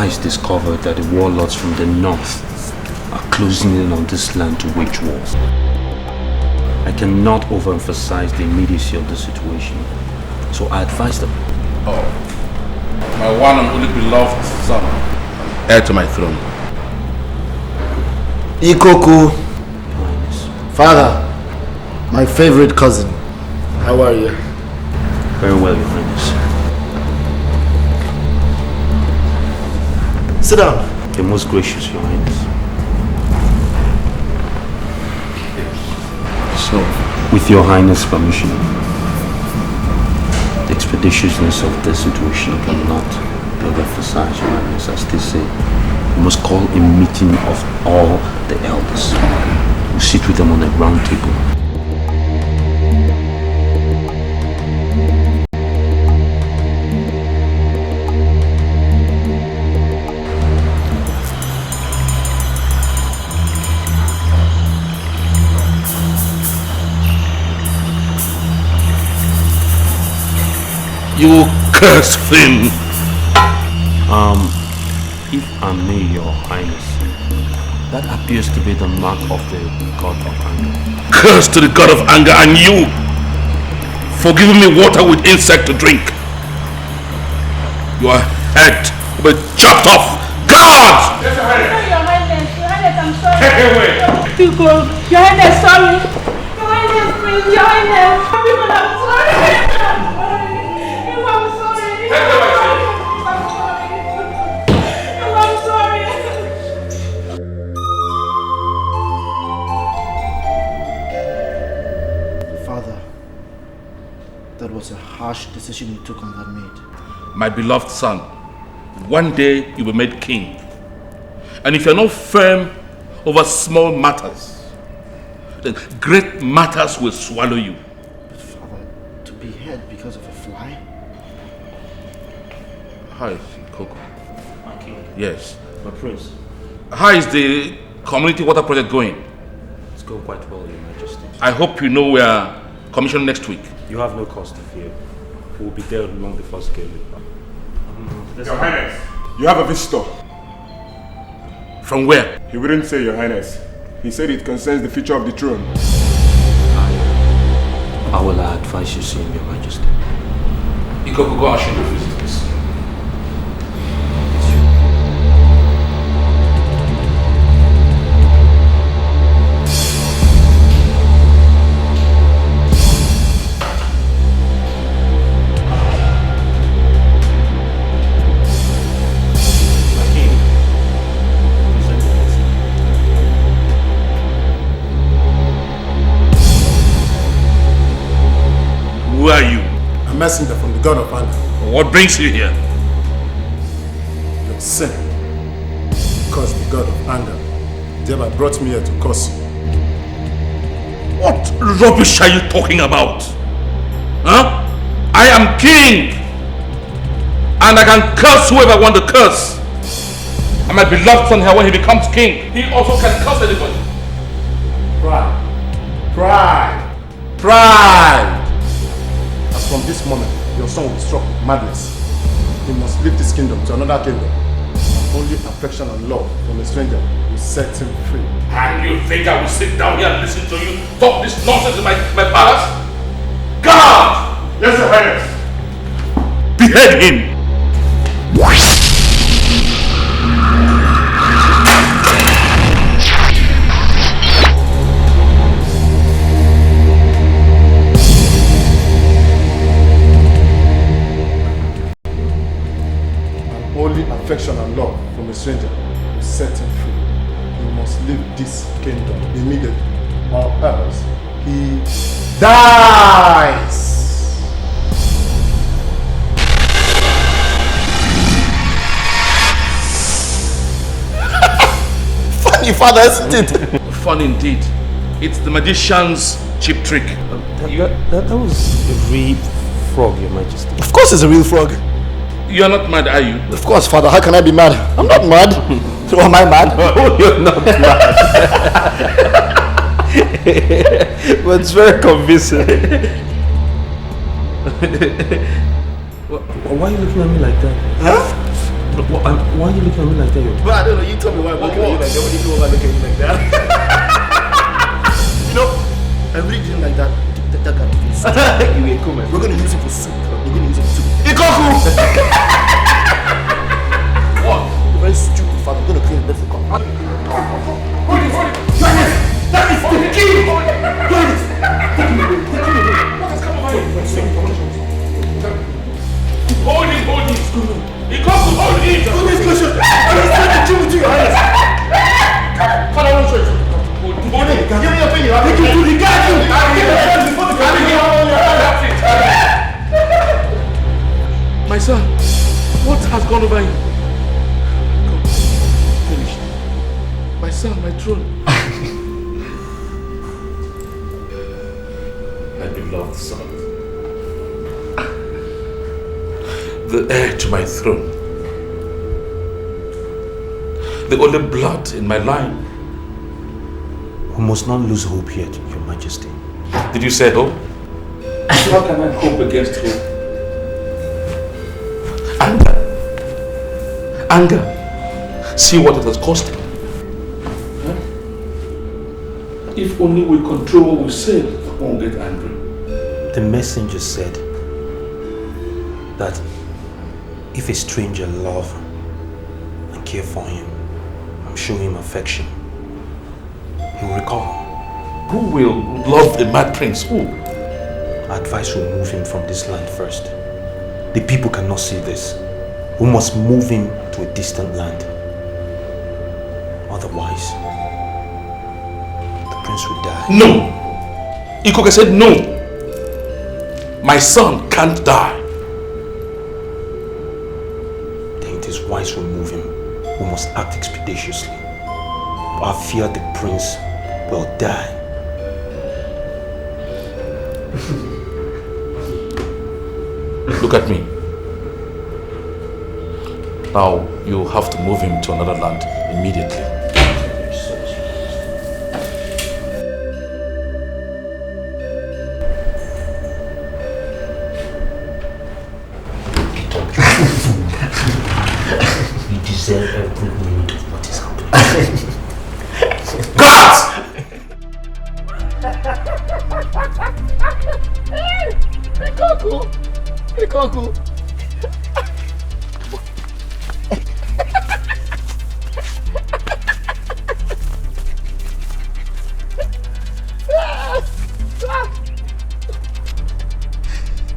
spies discovered that the warlords from the north are closing in on this land to wage war. I cannot overemphasize the immediacy of the situation, so I advised them. Oh, my one and only beloved son, heir to my throne. Ikoku, Father, my favorite cousin. How are you? Very well, Your Highness. Sit down. You're most gracious, Your Highness. So, with Your Highness' permission, the expeditiousness of the situation cannot be overemphasized, Your Highness. As they say, we must call a meeting of all the elders. We'll sit with them on a round table. You cursed thing! If I may, Your Highness, that appears to be the mark of the god of anger. Curse to the god of anger, and you for giving me water with insect to drink. Your head will be chopped off. God! Yes, Your Highness. Your Highness, I'm sorry. Take it away. Your Highness, sorry. Your Highness, please, Your Highness. I'm sorry. I'm sorry. Take it away. That was a harsh decision you took on that maid. My beloved son, one day you will be made king. And if you're not firm over small matters, then great matters will swallow you. But Father, to be behead because of a fly? How is Coco? My king. Yes. My prince. How is the community water project going? It's going quite well, Your Majesty. I hope you know we are commissioned next week. You have no cause to fear. We will be there long before scaling. Your Highness, you have a visitor. From where? He wouldn't say, Your Highness. He said it concerns the future of the throne. I will advise you, see him, Your Majesty. Ikoku, go and show the visitors. Who are you? A messenger from the god of anger. What brings you here? Your sin caused the god of anger. Thereby brought me here to curse you. What rubbish are you talking about? Huh? I am king! And I can curse whoever I want to curse. And my beloved son here, when he becomes king, he also can curse anybody. Pride. Pride. Pride. As from this moment, your son will be struck with madness. He must leave this kingdom to another kingdom. Only affection and love from a stranger will set him free. And you think I will sit down here and listen to you talk this nonsense in my palace? God! Yes, Your Highness. Behead him! Only affection and love from a stranger will set him free. He must leave this kingdom immediately, or else he dies! Funny, Father, isn't it? Fun indeed. It's the magician's cheap trick. That was a real frog, Your Majesty. Of course it's a real frog. You're not mad, are you? Of course, Father. How can I be mad? I'm not mad. So am I mad? Oh, you're not mad. But it's very convincing. Why are you looking at me like that? Huh? Why are you looking at me like that? But I don't know, you tell me why I'm looking at you like that. What do you know about looking at you like that? You know, I really didn't like that guy. You ain't cool, man. We're gonna use it for soup. We're gonna use it for soup. Ikoku! What? You're very stupid, father. I'm gonna clean this car. Hold it! That is the key! Hold it! Take him away. What has come over here? Hold him! Ikoku, hold him! Do this question! I'm just trying to chill with you, Alex! Come on, show you. Give me your opinion. I'll take you to the garden. I'll give you a chance before the garden. My son, what has gone over you? Come, finished. My son, my throne. My beloved son. The heir to my throne. The only blood in my line. We must not lose hope yet, Your Majesty. Did you say hope? How can I hope against hope? Anger. See what it has cost him. Huh? If only we control what we say, we won't get angry. The messenger said that if a stranger love and care for him and show him affection, he will recover. Who will love the mad prince? Who? I advise we move him from this land first. The people cannot see this. We must move him to a distant land. Otherwise, the prince will die. No! Ikoke said no! My son can't die. Then it is wise we move him. We must act expeditiously. I fear the prince will die. Look at me. Now you have to move him to another land immediately. You deserve every minute of what is happening. Cut! Ikoku!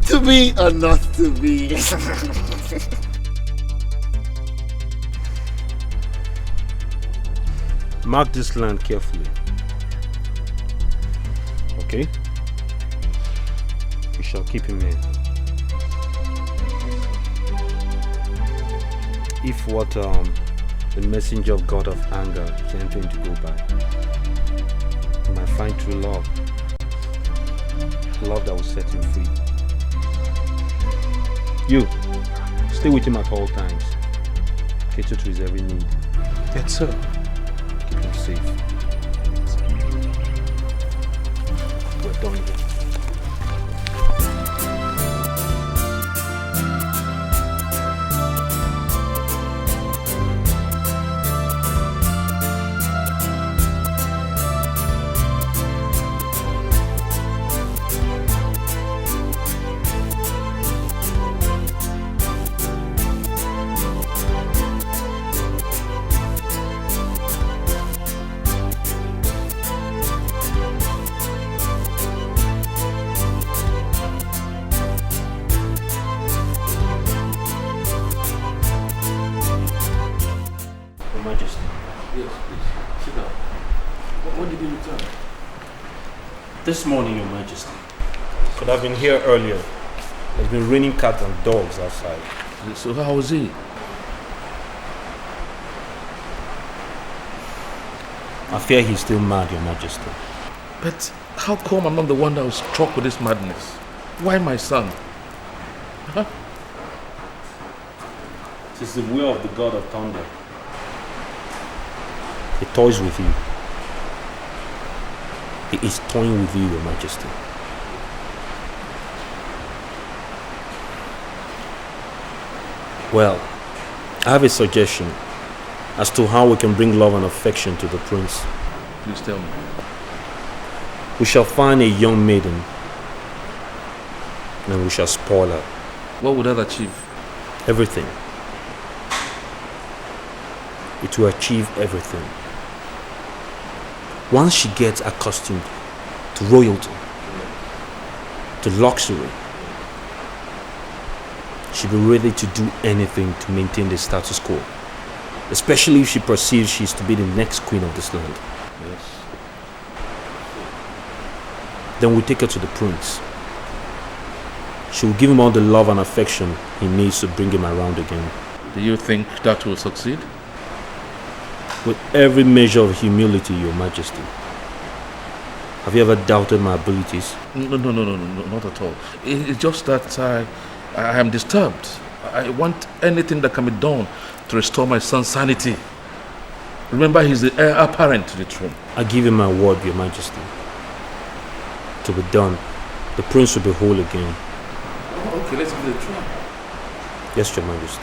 To be or not to be? Mark this land carefully. Okay? We shall keep him here. If what the messenger of God of anger is entering to go by, you might find true love. Love that will set him free. You, stay with him at all times. Cater to his every need. Yes, sir. Keep him safe. We're done here. This morning, Your Majesty. Could have been here earlier. There's been raining cats and dogs outside. So how was he? I fear he's still mad, Your Majesty. But how come I'm not the one that was struck with this madness? Why my son? Huh? It is the will of the God of thunder. He toys with you. He is toying with you, Your Majesty. Well, I have a suggestion as to how we can bring love and affection to the prince. Please tell me. We shall find a young maiden and we shall spoil her. What would that achieve? Everything. It will achieve everything. Once she gets accustomed to royalty, to luxury, she'll be ready to do anything to maintain the status quo. Especially if she perceives she's to be the next queen of this land. Yes. Then we take her to the prince. She will give him all the love and affection he needs to bring him around again. Do you think that will succeed? With every measure of humility, Your Majesty. Have you ever doubted my abilities? No, not at all. It's just that I am disturbed. I want anything that can be done to restore my son's sanity. Remember, he's the heir apparent to the throne. I give you my word, Your Majesty. To be done, the prince will be whole again. Okay, let's give it a try. Yes, Your Majesty.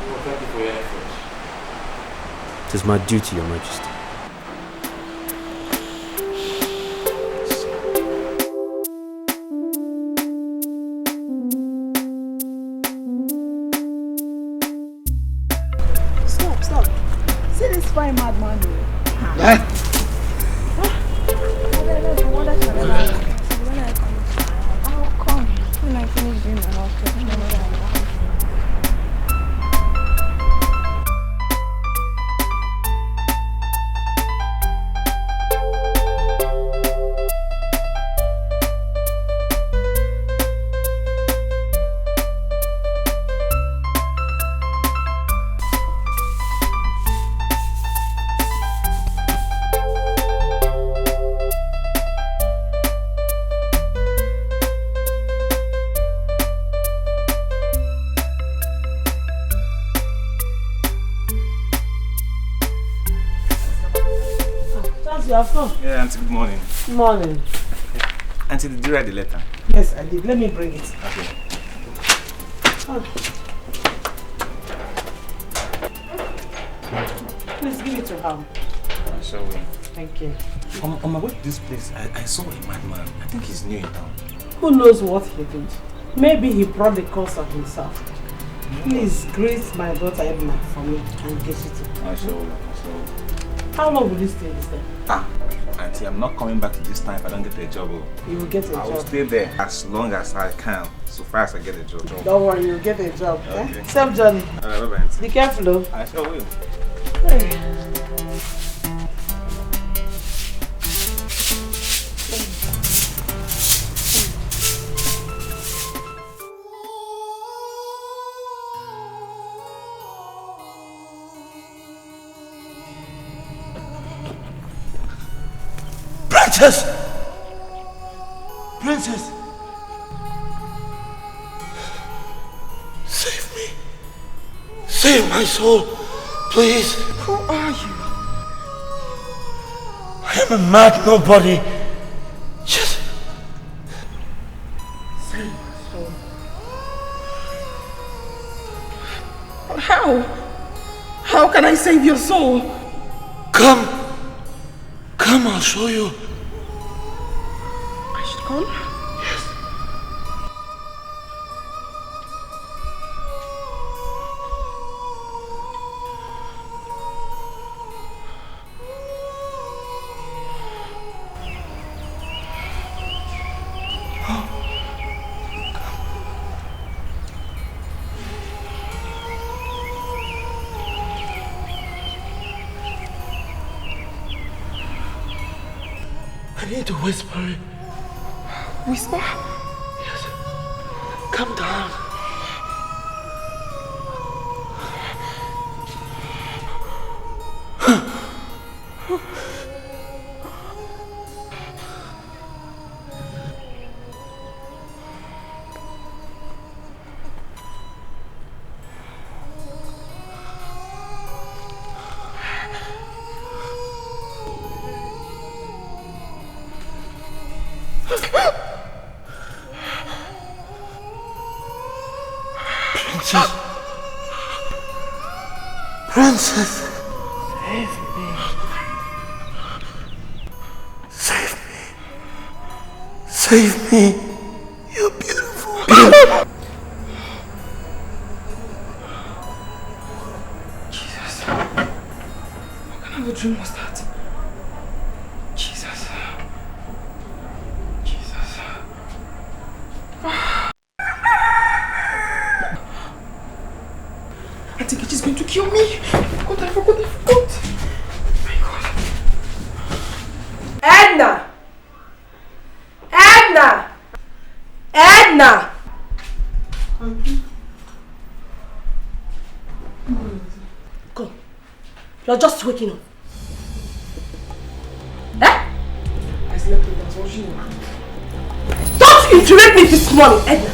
Well, thank you for your efforts. It is my duty, Your Majesty. Stop. See this fine madman. I'll come when I finish doing my house. You have come? Yeah, Auntie, good morning. Morning. Auntie, did you write the letter? Yes, I did. Let me bring it. Okay. Please give it to her. I sure will. Thank you. On my way to this place, I saw a madman. I think he's new in town. Who knows what he did? Maybe he brought the curse on himself. Please greet my daughter Edna for me and get it. I sure will. How long will you stay this time? Auntie, I'm not coming back to this time if I don't get a job. You will get a job. I will stay there as long as I can, so far as I get a job. Don't worry, you'll get a job. Okay. Eh? Safe journey. Bye-bye, Auntie. Be careful though. I sure will. Hey. Princess! Save me! Save my soul, please! Who are you? I am a mad nobody. Just Save my soul. How? How can I save your soul? come. Come, I'll show you. I should come? Yes. I need to whisper it. Whisper? Yes. Come down. Princess. Princess. Save me. You're beautiful. Jesus. What kind of a dream was that? Jesus. Jesus. I think it is going to kill me. I forgot. Oh my God. Edna! Come. You're just waking up. Eh? I slept with that watching you. Don't interrupt me this morning, Edna.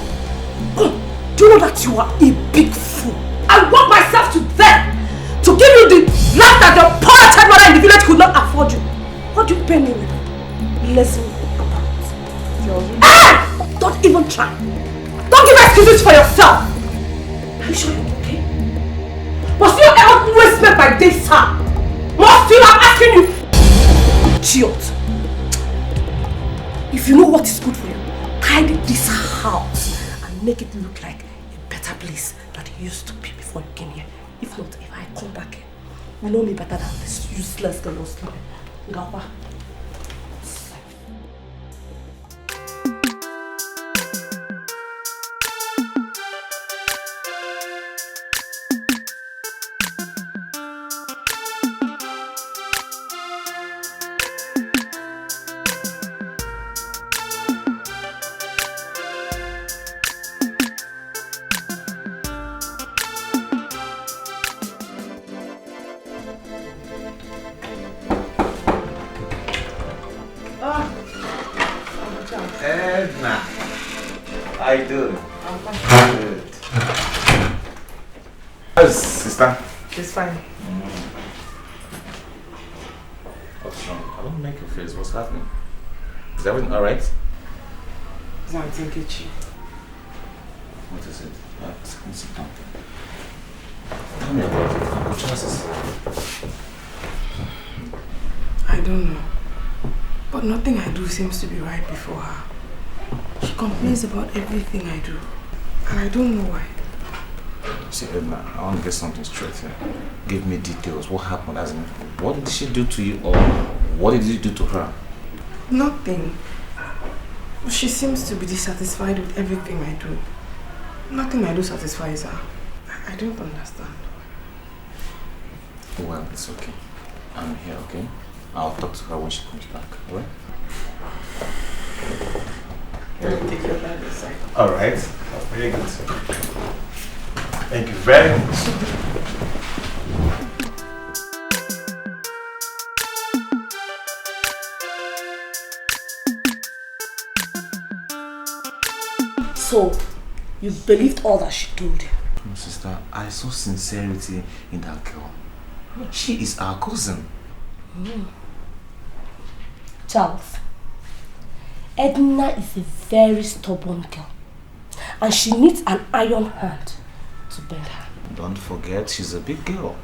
Come. Do you know that you are a big fool? I worked myself to death to give you the life that your poor child mother in the village could not afford you. What do you pay me with? Listen about. Ah! Don't even try. Don't give excuses for yourself. Are you sure you're okay? Was your always met by this time? Must you have asking you? Idiot. If you know what is good for you, tidy this house and make it look like a better place than it used to be before you came here. If not, if I come back here, you know me better than this useless girl who's sleeping. Gapa. Edna, how you doing? I'm fine. Good. How's sister? She's fine. What's wrong? I don't make a face. What's happening? Is everything alright? No, I'm thinking she. What is it? Sit down. Tell me about it. What chances? I don't know. But nothing I do seems to be right before her. She complains about everything I do. And I don't know why. See, Edna, I want to get something straight here. Give me details. What happened? As in, what did she do to you, or what did you do to her? Nothing. She seems to be dissatisfied with everything I do. Nothing I do satisfies her. I don't understand. Well, it's okay. I'm here, okay? I'll talk to her when she comes back, alright? Take your dad aside. Alright. Very good. Thank you very much. So, you believed all that she told you? No, sister, I saw sincerity in that girl. She is our cousin. Charles, Edna is a very stubborn girl and she needs an iron hand to bend her. Don't forget, she's a big girl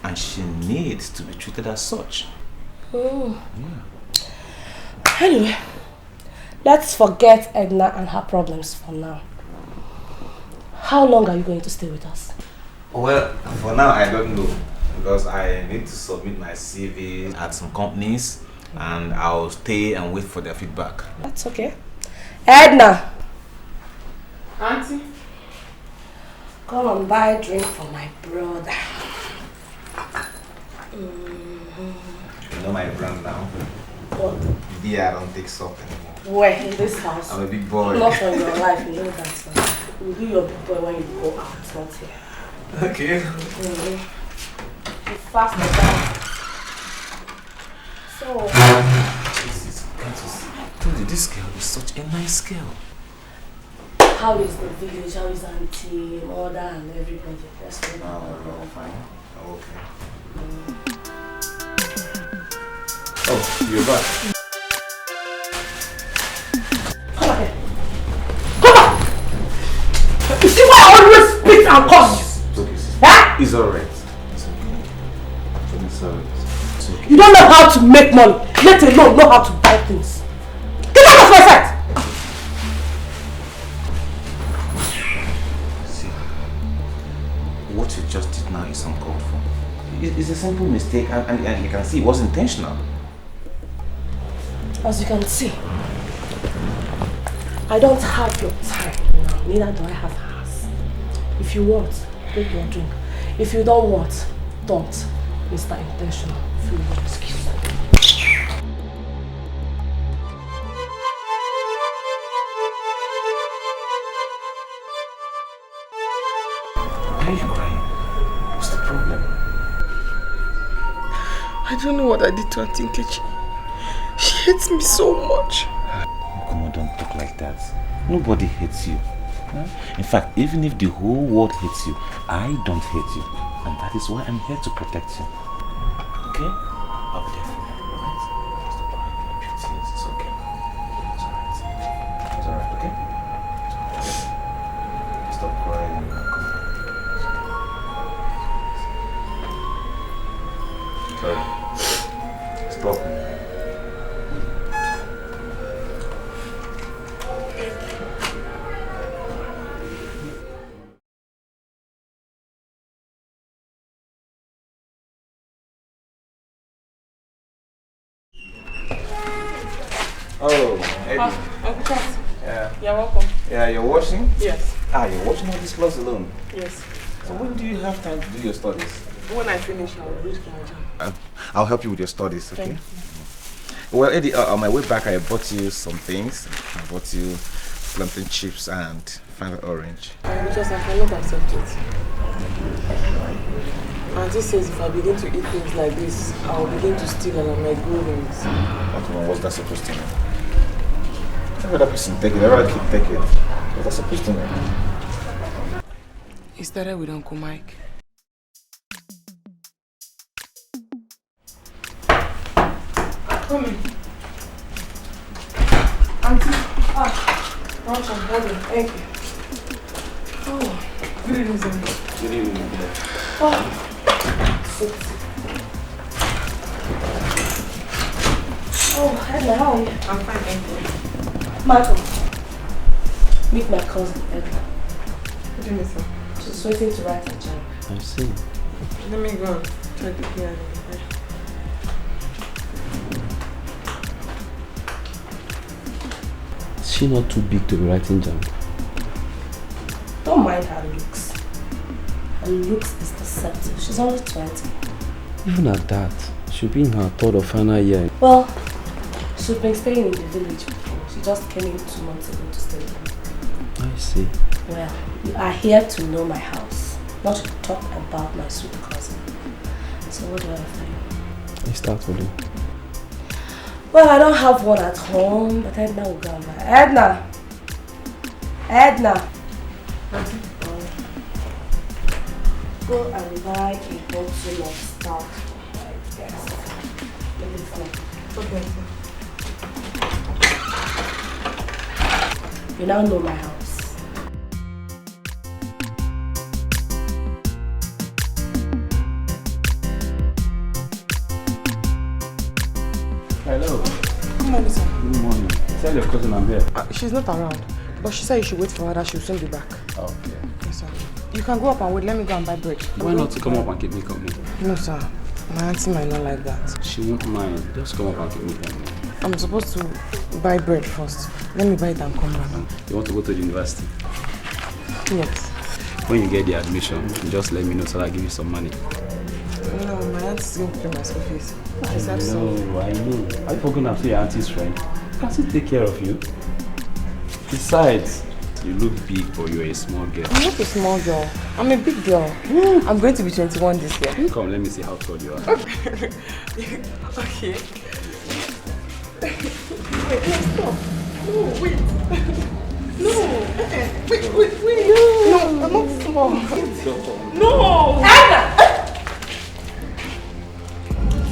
and she needs to be treated as such. Yeah. Anyway, let's forget Edna and her problems for now. How long are you going to stay with us? Well, for now I don't know, because I need to submit my CV at some companies and I'll stay and wait for their feedback. That's okay. Edna! Auntie? Come and buy a drink for my brother. You know my brand now? What? Beer, I don't take soft anymore. Where? In this house? I'm a big boy. Not for your life, you know that. You'll be your big boy when you go out, not here. Okay. You fast down. So... Jesus, I told you, this girl is such a nice girl. How is the village? How is auntie, mother, and everybody? Let's go. Oh, fine. Okay. Oh, you're back. Come on here. Come on! You see why I always spit and curse you? It's okay, sis. Huh? It's alright. It's okay. sorry. It's okay. You don't know how to make money, let alone know how to buy things. Get out of my sight! See, what you just did now is uncalled for. It's a simple mistake and you can see it was intentional. As you can see, I don't have your time now, neither do I have hers. If you want, take your drink. If you don't want, don't. Mr. Intentional, if you want, excuse me. Why are you crying? What's the problem? I don't know what I did to Auntie Nkechi. She hates me so much. Come on, don't talk like that. Nobody hates you. In fact, even if the whole world hates you, I don't hate you. And that is why I'm here to protect you. Okay? I'll be there for you, alright? Stop crying. Wipe your tears. It's okay. It's alright. It's alright, okay? It's alright. Stop crying. Come on. Sorry. Stop. Oh, Edna. Uncle Charles. Yeah. You're welcome. Yeah, you're washing? Yes. You're washing all these clothes alone? Yes. So when do you have time to do your studies? When I finish, I'll reach Naija. I'll help you with your studies, okay? Thank you. Well, Eddie, on my way back, I bought you some things. I bought you plantain chips and fine orange. Because I cannot accept it. Auntie says if I begin to eat things like this, I'll begin to steal and I might grow wings. What's that supposed to mean? Every other person take it, every other kid take it. What's that supposed to mean? He started with Uncle Mike. Come in. Auntie. Welcome, hold on. Thank you. Oh, good evening, sir. Good evening. Oh. Oh, Edna, how are you? I'm fine, thank you. Michael, meet my cousin, Edna. What do you mean, sir? She's waiting to write a job. I see. Let me go and check the piano. Is she not too big to be writing jam? Don't mind her looks. Her looks is deceptive. She's only 20. Even at that, she'll be in her third or final year. Well, she's been staying in the village before. She just came in 2 months ago to stay with me. I see. Well, you are here to know my house, not to talk about my sweet cousin. So what do I have for you? I start with you. Well, I don't have one at home, but Edna will go and buy. Edna! Edna! Go and buy a bottle of stout, I guess. Let me see. Okay, sir. You now know my house. Hello. Good morning, sir. Good morning. Tell your cousin I'm here. She's not around, but she said you should wait for her, that she'll soon be back. Okay. Yes, sir. You can go up and wait. Let me go and buy bread. Why not come up and keep me company? No, sir. My auntie might not like that. She won't mind. Just come up and keep me company. I'm supposed to buy bread first. Let me buy it and come back. You want to go to the university? Yes. When you get the admission, just let me know so I'll give you some money. No, my auntie's going to pay my school fees. She said so. No, I know. Are you going after your auntie's friend? Can she take care of you? Besides, you look big, but you're a small girl. I'm not a small girl. I'm a big girl. I'm going to be 21 this year. Come, let me see how tall you are. Okay. Wait, stop. No, wait. No. Wait. No, I'm not small. No. Edna!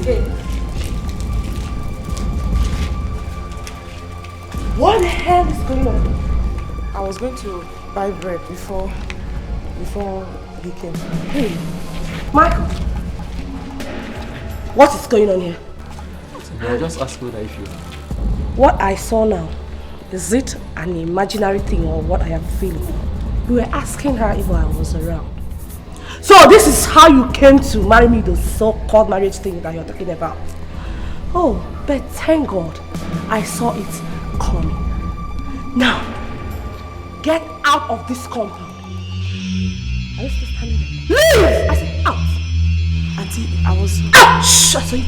Hey. What the hell is going on? I was going to buy bread before he came. Hey, Michael. What is going on here? I just asked whether if you... What I saw now, is it an imaginary thing or what I am feeling? You were asking her if I was around. So this is how you came to marry me, the so-called marriage thing that you're talking about. Oh, but thank God, I saw it coming. Now, get out of this compound. Are you still standing there? Leave! I said out! Auntie, I was... Out! Shh! I saw you.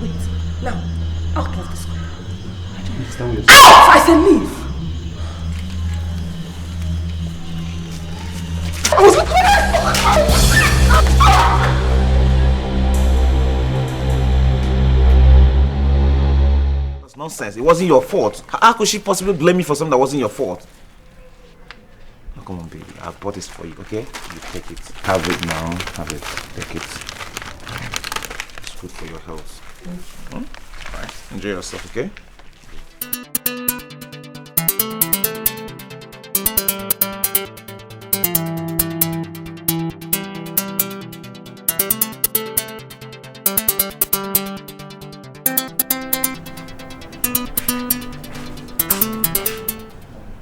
Wait. Now, out of this compound. I don't understand what you're saying. Out! I said leave! I was That's nonsense. It wasn't your fault. How could she possibly blame me for something that wasn't your fault? Oh, come on, baby. I bought this for you, okay? You take it. Have it now. Have it. Take it. It's good for your health. Alright. Enjoy yourself, okay?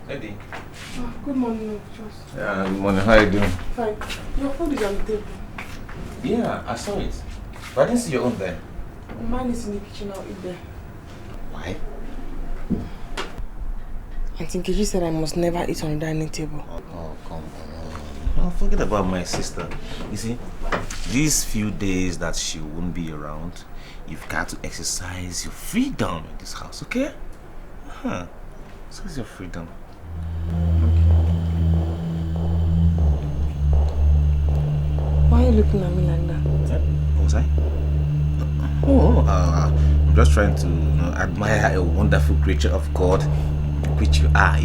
Eddie. Good morning, Yeah, good morning. How are you doing? Fine. Your food is on the table. Yeah, I saw it. But I didn't see your own there. Mine is in the kitchen. I'll eat there. Why? I think you said I must never eat on the dining table. Oh, come on. Oh, forget about my sister. You see, these few days that she won't be around, you've got to exercise your freedom in this house, okay? Huh. So it's your freedom. Why are you looking at me like that? What was I? I'm just trying to, admire a wonderful creature of God, which you are,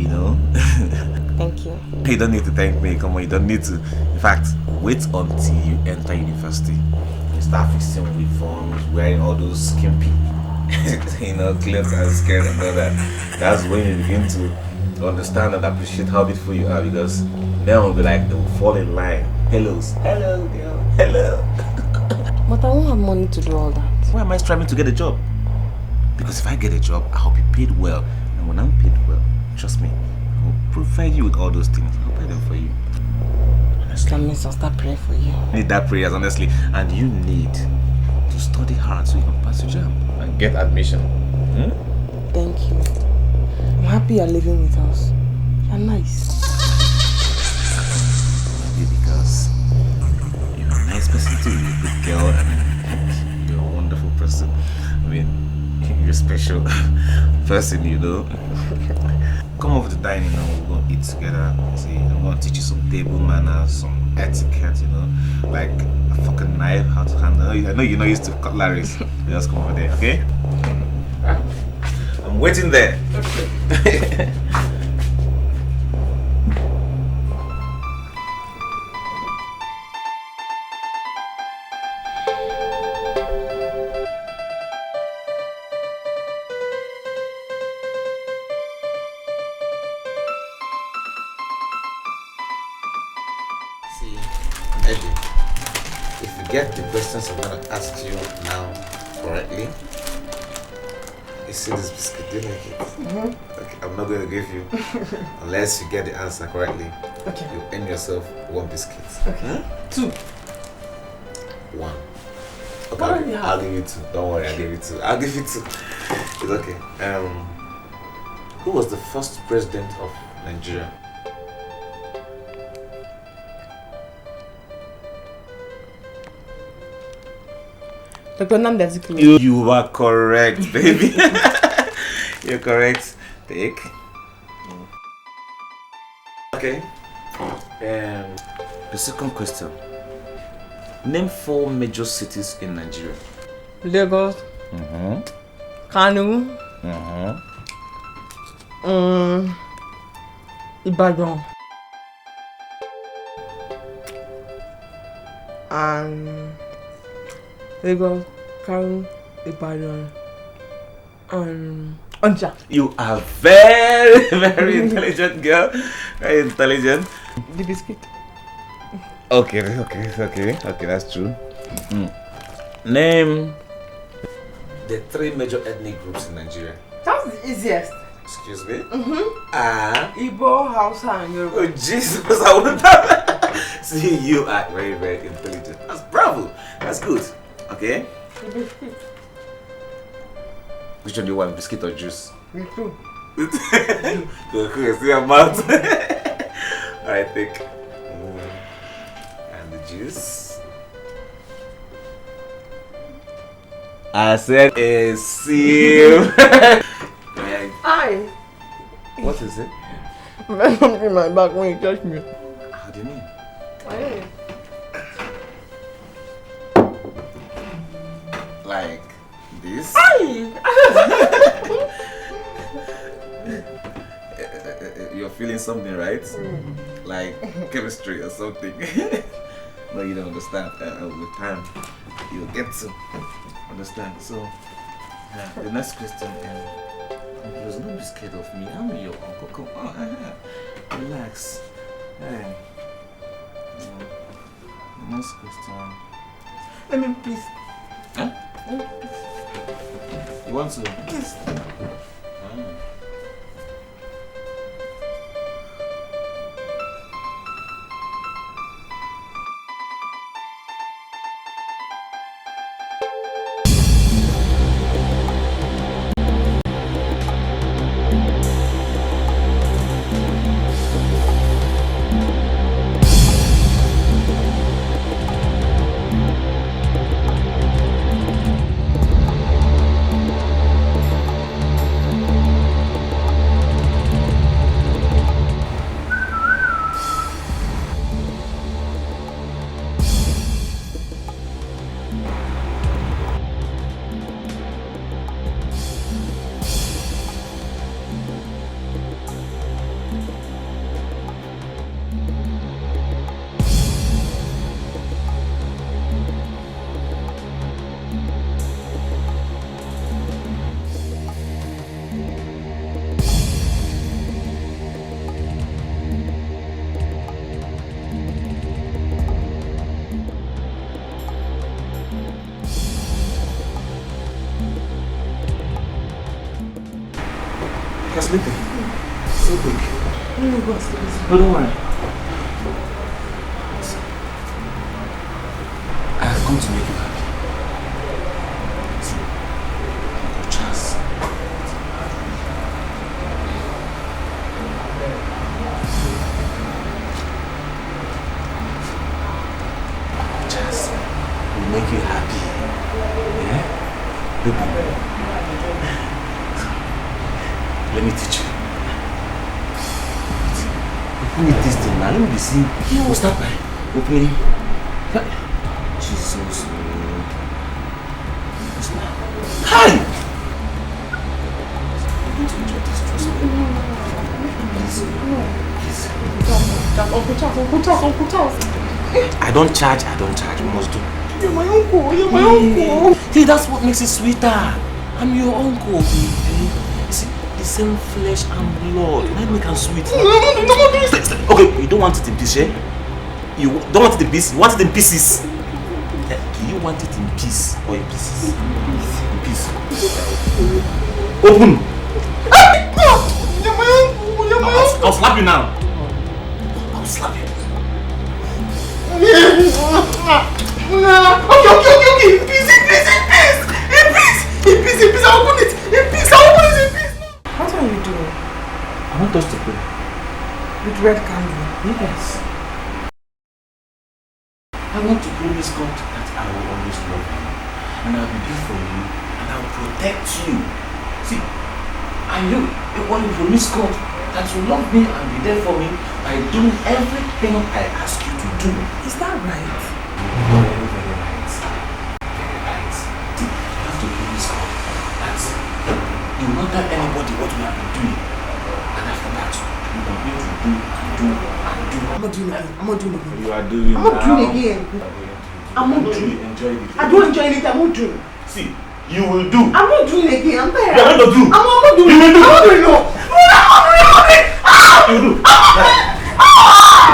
Thank you. You don't need to thank me, come on, you don't need to. In fact, wait until you enter university. You start fixing uniforms, wearing all those skimpy, clothes and skirts and all that. That's when you begin to understand and appreciate how beautiful you are, because then will be like, they will fall in line. Hello, girl. Hello. But I won't have money to do all that. Why am I striving to get a job? Because if I get a job, I'll be paid well. And when I'm paid well, trust me, I'll provide you with all those things. I'll buy them for you. Honestly. That means I'll start praying for you. You need that prayers, honestly. And you need to study hard so you can pass your job and get admission. Thank you. I'm happy you're living with us. You're nice. Because you're a nice person too. You're a good girl and you're a wonderful person. I mean, you're a special person, Come over to dining and we're going to eat together. See, I'm going to teach you some table manners, some etiquette, like a fucking knife, how to handle. I know you're not used to cutleries. Just come over there, okay? I'm waiting there. Okay. Get the questions I'm gonna ask you now correctly. You see this biscuit, do you like it? Okay, I'm not gonna give you unless you get the answer correctly. Okay. You earn yourself 1 biscuit. Okay. 2. 1. Okay, I'll give you 2. Don't worry, I'll give you 2. I'll give you 2. It's okay. Who was the first president of Nigeria? You are correct, baby. You're correct. Take. Okay. The second question. Name 4 major cities in Nigeria. Lagos. Kano. Ibadan. And Lagos, Kano, Ibadan, and Onitsha. You are very, very intelligent girl. Very intelligent. The biscuit. Okay, that's true. Name the 3 major ethnic groups in Nigeria. That's the easiest. Excuse me? Igbo, Hausa, and Yoruba. Oh Jesus, I wouldn't have. See, you are very, very intelligent. That's bravo. That's good. Okay? Which one do you want, biscuit or juice? Me too. See your mouth. Alright, take. And the juice. I said a seal. Aye. What is it? There's something in my back when you touch me. How do you mean? Aye. Like this? Aye. You're feeling something, right? Like chemistry or something. No, you don't understand. With time, you'll get to understand. So, the next question is, don't be scared of me. I'm your uncle. Come on, relax. Hey. The next question. Let me please. Huh? You want to? Please. You're sleeping. So quick. No, don't worry. I have come to make you happy. Uncle Charles. Uncle Charles will make you happy. Yeah? Baby. Let me teach you. Open it this thing now. Let me be seeing. We'll start by opening. Jesus. Hi! I'm going to enjoy this. Trust me. Uncle Charles. I don't charge. We must do. You're my uncle. See, that's what makes it sweeter. I'm your uncle. See, the same flesh and blood. Let me can sweet. No. Okay, you don't want it in pieces, yeah? You don't want it in pieces. You want it in pieces. Do you want it in peace or in pieces? In peace. Open. You're my uncle. I'll slap you now. I'll slap you. Okay. In peace. I'll open it. In peace. What are you doing? I want us to pray. With red candle? Yes. I want to promise God that I will always love you. And I'll be there for you. And I'll protect you. See, and you want to promise God that you love me and be there for me by doing everything I ask you to do. Is that right? Very, very right. Very right. See, you have to promise God that no matter anybody what we have been doing, and after that, we are going to do and do and do. I'm not doing it again. You are doing I'm not doing it again. I'm not doing it. Enjoy it. I don't enjoy anything. I'm not doing it. See, you will do. I'm not doing it again. I'm tired. You are going to do. I'm not doing it. I'm not doing it. No. You do. I'm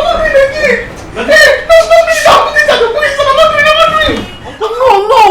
not doing it again. Hey, no, please. I'm not doing it. I'm not doing it. No.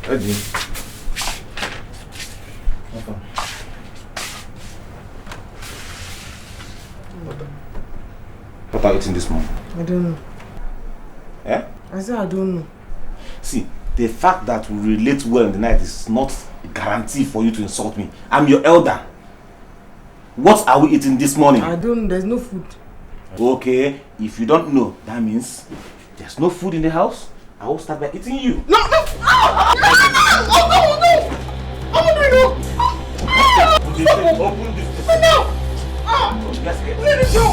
Eddie. What are you eating this morning? I don't know. Eh? I said I don't know. See, the fact that we relate well in the night is not a guarantee for you to insult me. I'm your elder. What are we eating this morning? I don't know. There's no food. Okay, if you don't know, that means there's no food in the house. I will start by eating you. No! No! Oh, no! Oh, no! Oh, no! Open this. No! Let's get Let it go!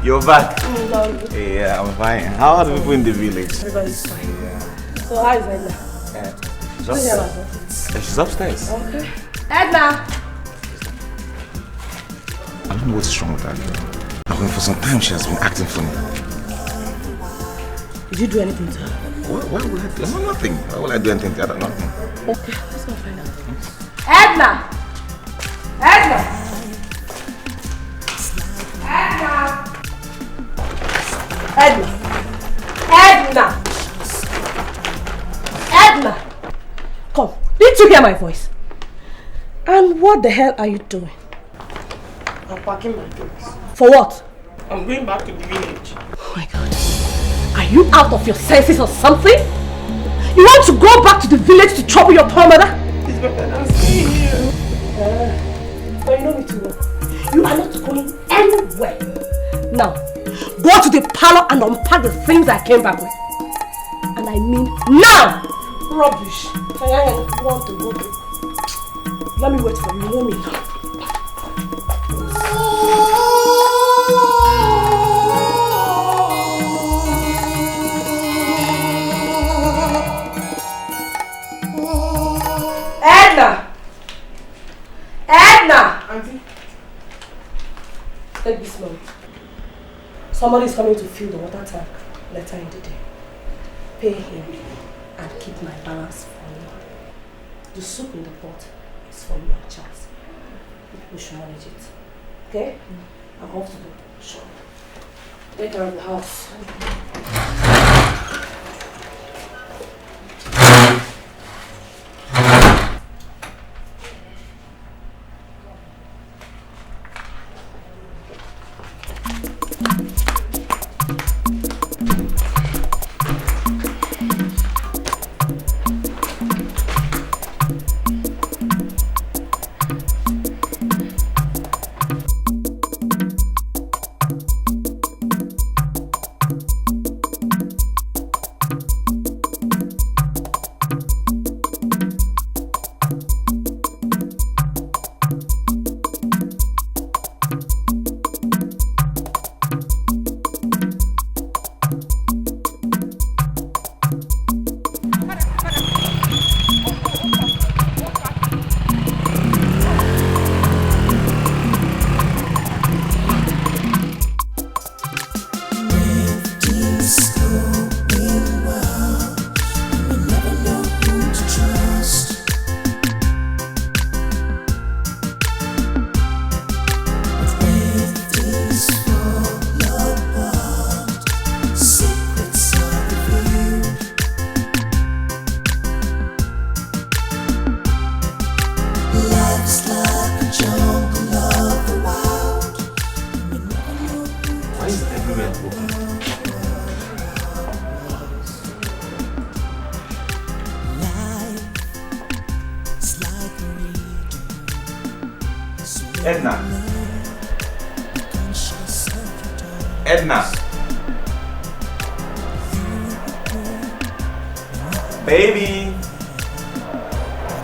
You're back. Yeah, I'm fine. How are the people in the village? Everybody's fine. Yeah. So how is Edna? She's upstairs. She's upstairs. Okay. Edna! I don't know what's wrong with that girl. I mean, for some time she has been acting funny. Did you do anything to her? Why would I do? No, nothing. Why would I do anything to her? Nothing. Okay, let's go find out. Edna! Edna! Edna! Edna! Edna! Come, did you hear my voice? And what the hell are you doing? I'm packing my things. For what? I'm going back to the village. Oh my God. Are you out of your senses or something? You want to go back to the village to trouble your poor mother? It's better than staying here. But you know me too well. You are not going anywhere. Now, go to the parlor and unpack the things I came back with. And I mean now! Rubbish. I want to go to. Let me wait for you. You know me now. Edna! Edna! Auntie? Take this money. Somebody is coming to fill the water tank later in the day. Pay him and keep my balance for you. The soup in the pot is for you and Charles. We should manage it. Okay? I'm off to the shop. Take care of the house. Edna. Edna. Baby.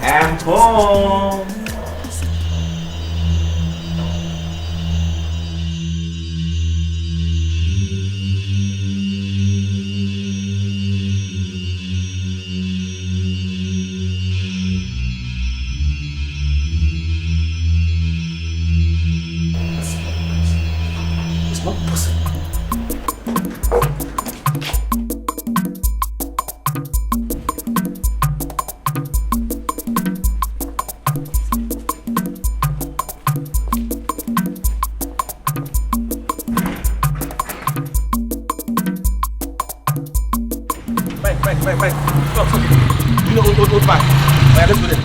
I'm home. It's not possible. Right. Stop. You know, go back. Right, let's go there.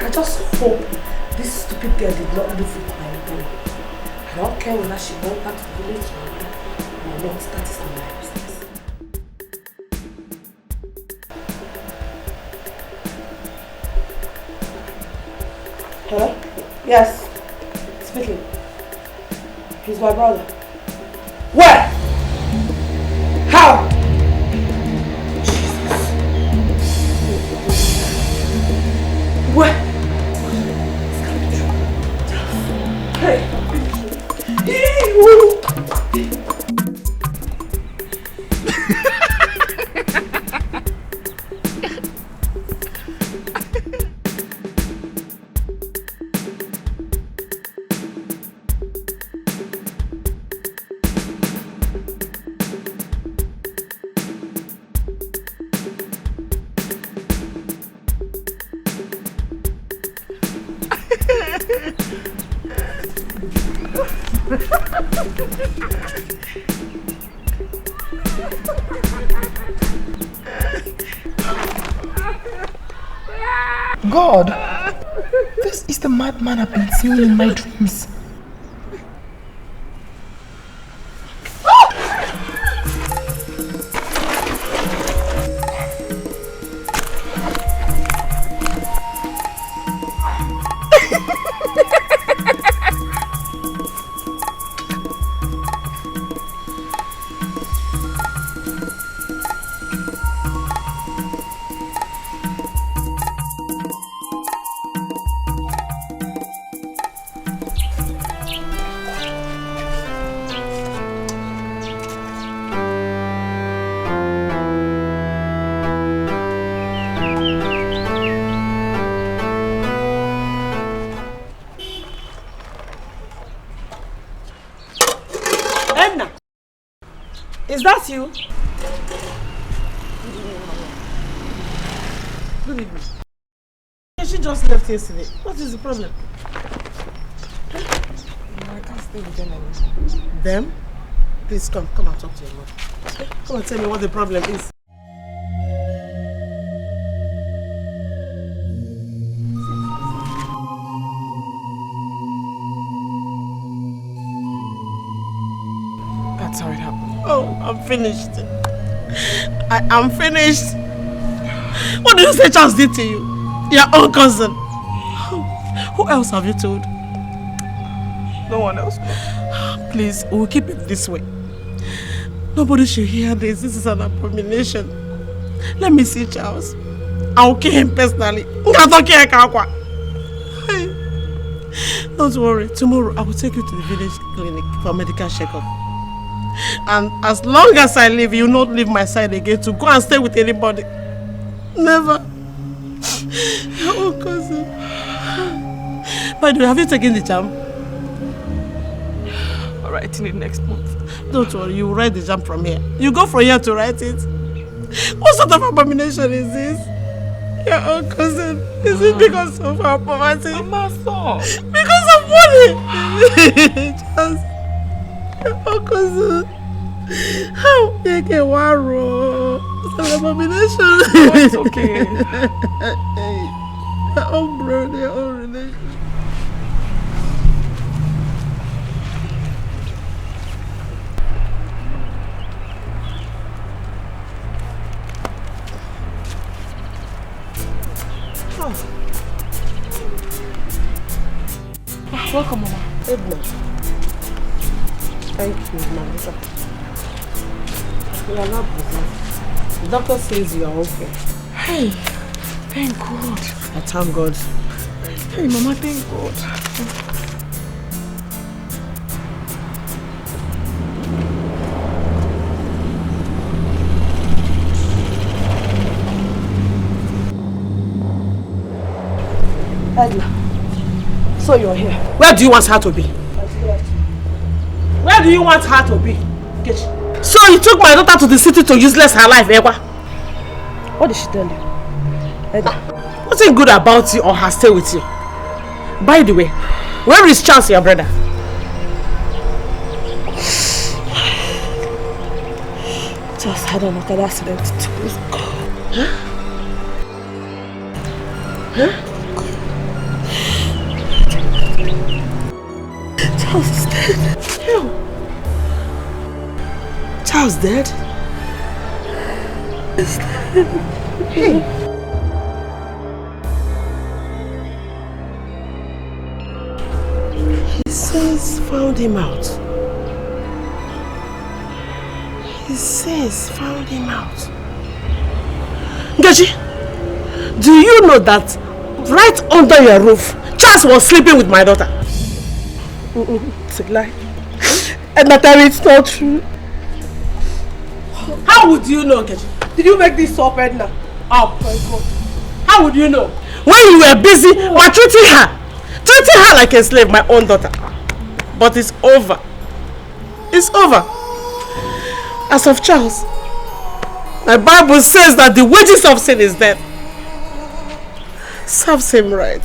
I just hope this stupid girl did not live with my boy. I don't care whether she went back to the village or not. That is not my business. Hello? Yes. Speaking. He's my brother. Where? How? What? Hey. God, this is the madman I've been seeing in my dreams. Edna! Is that you? Good evening. She just left yesterday. What is the problem? I can't stay with them anymore. Them? Please come and talk to your mother. Okay? Come and tell me what the problem is. That's how it happened. Oh, I'm finished. I am finished. What did you say Charles did to you? Your own cousin. Who else have you told? No one else. Please, we'll keep it this way. Nobody should hear this. This is an abomination. Let me see Charles. I'll kill him personally. Don't worry, tomorrow I will take you to the village clinic for a medical checkup. And as long as I live, you will not leave my side again to go and stay with anybody. Never. Oh, cousin. By the way, have you taken the jam? I'll write it next month. Don't worry, you will write the jam from here. You go from here to write it. What sort of abomination is this? Your own cousin. Is it because of our poverty? Mama, stop. Because of money. Just your own cousin. How you get worried? It's an abomination. Oh, it's okay. Your own brother, your own relation. Welcome, Mama. Edna. Thank you, Naija. You are not busy. The doctor says you are okay. Hey, thank God. I thank God. Hey, Mama, thank God. Edna. So you're here. Where do you want her to be? Where do you want her to be? So you took my daughter to the city to useless her life, Ewa? What did she tell you? Edna. Nothing good about you or her stay with you. By the way, where is Charles, your brother? Just had an accident. Huh? Huh? Charles is dead. Hell. Charles dead? He's dead. Hey. He says found him out. He says found him out. Nkechi, do you know that right under your roof, Charles was sleeping with my daughter? It's a lie. And Natalie, it's not true. How would you know, Nkechi? Did you make this up, Edna? Oh my God. How would you know? When you were busy maltreating her like a slave, my own daughter. But it's over. It's over. As of Charles, my Bible says that the wages of sin is death. Serves him right.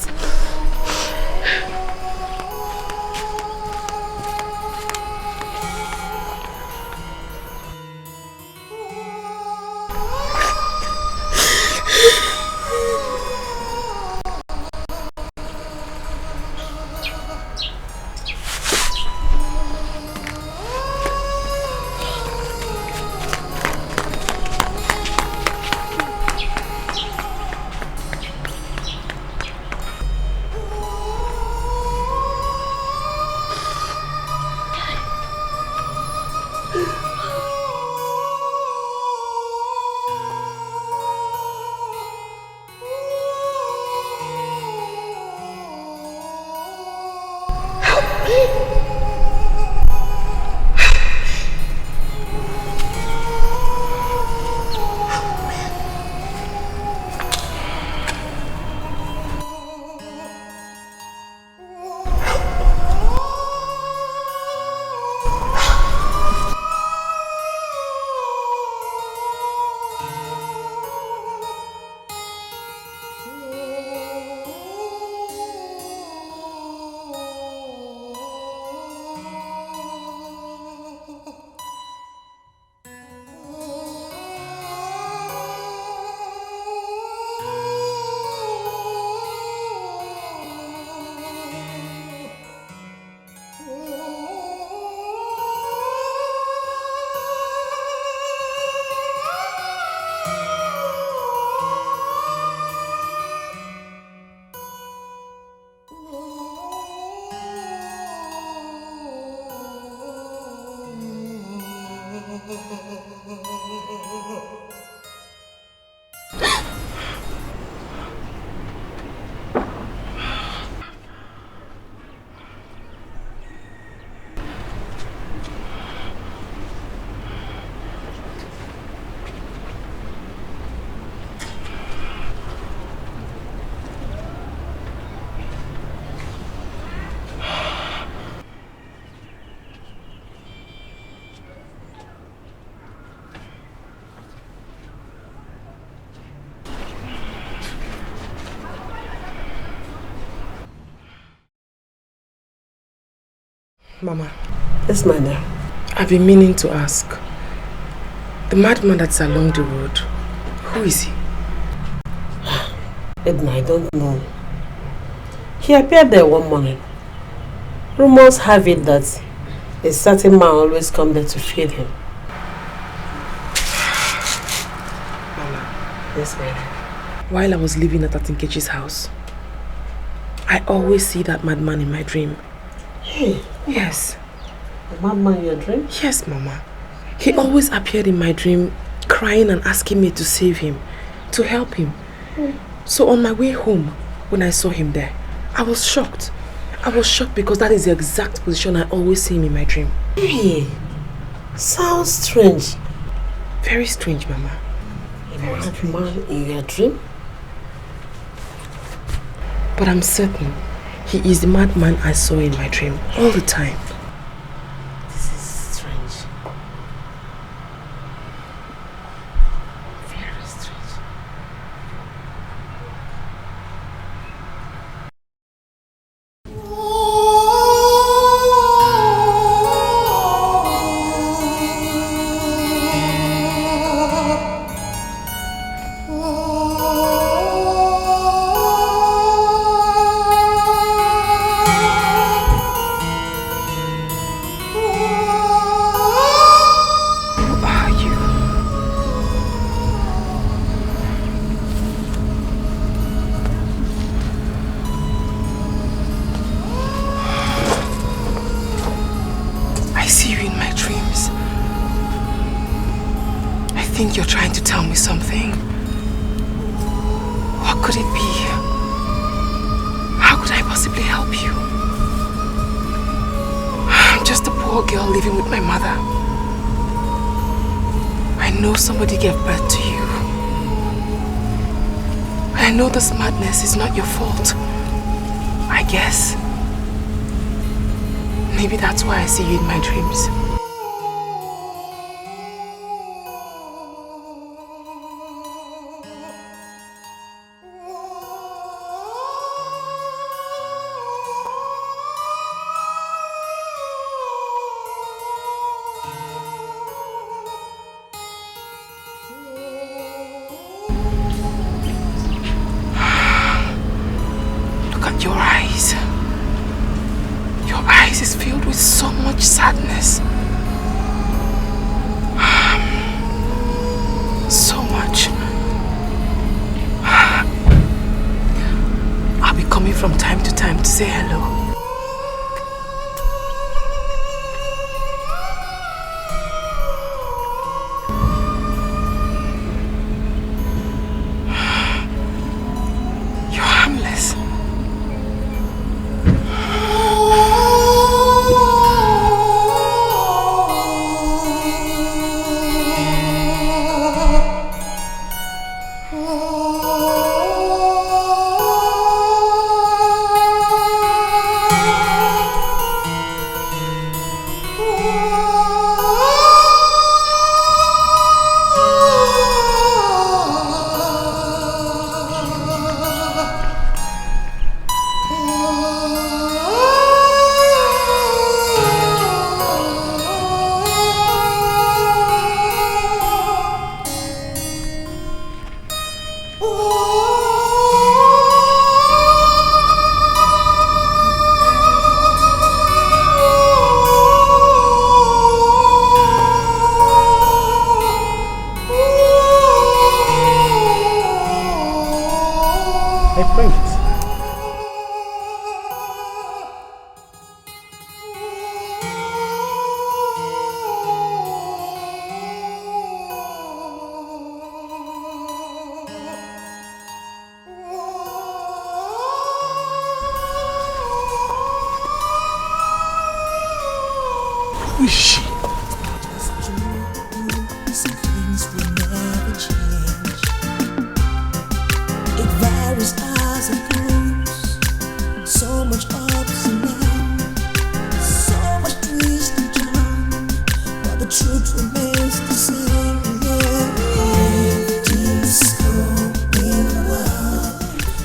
Mama. Yes, my dear. I've been meaning to ask. The madman that's along the road, who is he? Edna, I don't know. He appeared there one morning. Rumors have it that a certain man always comes there to feed him. Mama. Yes, my dear. While I was living at Atinkechi's house, I always see that madman in my dream. Hey. Yes. The madman in your dream? Yes, Mama. He always appeared in my dream, crying and asking me to save him, to help him. So on my way home, when I saw him there, I was shocked. I was shocked because that is the exact position I always see him in my dream. Hey. Sounds strange. Very strange, Mama. A madman in your dream? But I'm certain he is the madman I saw in my dream all the time. This is strange. Very strange. You're trying to tell me something. What could it be? How could I possibly help you? I'm just a poor girl living with my mother. I know somebody gave birth to you. I know this madness is not your fault. I guess. Maybe that's why I see you in my dreams.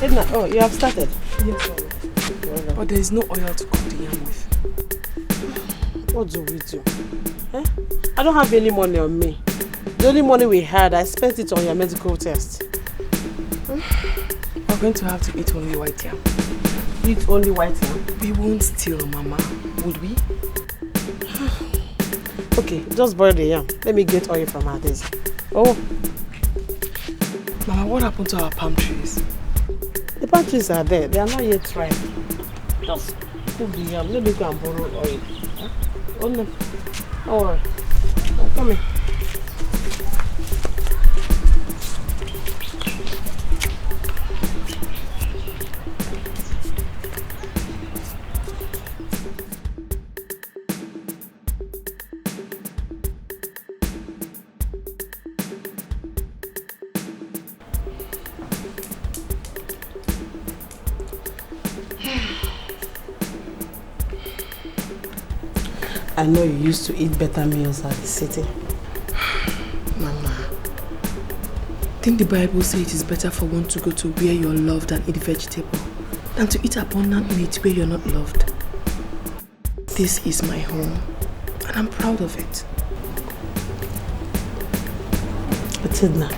Edna, oh, you have started? Yes, Mama. But there is no oil to cook the yam with. What do we do? Eh? I don't have any money on me. The only money we had, I spent it on your medical test. We're going to have to eat only white yam. Eat only white yam? We won't steal, Mama. Would we? Okay, just boil the yam. Let me get oil from her days. Oh. Mama, what happened to our palm trees? The palm trees are there. They are not yet ripe. Just cook the yam. Let me go and borrow oil. Huh? Oh no. Don't worry. Oh, come here. I know you used to eat better meals at the city. Mama, didn't the Bible say it is better for one to go to where you're loved and eat vegetable than to eat abundant meat where you're not loved? This is my home and I'm proud of it. But Edna,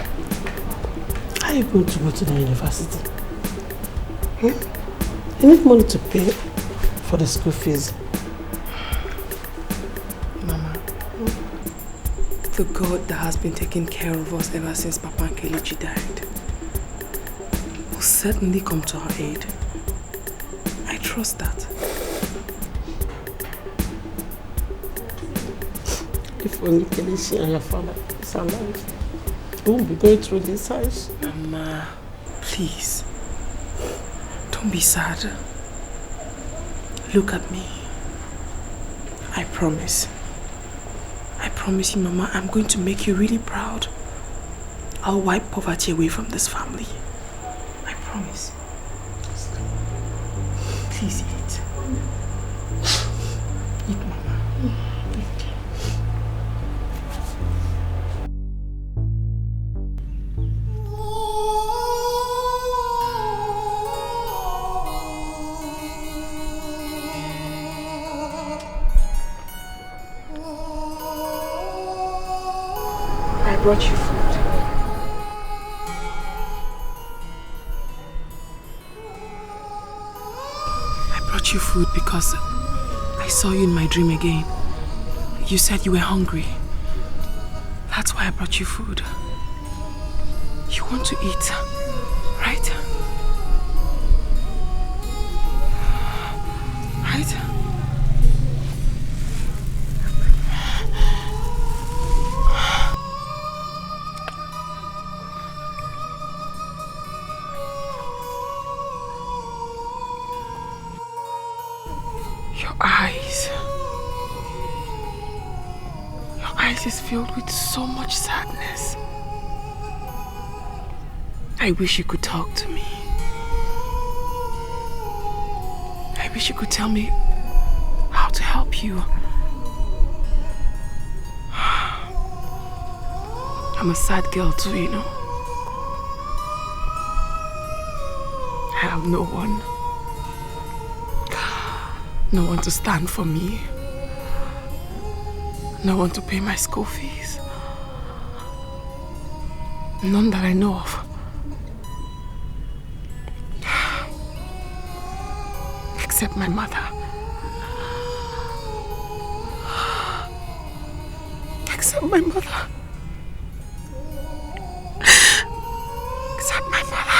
how are you going to go to the university? You need money to pay for the school fees. The God that has been taking care of us ever since Papa and Kelechi died will certainly come to our aid. I trust that. If only Kelechi and your father is alive, we won't be going through this house. Mama, please, don't be sad. Look at me. I promise you, Mama, I'm going to make you really proud. I'll wipe poverty away from this family. I promise. Please eat. Eat, Mama. I brought you food. I brought you food because I saw you in my dream again. You said you were hungry. That's why I brought you food. You want to eat, right? Right? Is filled with so much sadness. I wish you could talk to me. I wish you could tell me how to help you. I'm a sad girl too, you know. I have no one. No one to stand for me. No one to pay my school fees. None that I know of. Except my mother. Except my mother. Except my mother.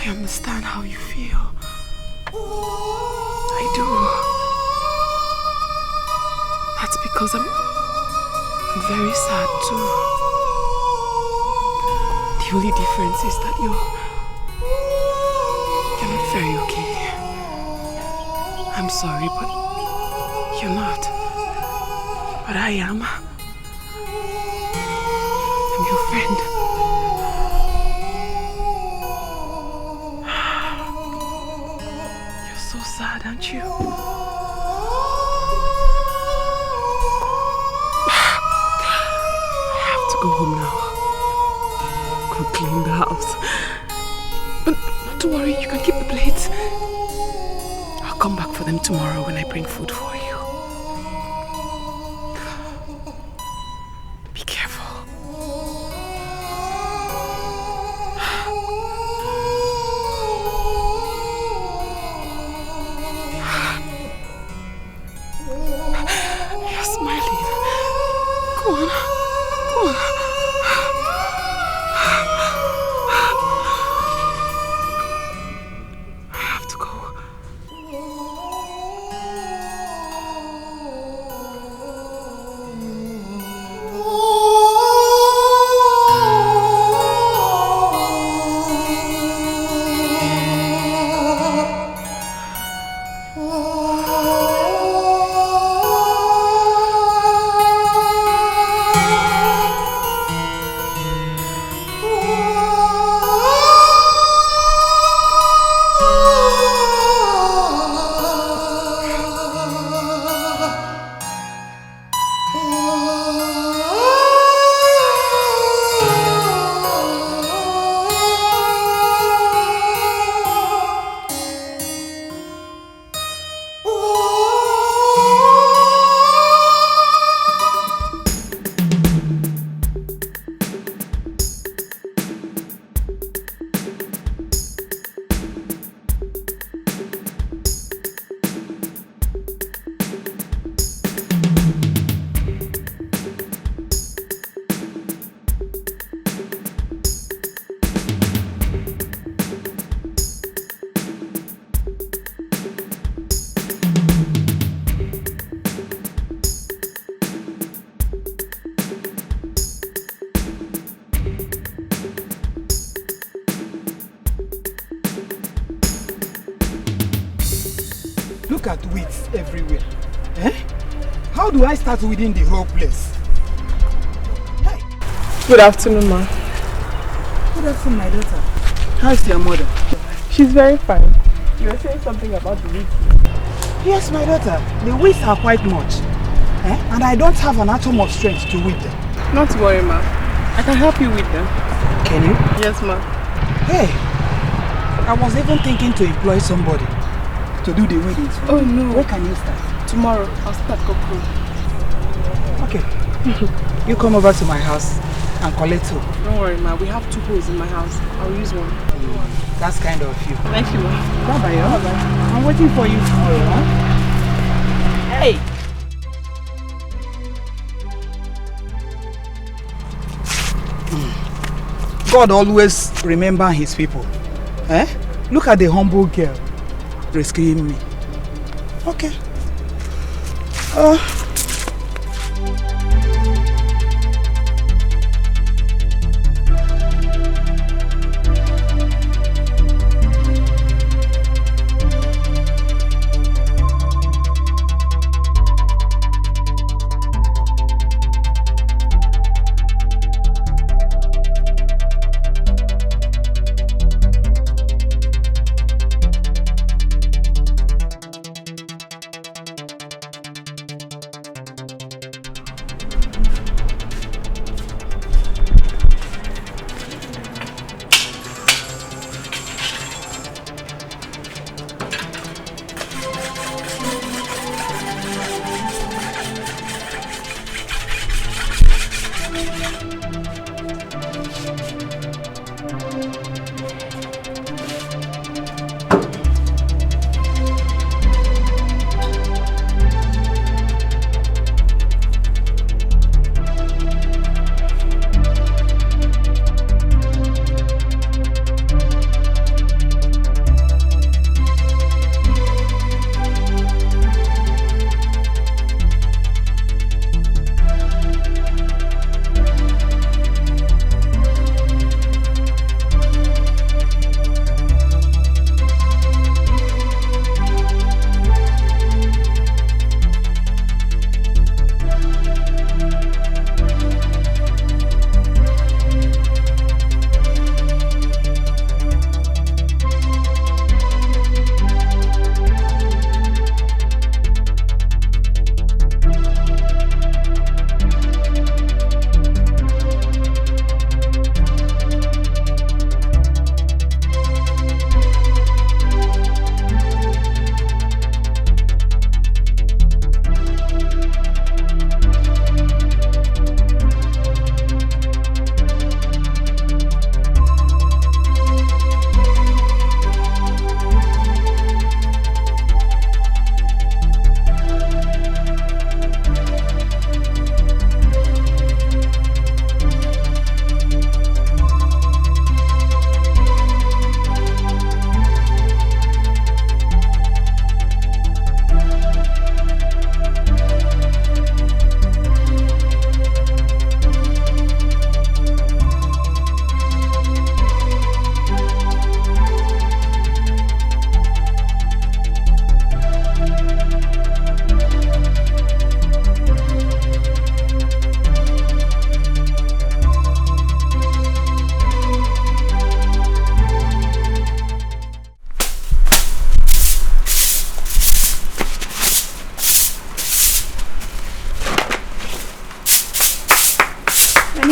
I understand how you feel. I do. That's because I'm very sad too. The only difference is that you're not very okay. I'm sorry, but you're not. But I am. I'm your friend. You're so sad, aren't you? I have to go home now. Go clean the house. But don't worry, you can keep the plates. I'll come back for them tomorrow when I bring food for you. Be careful. You're smiling. Go on. Go on. I have to go. Look at weeds everywhere. Eh? How do I start weeding the whole place? Hey. Good afternoon, ma. Good afternoon, my daughter. How's your mother? She's very fine. You were saying something about the weeds. Yes, my daughter. The weeds are quite much. Eh? And I don't have an atom of strength to weed them. Not to worry, ma. I can help you with them. Can you? Yes, ma. Hey, I was even thinking to employ somebody to do the weeding. Oh no. Where can you start? Tomorrow. I'll start cooking. Okay. You come over to my house and collect two. Don't worry, ma. We have 2 holes in my house. I'll use one. That's kind of you. Thank you, ma. Bye-bye. Bye-bye. I'm waiting for you tomorrow, huh? Hey! God always remember his people. Eh? Look at the humble girl rescuing me. Okay.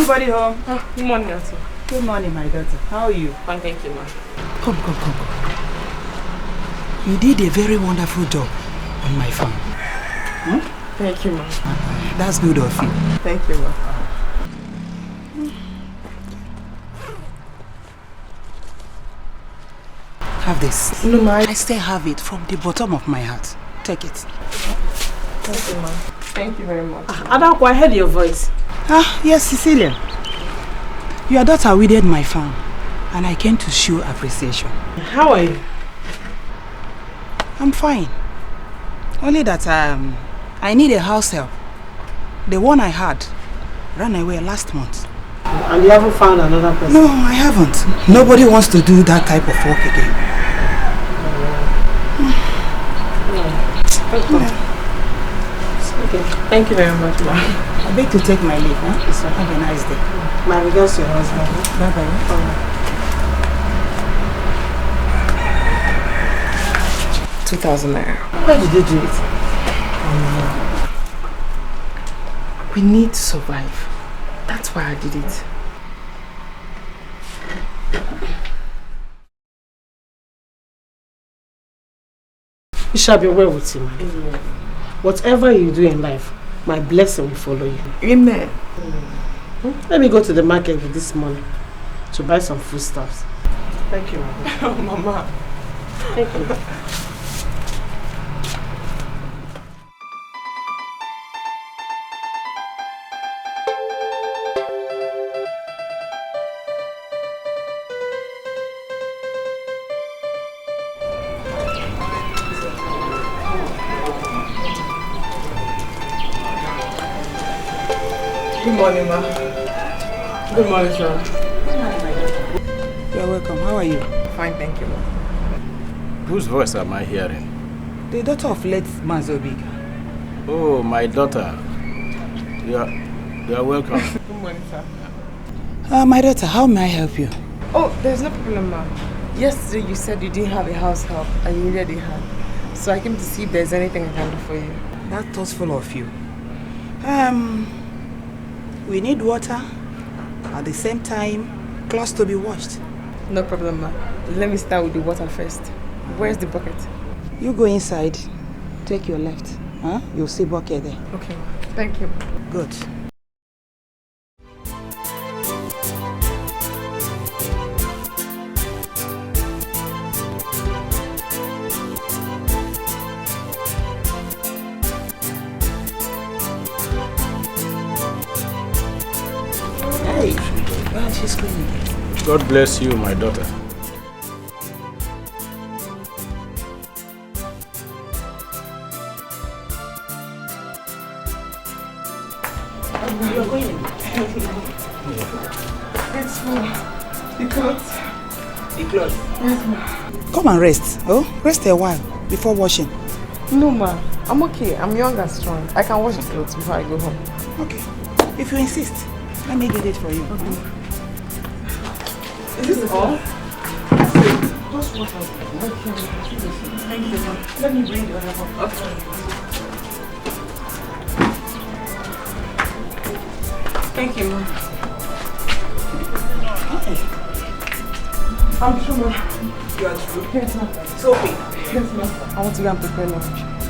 anybody home? Good morning, Auntie. Good morning, my daughter. How are you? Fine, thank you, ma. Come. You did a very wonderful job on my farm. Thank you, ma. That's good of you. Thank you, ma. Have this. No, ma. I still have it from the bottom of my heart. Take it. Thank you, ma. Thank you very much. Adako, I heard your voice. Yes, Cecilia. Your daughter weeded my farm, and I came to show appreciation. How are you? I'm fine. Only that I need a house help. The one I had ran away last month. And you haven't found another person? No, I haven't. Nobody wants to do that type of work again. Okay. Thank you very much, ma. I beg to take my leave, huh? So have a nice day. My regards to your husband. Bye-bye. 2,000 naira. Why did you do it? We need to survive. That's why I did it. It shall be well with you, man. Amen. Whatever you do in life, my blessing will follow you. Amen. Let me go to the market with this money to buy some foodstuffs. Thank you, Mama. Oh, Mama. Thank you. Good morning, ma. Good morning, sir. You're welcome. How are you? Fine, thank you, ma. Whose voice am I hearing? The daughter of late Mazobiga. Oh, my daughter. You are welcome. Good morning, sir. My daughter, how may I help you? Oh, there's no problem, ma. Yesterday you said you didn't have a house help and you needed a hand. So I came to see if there's anything I can do for you. That's thoughtful of you. We need water. At the same time, clothes to be washed. No problem, ma. Let me start with the water first. Where's the bucket? You go inside. Take your left. You'll see bucket there. Okay, ma. Thank you. Good. She's cleaning. God bless you, my daughter. You're going. It's the clothes. The clothes? Yes, ma. Come and rest. Rest a while before washing. No, ma. I'm okay. I'm young and strong. I can wash the clothes before I go home. Okay. If you insist, let me get it for you. Okay. Is this all? Just water. Okay. Thank you, ma. Let me bring the other one. Okay. Thank you, ma. I'm true, ma. You are true? Yes, ma. Sophie. Yes, ma. I want to go and prepare lunch.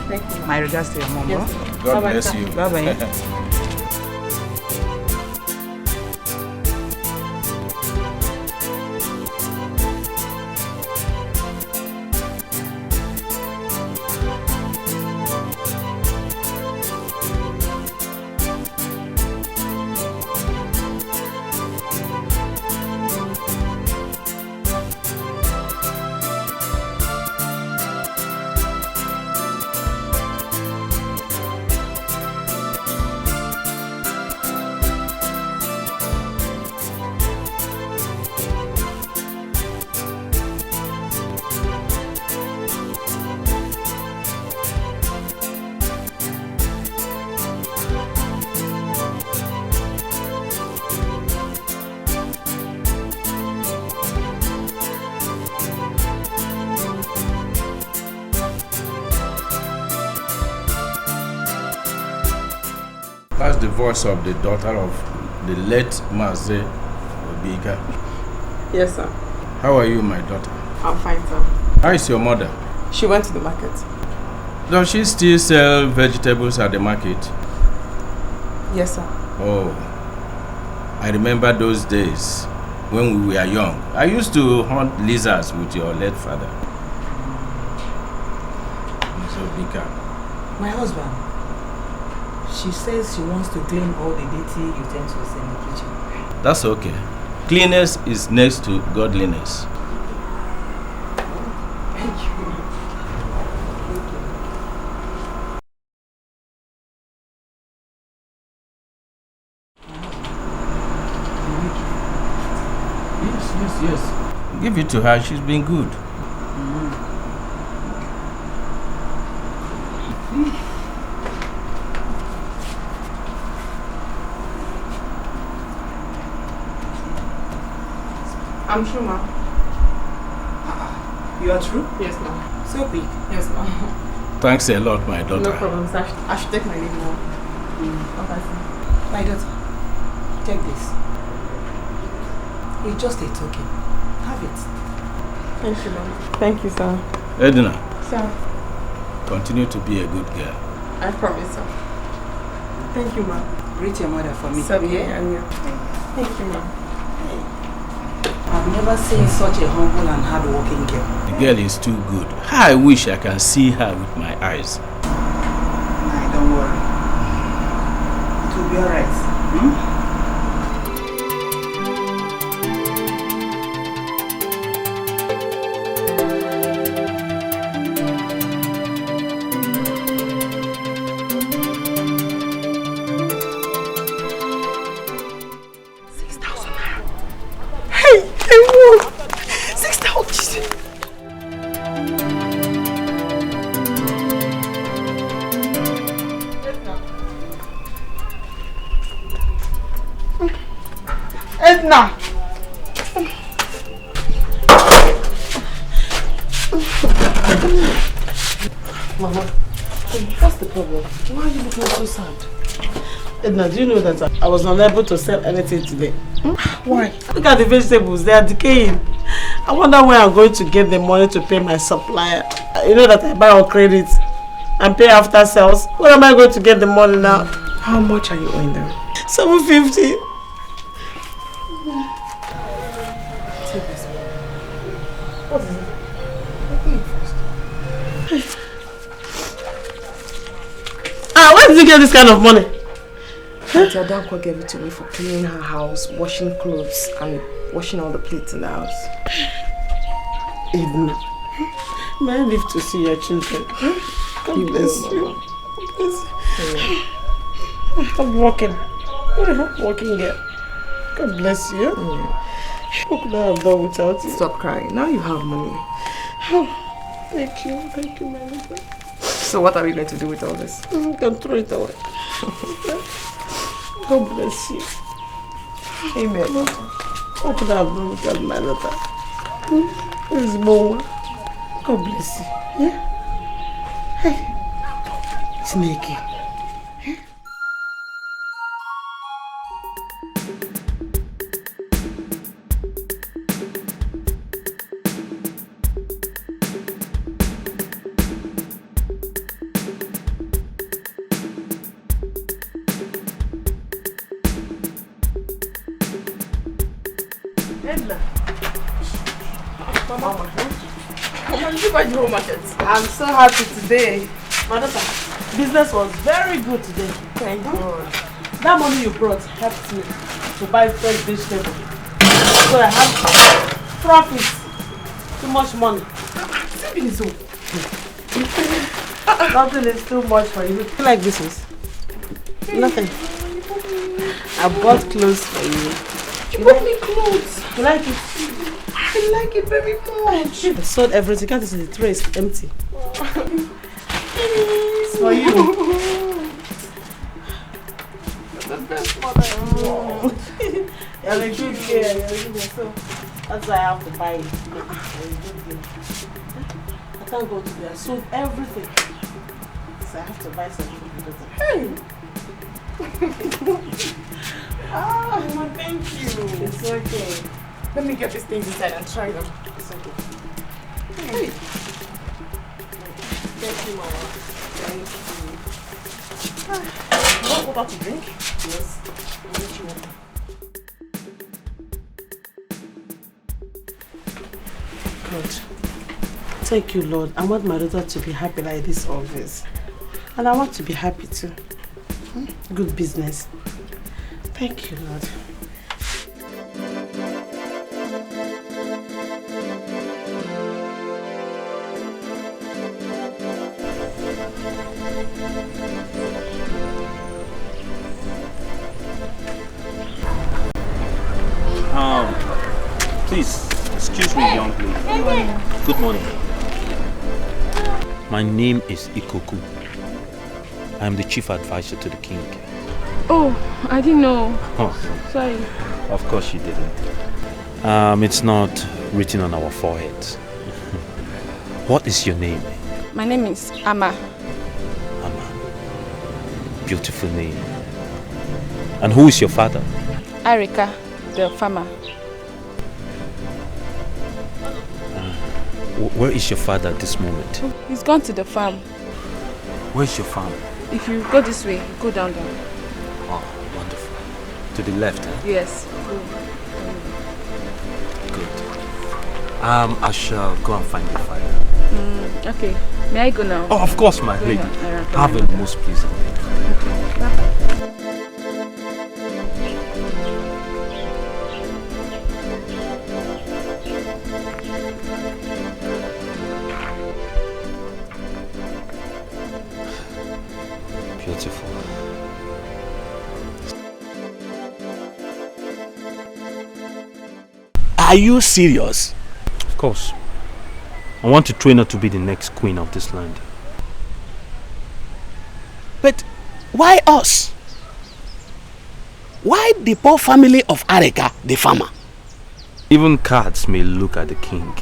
Thank you, ma. My regards to your mom. Yes, God bless you. Bye-bye. That's the voice of the daughter of the late Maze Obiga. Yes, sir. How are you, my daughter? I'm fine, sir. How is your mother? She went to the market. Does she still sell vegetables at the market? Yes, sir. Oh, I remember those days when we were young. I used to hunt lizards with your late father. Ms. Obiga. My husband. She says she wants to clean all the dirty utensils in the kitchen. That's okay. Cleanliness is next to godliness. Thank you. Yes. Give it to her. She's been good. I'm true, ma'am. You are true? Yes, ma'am. So quick. Yes, ma'am. Thanks a lot, my daughter. No problem, sir. I should take my leave now. Okay, sir. My daughter, take this. It's just a token. Have it. Thank you, ma'am. Thank you, sir. Edna. Sir. Continue to be a good girl. I promise, sir. Thank you, ma'am. Greet your mother for me. Sir, yeah. Thank you, ma'am. I've never seen such a humble and hard-working girl. The girl is too good. I wish I can see her with my eyes. Nah, don't worry. It will be alright. Edna! Mama, what's the problem? Why are you looking so sad? Edna, do you know that I was unable to sell anything today? Why? Look at the vegetables, they are decaying. I wonder where I'm going to get the money to pay my supplier. You know that I buy on credit and pay after sales. Where am I going to get the money now? How much are you owing them? 750. Where did you get this kind of money? Your dad gave it to me for cleaning her house, washing clothes, and washing all the plates in the house. Edna, may I live to see your children? God bless you. Stop walking. What a walking girl. God bless you. What could I have done without you? Stop crying. Now you have money. Thank you, my husband. So what are we going to do with all this? You can throw it away. God bless you. Amen. What could I have done without my daughter? This is more. God bless you. Yeah? Hey. Snakey. I'm so happy today. My daughter, business was very good today. Thank God. That money you brought helped me to buy fresh vegetables. So I have profit. Too much money. Nothing is too much for you. You like this is? Nothing. I bought clothes for you. You bought me clothes. You like it? I like it very much. I sold everything. Can't you see the tray is empty? It's for you. You're the best mother ever. You're a good girl. So that's why I have to buy it. I can't go today. I sold everything. So I have to buy something. Hey. Ah, thank you. It's okay. Let me get these things inside and try them. It's okay. Hey. Thank you, Mama. Thank you. You want water to drink? Yes. I'll get you water. God. Thank you, Lord. I want my daughter to be happy like this always. And I want to be happy too. Good business. Thank you, Lord. Please, excuse me, young lady. Good morning. My name is Ikoku. I am the chief advisor to the king. Oh, I didn't know. Oh. Sorry. Of course you didn't. It's not written on our foreheads. What is your name? My name is Ama. Beautiful name. And who is your father? Arika, the farmer. Where is your father at this moment? He's gone to the farm. Where's your farm? If you go this way, go down there. Oh, wonderful. To the left, eh? Yes. Good. I shall go and find your father. Okay. May I go now? Oh, of course, my lady. Have a most pleasant day. Okay. Bye-bye. Beautiful. Are you serious? Of course. I want to train her to be the next queen of this land. But why us? Why the poor family of Arika, the farmer? Even cats may look at the king.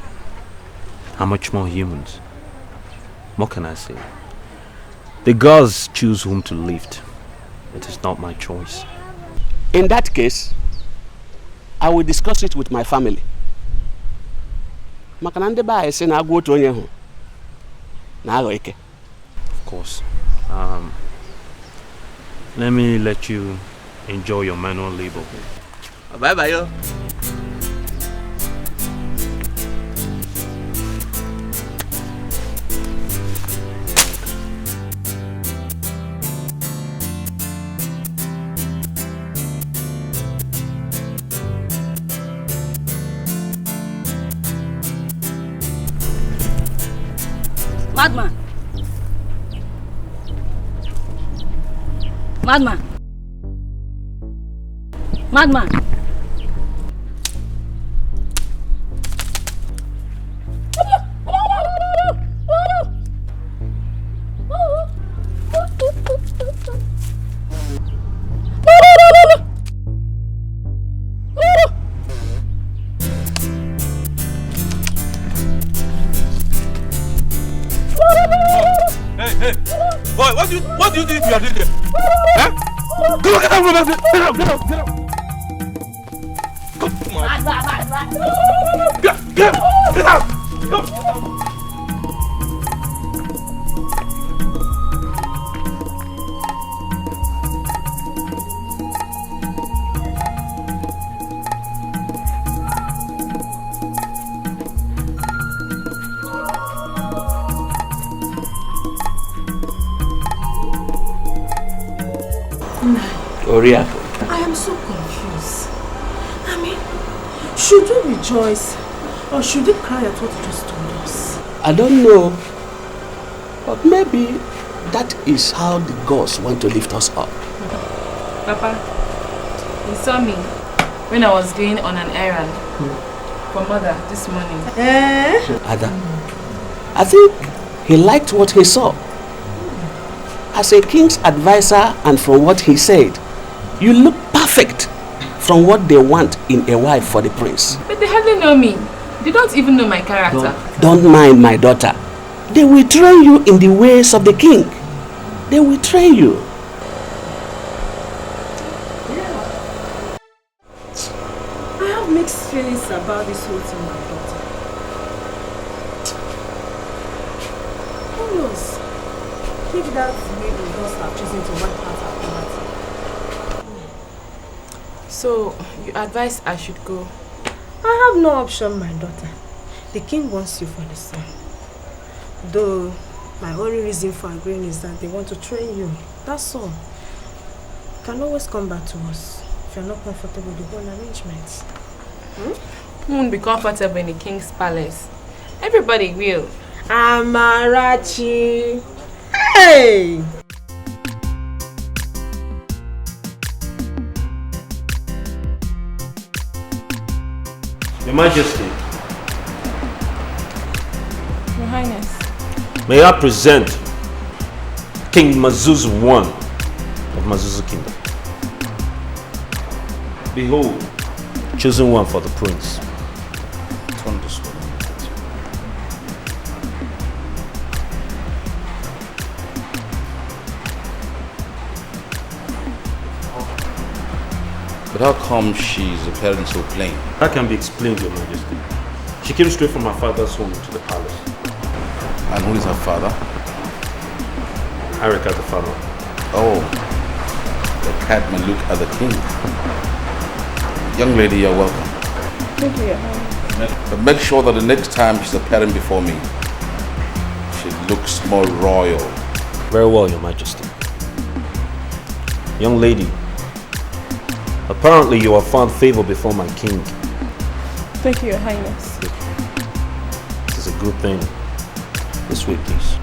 How much more humans? What can I say? The gods choose whom to lift. It is not my choice. In that case, I will discuss it with my family. Of course. Let me let you enjoy your manual labor. Bye bye, yo. Madman! Madman! Madman! Hey! Boy, what do you think you are doing there? Huh? Come on, get out from us! Get out! Come on! Get out! Come! I am so confused. I mean, should we rejoice or should we cry at what you just told us? I don't know, but maybe that is how the gods want to lift us up. Papa, he saw me when I was going on an errand for mother this morning. Ada, I think he liked what he saw. As a king's advisor and from what he said, you look perfect from what they want in a wife for the prince. But they hardly know me. They don't even know my character. Don't mind my daughter. They will train you in the ways of the king. They will train you. about this whole thing, my daughter. Who knows? If that lady does have chosen to wipe out our property. So, you advise I should go? I have no option, my daughter. The king wants you for the son. Though, my only reason for agreeing is that they want to train you. That's all. You can always come back to us if you're not comfortable with the whole arrangements. Who won't be comfortable in the king's palace? Everybody will. Amarachi! Hey! Your Majesty. Your Highness. May I present King Mazuzu I of Mazuzu Kingdom. Behold, chosen one for the prince. Turn this way. But how come she's appearing so plain? That can be explained, Your Majesty. She came straight from her father's home to the palace. And who is her father? Harika the farmer. Oh, the cat may look at the king. Young lady, you're welcome. Thank you, Your Highness. But make sure that the next time she's appearing before me, she looks more royal. Very well, Your Majesty. Young lady, apparently you have found favor before my king. Thank you, Your Highness. This is a good thing. This way, please.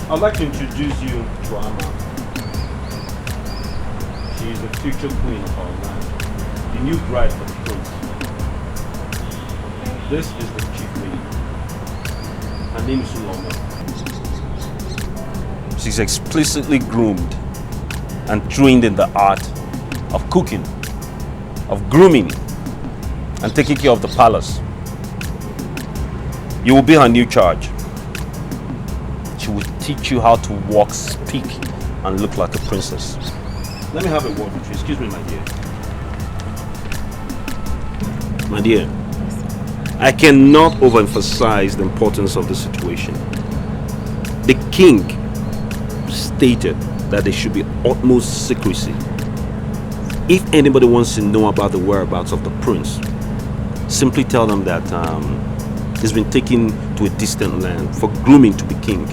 I'd like to introduce you to Amma. She is the future queen of our land, the new bride for the prince. This is the chief lady. Her name is Uloma. She's explicitly groomed and trained in the art of cooking, of grooming, and taking care of the palace. You will be her new charge. She will teach you how to walk, speak, and look like a princess. Let me have a word with you. Excuse me, my dear. My dear, I cannot overemphasize the importance of the situation. The king stated that there should be utmost secrecy. If anybody wants to know about the whereabouts of the prince, simply tell them that he's been taken to a distant land for grooming to be king.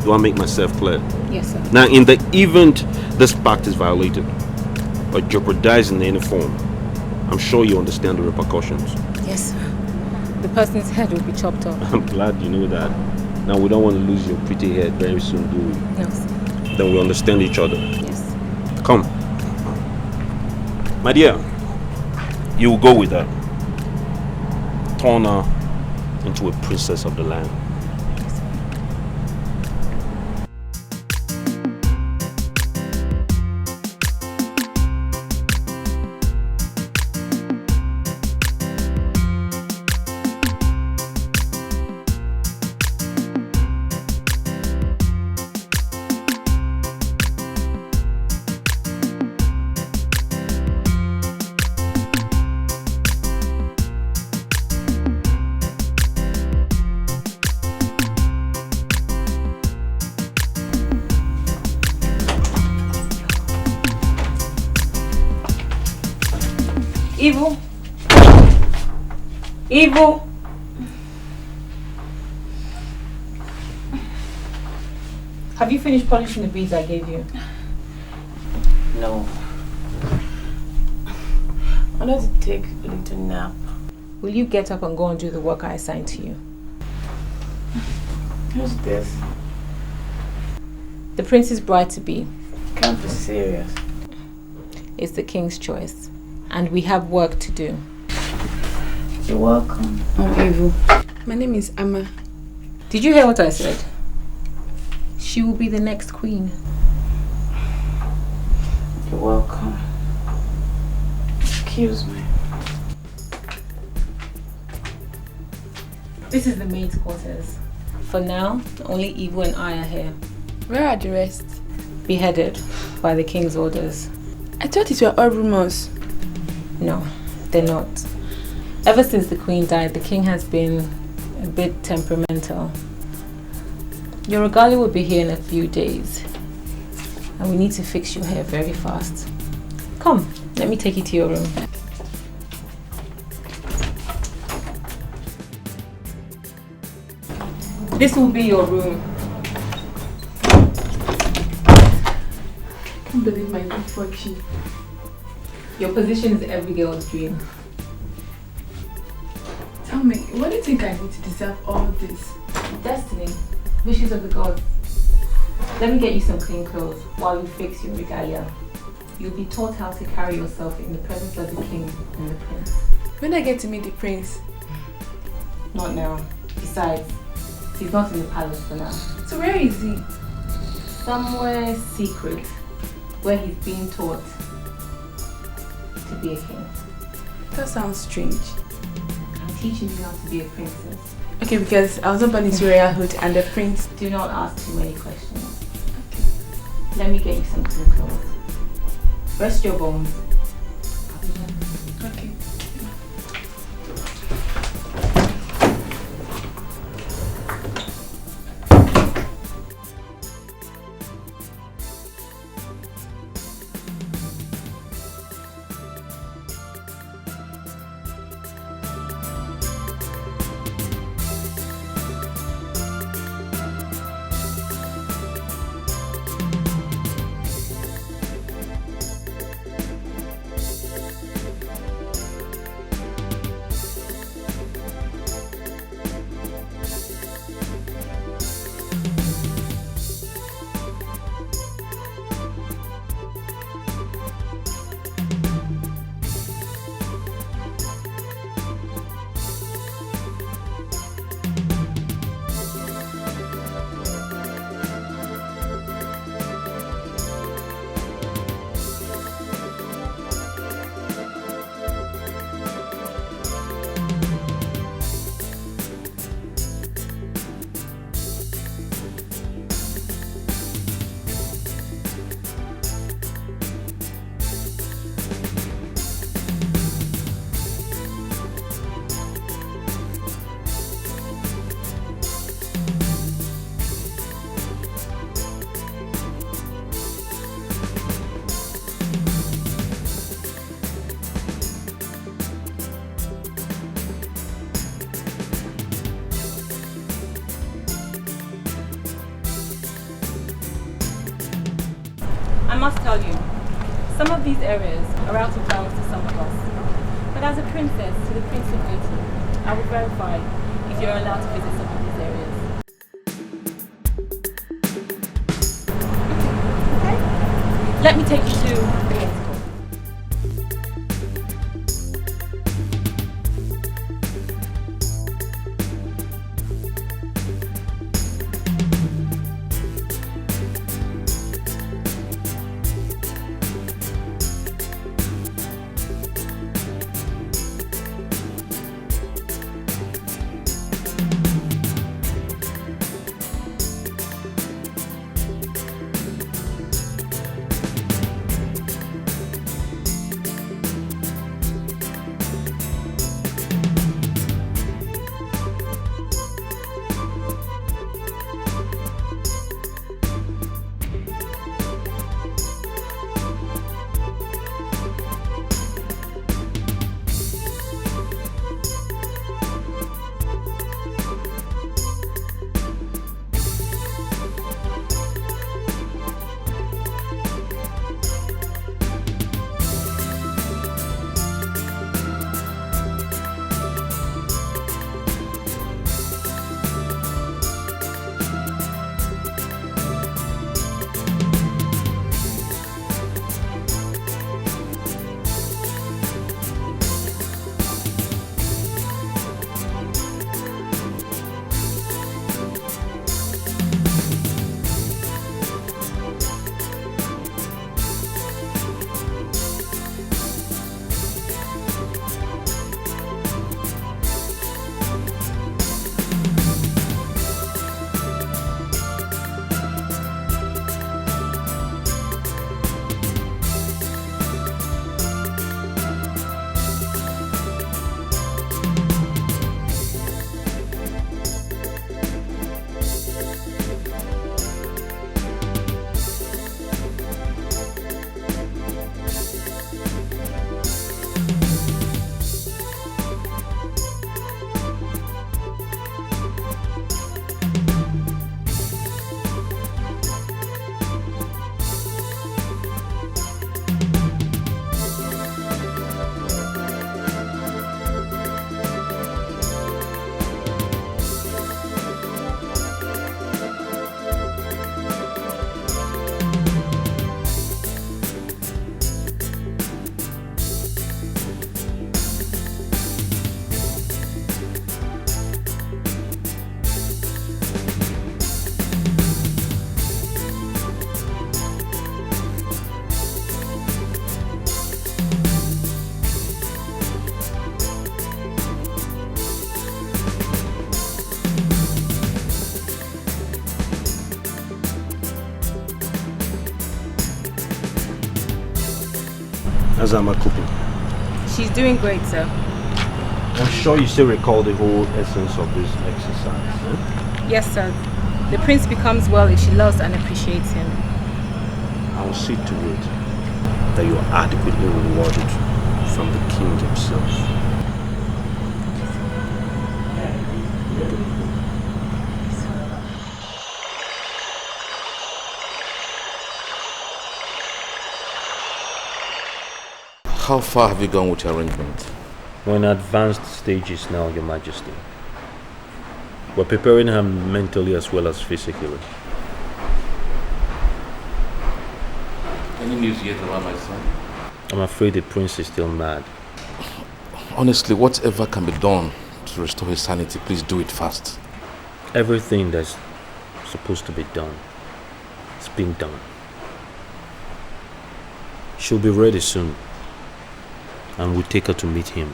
Do I make myself clear? Yes, sir. Now, in the event this pact is violated or jeopardized in any form, I'm sure you understand the repercussions. Yes, sir. The person's head will be chopped off. I'm glad you know that. Now, we don't want to lose your pretty head very soon, do we? No, sir. Then we understand each other. Yes. Come. My dear, you will go with her. Turn her into a princess of the land. Evil. Evil. Have you finished polishing the beads I gave you? No. I need to take a little nap. Will you get up and go and do the work I assigned to you? Who's this? The prince's bride-to-be. Can't be serious. It's the king's choice. And we have work to do. You're welcome. I'm Evil. My name is Amma. Did you hear what I said? She will be the next queen. You're welcome. Excuse me. This is the maid's quarters. For now, only Ivo and I are here. Where are the rest? Beheaded by the king's orders. I thought it were all rumors. No, they're not. Ever since the queen died, the king has been a bit temperamental. Your regalia will be here in a few days. And we need to fix your hair very fast. Come, let me take you to your room. This will be your room. I can't believe my good fortune. Your position is every girl's dream. Tell me, what do you think I need to deserve all this? Destiny. Wishes of the gods. Let me get you some clean clothes while you fix your regalia. You'll be taught how to carry yourself in the presence of the king and the prince. When I get to meet the prince? Not now. Besides, he's not in the palace for now. So where is he? Somewhere secret, where he's being taught to be a king. That sounds strange. I'm teaching you how to be a princess. Okay, because I was not born into royalhood and the prince... Do not ask too many questions. Okay. Let me get you some clean clothes. Rest your bones. Okay. I must tell you, some of these areas are out of bounds to some of us. But as a princess to the prince in waiting, I will verify if you're allowed to visit some of these areas. Okay. Let me take you to the men's hall. How's Amma cooking? She's doing great, sir. I'm sure you still recall the whole essence of this exercise, eh? Yes, sir. The prince becomes well if she loves and appreciates him. I will see to it that you are adequately rewarded from the king himself. How far have you gone with your arrangement? We're in advanced stages now, Your Majesty. We're preparing her mentally as well as physically. Any news yet about my son? I'm afraid the prince is still mad. Honestly, whatever can be done to restore his sanity, please do it fast. Everything that's supposed to be done is being done. She'll be ready soon, and we'll take her to meet him.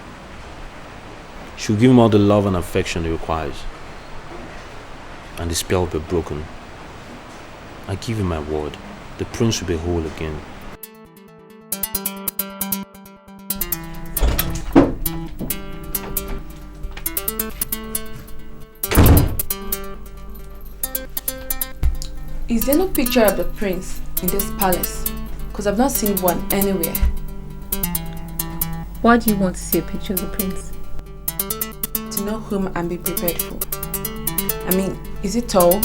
She'll give him all the love and affection he requires, and the spell will be broken. I give you my word, the prince will be whole again. Is there no picture of the prince in this palace? Because I've not seen one anywhere. Why do you want to see a picture of the prince? To know whom I'm being prepared for. I mean, is it tall,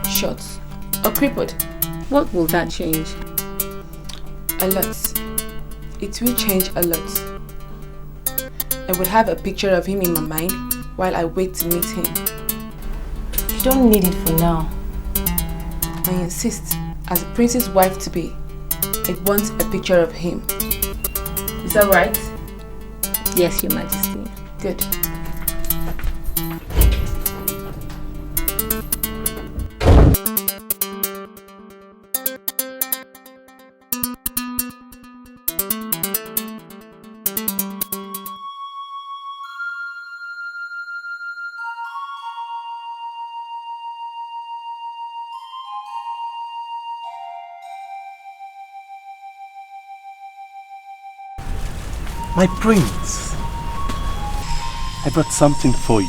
short, or crippled? What will that change? A lot. It will change a lot. I would have a picture of him in my mind while I wait to meet him. You don't need it for now. I insist, as a prince's wife-to-be, I want a picture of him. Is that right? Yes, Your Majesty. Good. My prince, I brought something for you.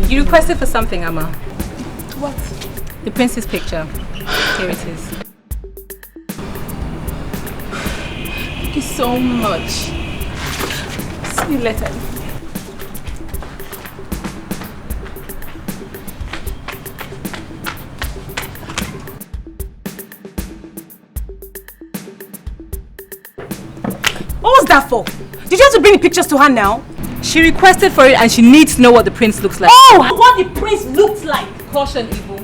You requested for something, Amma. What? The prince's picture. Here it is. Thank you so much. See you later. What was that for? Did you have to bring the pictures to her now? She requested for it and she needs to know what the prince looks like. Oh, what the prince looks like! Caution, evil,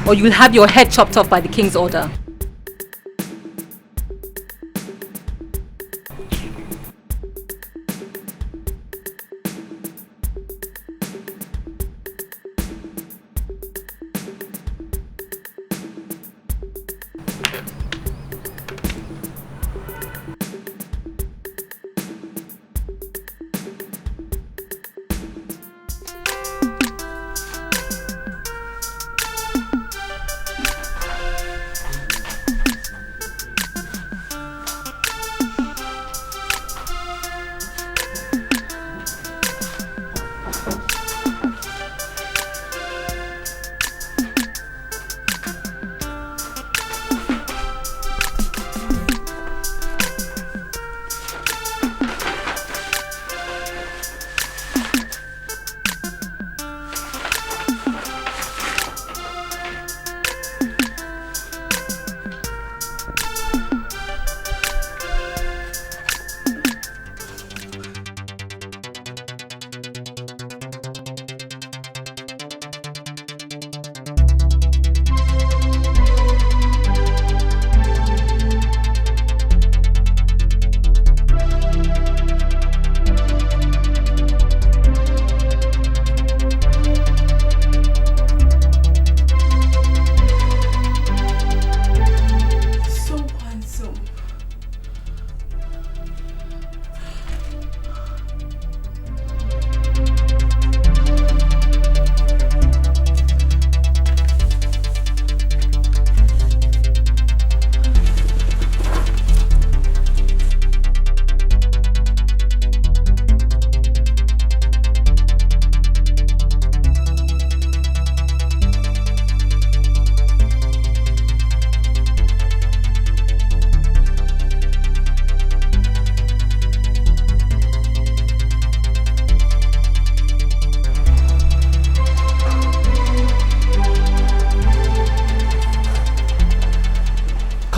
or you will have your head chopped off by the king's order.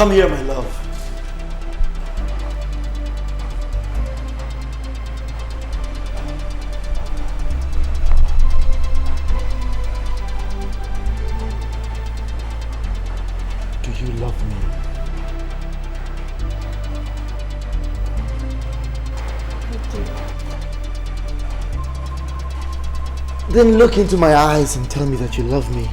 Come here, my love. Do you love me? Then look into my eyes and tell me that you love me.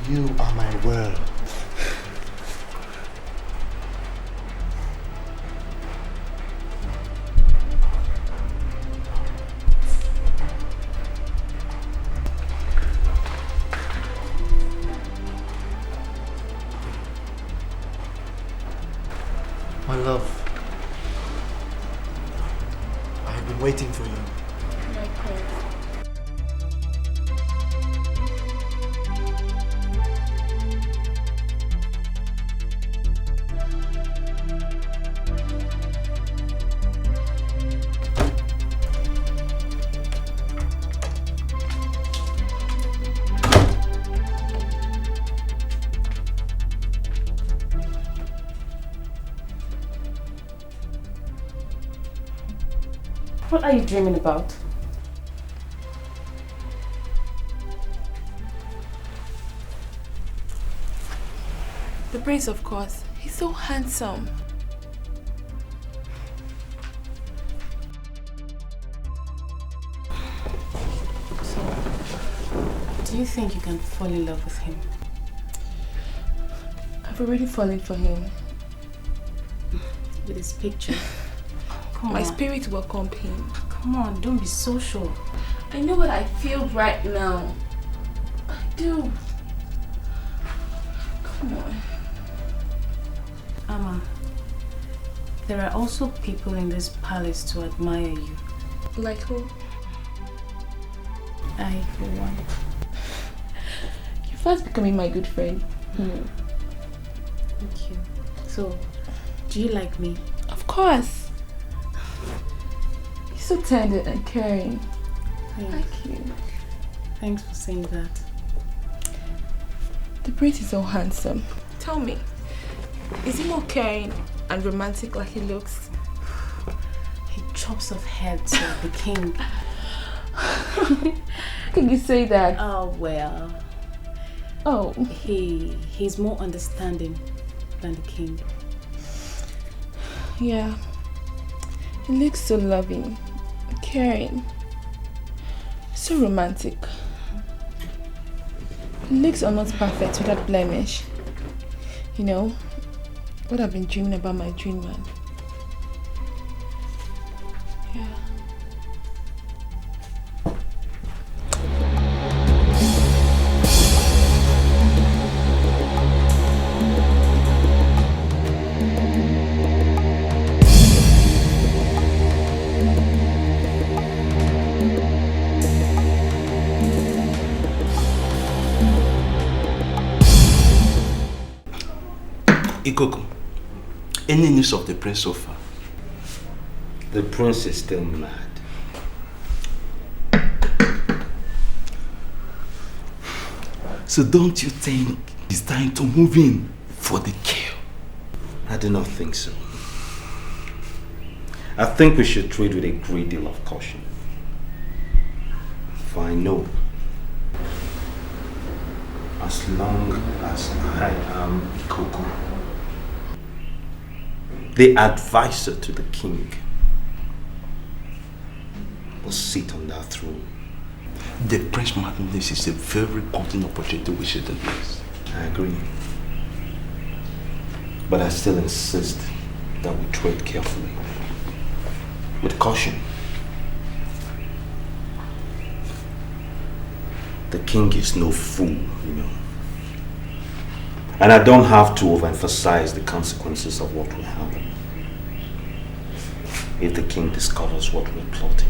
You are my world. My love, I have been waiting for you. What are you dreaming about? The prince, of course. He's so handsome. So, do you think you can fall in love with him? I've already fallen for him. With his picture? My spirit welcomed him. Come on, don't be so sure. I know what I feel right now. I do. Come on. Amma, there are also people in this palace to admire you. Like who? I, for one. You're fast becoming my good friend. Thank you. So, do you like me? Of course. You're so tender and caring. Thank you. Thanks for saying that. The prince is so handsome. Tell me, is he more caring and romantic like he looks? He chops off heads like the king. Can you say that? Oh, well. Oh. He's more understanding than the king. Yeah. He looks so loving, caring, so romantic. He looks almost perfect without blemish. You know, what I've been dreaming about my dream man. Yeah. Ikoko, any news of the prince so far? The prince is still mad. So don't you think it's time to move in for the kill? I do not think so. I think we should treat with a great deal of caution. For I know, as long as I am Ikoko, the advisor to the king, will sit on that throne. The Prince Madness is a very golden opportunity we shouldn't miss. I agree. But I still insist that we tread carefully, with caution. The king is no fool, you know. And I don't have to overemphasize the consequences of what will happen if the king discovers what we're plotting.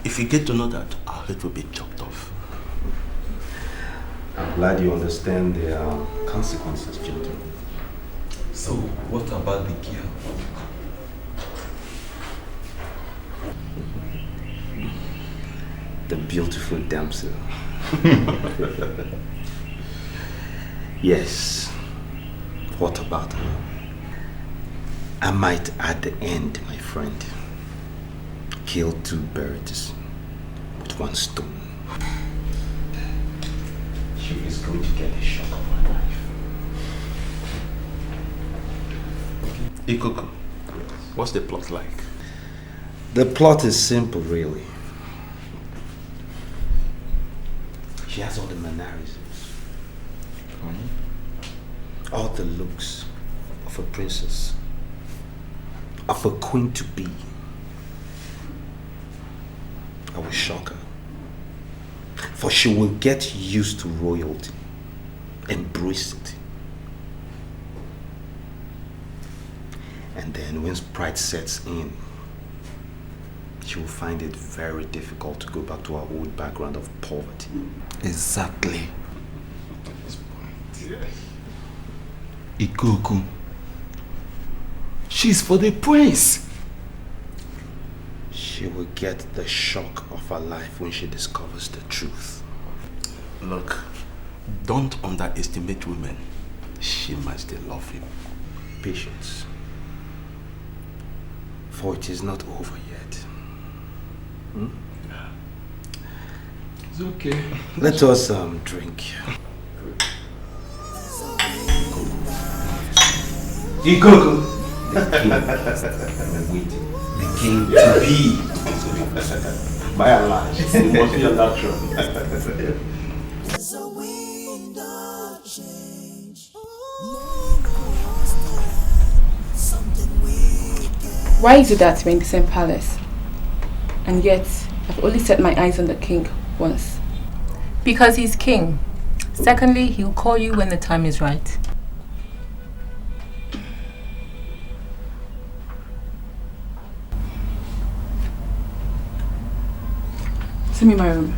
If you get to know that, our head will be chopped off. I'm glad you understand the consequences, gentlemen. So, what about the girl? The beautiful damsel. Yes. What about her? I might at the end, my friend, kill 2 birds with 1 stone. She is going to get a shock of her life. Ikuku, what's the plot like? The plot is simple, really. She has all the mannerisms, all the looks of a princess, of a queen to be. I will shock her, for she will get used to royalty, embrace it. And then when pride sets in, she will find it very difficult to go back to her old background of poverty. Exactly. Ikuku, she's for the prince. She will get the shock of her life when she discovers the truth. Look, don't underestimate women. She might still love him. Patience. For it is not over yet. It's okay. Let us drink. Ikuku. The king to be. By and large, you must be on that throne. There's a wind of change. Why is it that we're in the same palace? And yet, I've only set my eyes on the king once. Because he's king. Secondly, he'll call you when the time is right. Send me my room.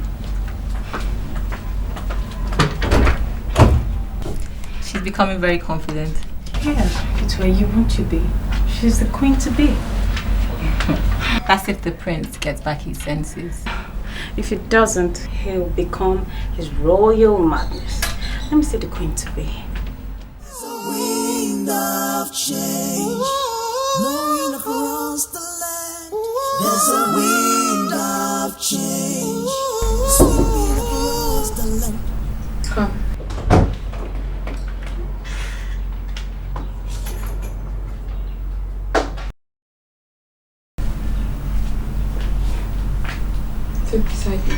She's becoming very confident. Yeah, it's where you want to be. She's the queen to be. That's if the prince gets back his senses. If he doesn't, he'll become his royal madness. Let me see the queen to be. There's a wind of change blowing across the land. There's a wind of change sweeping across the land. Come. Sit beside me.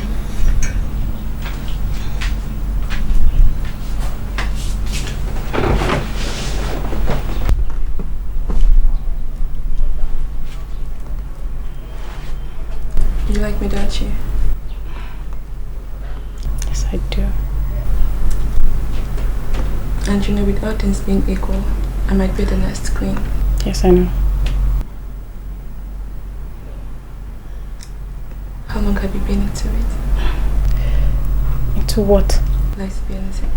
You like me, don't you? Yes, I do. And you know, with all things being equal, I might be the next queen. Yes, I know. How long have you been into it? Into what? Lesbianism.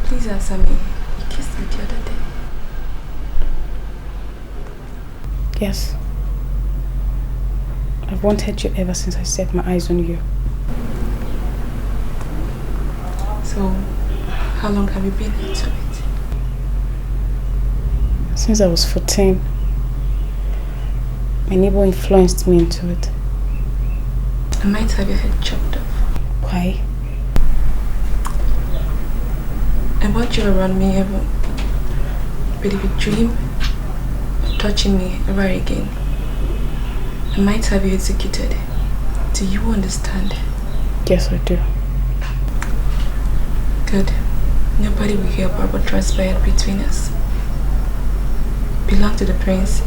Please answer me. You kissed me the other day. Yes. I've wanted you ever since I set my eyes on you. So, how long have you been into it? Since I was 14. My neighbor influenced me into it. I might have your head chopped off. Why? I want you around me ever. But if you dream of touching me ever again, I might have you executed. Do you understand? Yes, I do. Good. Nobody will hear about what transpired between us. Belong to the prince,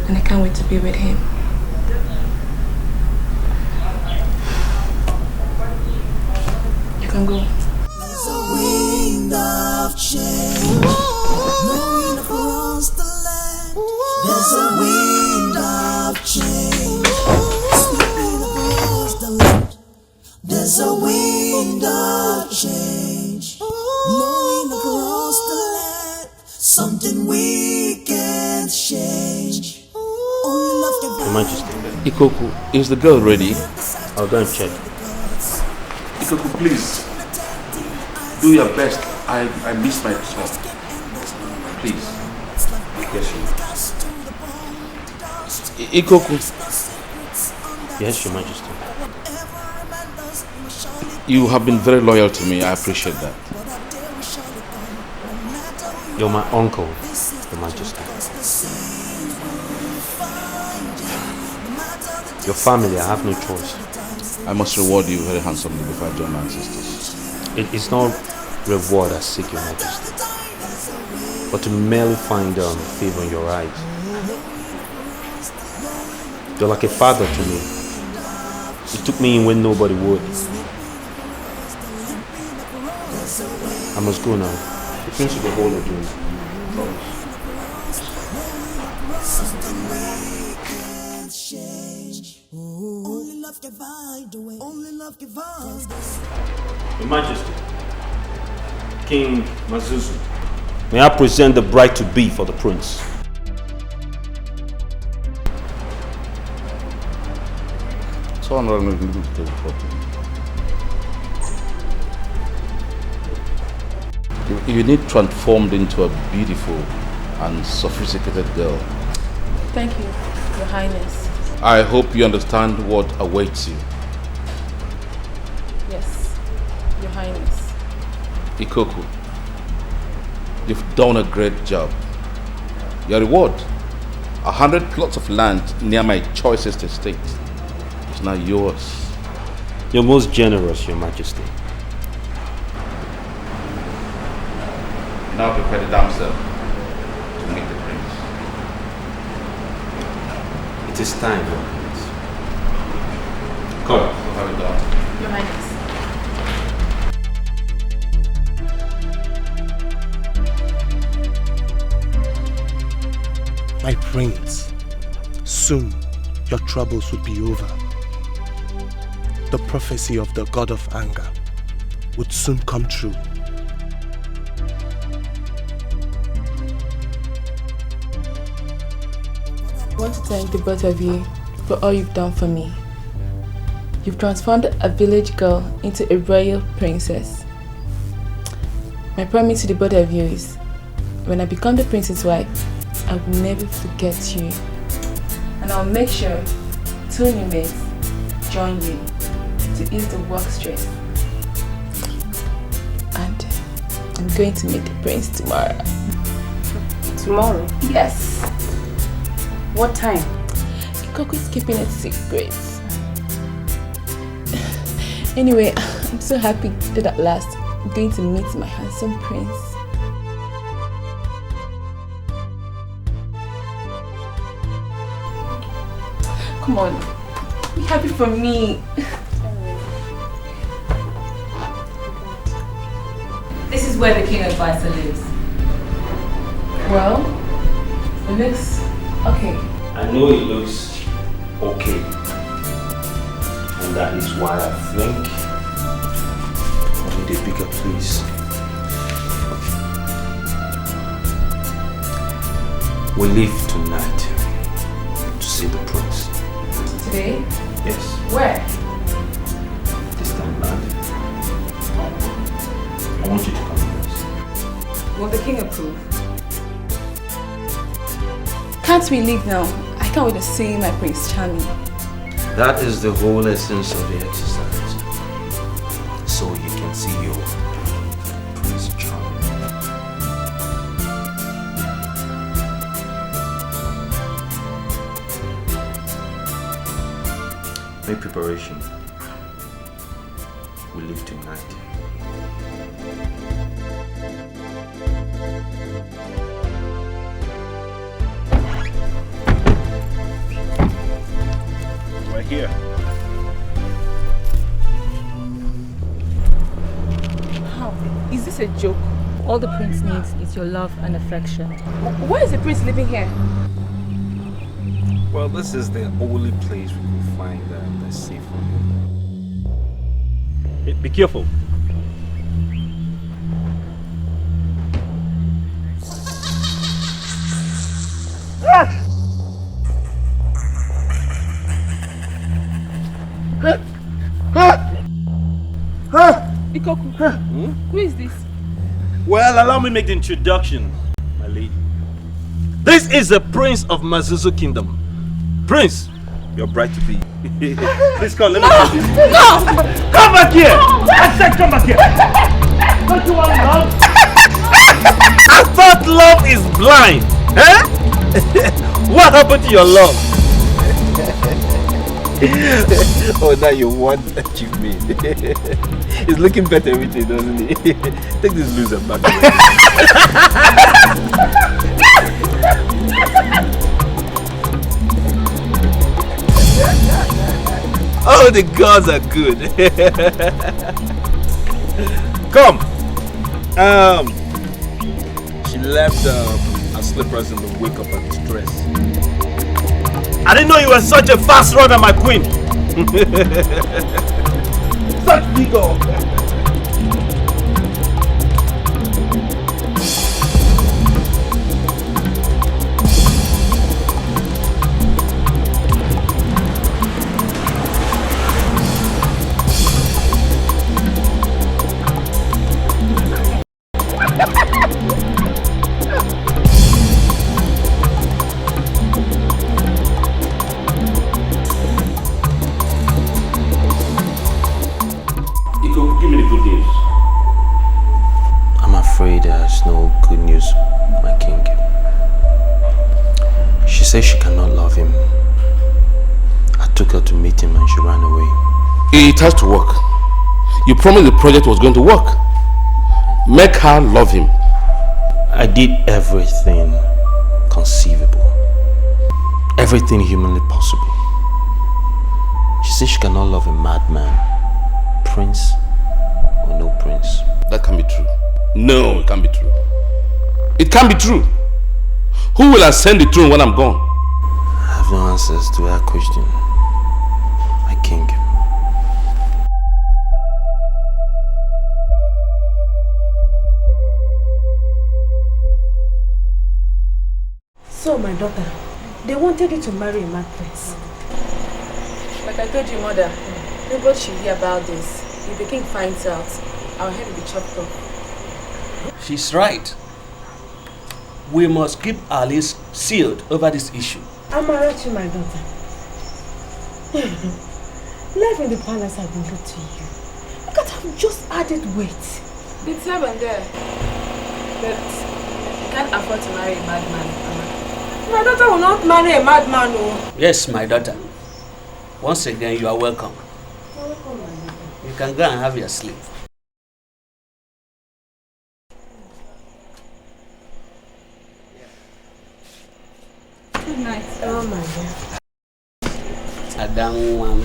and I can't wait to be with him. You can go. There's a wind of change blowing across the land. There's a wind of change sweeping across the land. There's a wind of change blowing across the land. Your Majesty. Ikoku, is the girl ready? I'll go and check. Ikoku, please. Do your best. I miss my son. Please. Yes, Your Majesty. Ikoku. Yes, Your Majesty. You have been very loyal to me. I appreciate that. You're my uncle, Your Majesty. Your family, I have no choice. I must reward you very handsomely before I join my ancestors. It is not reward I seek, Your Majesty, but to merely find favor in your eyes. You're like a father to me. You took me in when nobody would. I must go now. The prince of the whole of you. Your Majesty, King Mazuzu, may I present the bride-to-be for the prince? So I'm going to tell you. You need transformed into a beautiful and sophisticated girl. Thank you, Your Highness. I hope you understand what awaits you. Yes, Your Highness. Ikoku, you've done a great job. Your reward, 100 plots of land near my choicest estate, is now yours. You're most generous, Your Majesty. Now prepare the damsel to meet the prince. It is time, Your Highness. Come, we'll have it done. Your Highness. My prince, soon your troubles would be over. The prophecy of the god of anger would soon come true. I want to thank the both of you for all you've done for me. You've transformed a village girl into a royal princess. My promise to the both of you is, when I become the prince's wife, I will never forget you. And I'll make sure 2 new maids join you to ease the work stress. And I'm going to meet the prince tomorrow. Tomorrow? Yes. What time? Ikoku is keeping it secret. Anyway, I'm so happy that at last I'm going to meet my handsome prince. Come on, be happy for me. This is where the king advisor lives. Well, it looks okay. I know it looks okay. And that is why I think I need a bigger place. We leave tonight to see the prince. Today? Yes. Where? This time land. I want you to come with us. Will the king approve? Can't we leave now? I can't wait to see my Prince Charming. That is the whole essence of the exercise. So you can see your Prince Charming. Make preparation. We leave tonight. We're here. How? Is this a joke? All the prince needs is your love and affection. Why is the prince living here? Well, this is the only place we can find that's safe for him. Hey, be careful. Ikoku, who is this? Well, allow me make the introduction, my lady. This is the Prince of Mazuzu Kingdom. Prince, your bride to be. Please come, let me do this. No! Come back here! I said come back here! Don't you want love? I thought love is blind. Eh? What happened to your love? Oh, now you want to achieve me. He's looking better every day, doesn't he? Take this loser back. Oh, the gods are good. Come. She left her slippers in the wake of her distress. I didn't know you were such a fast runner, my queen. Such ego. She says she cannot love him. I took her to meet him and she ran away. It has to work. You promised the project was going to work. Make her love him. I did everything conceivable. Everything humanly possible. She says she cannot love a madman. Prince or no prince. That can't be true. No, it can't be true. It can't be true. Who will ascend the throne when I'm gone? I have no answers to that question, my king. So, my daughter, they wanted you to marry a mad prince. Like I told you, mother, nobody should hear about this. If the king finds out, our head will be chopped off. She's right. We must keep our lips sealed over this issue. I'm alright, my daughter. Life in the palace has been good to you. Look at how you just added weight. The servant there. But you can't afford to marry a madman. My daughter will not marry a madman, oh. Yes, my daughter. Once again, you are welcome. You can go and have your sleep. Good night. Oh my God. I don't want.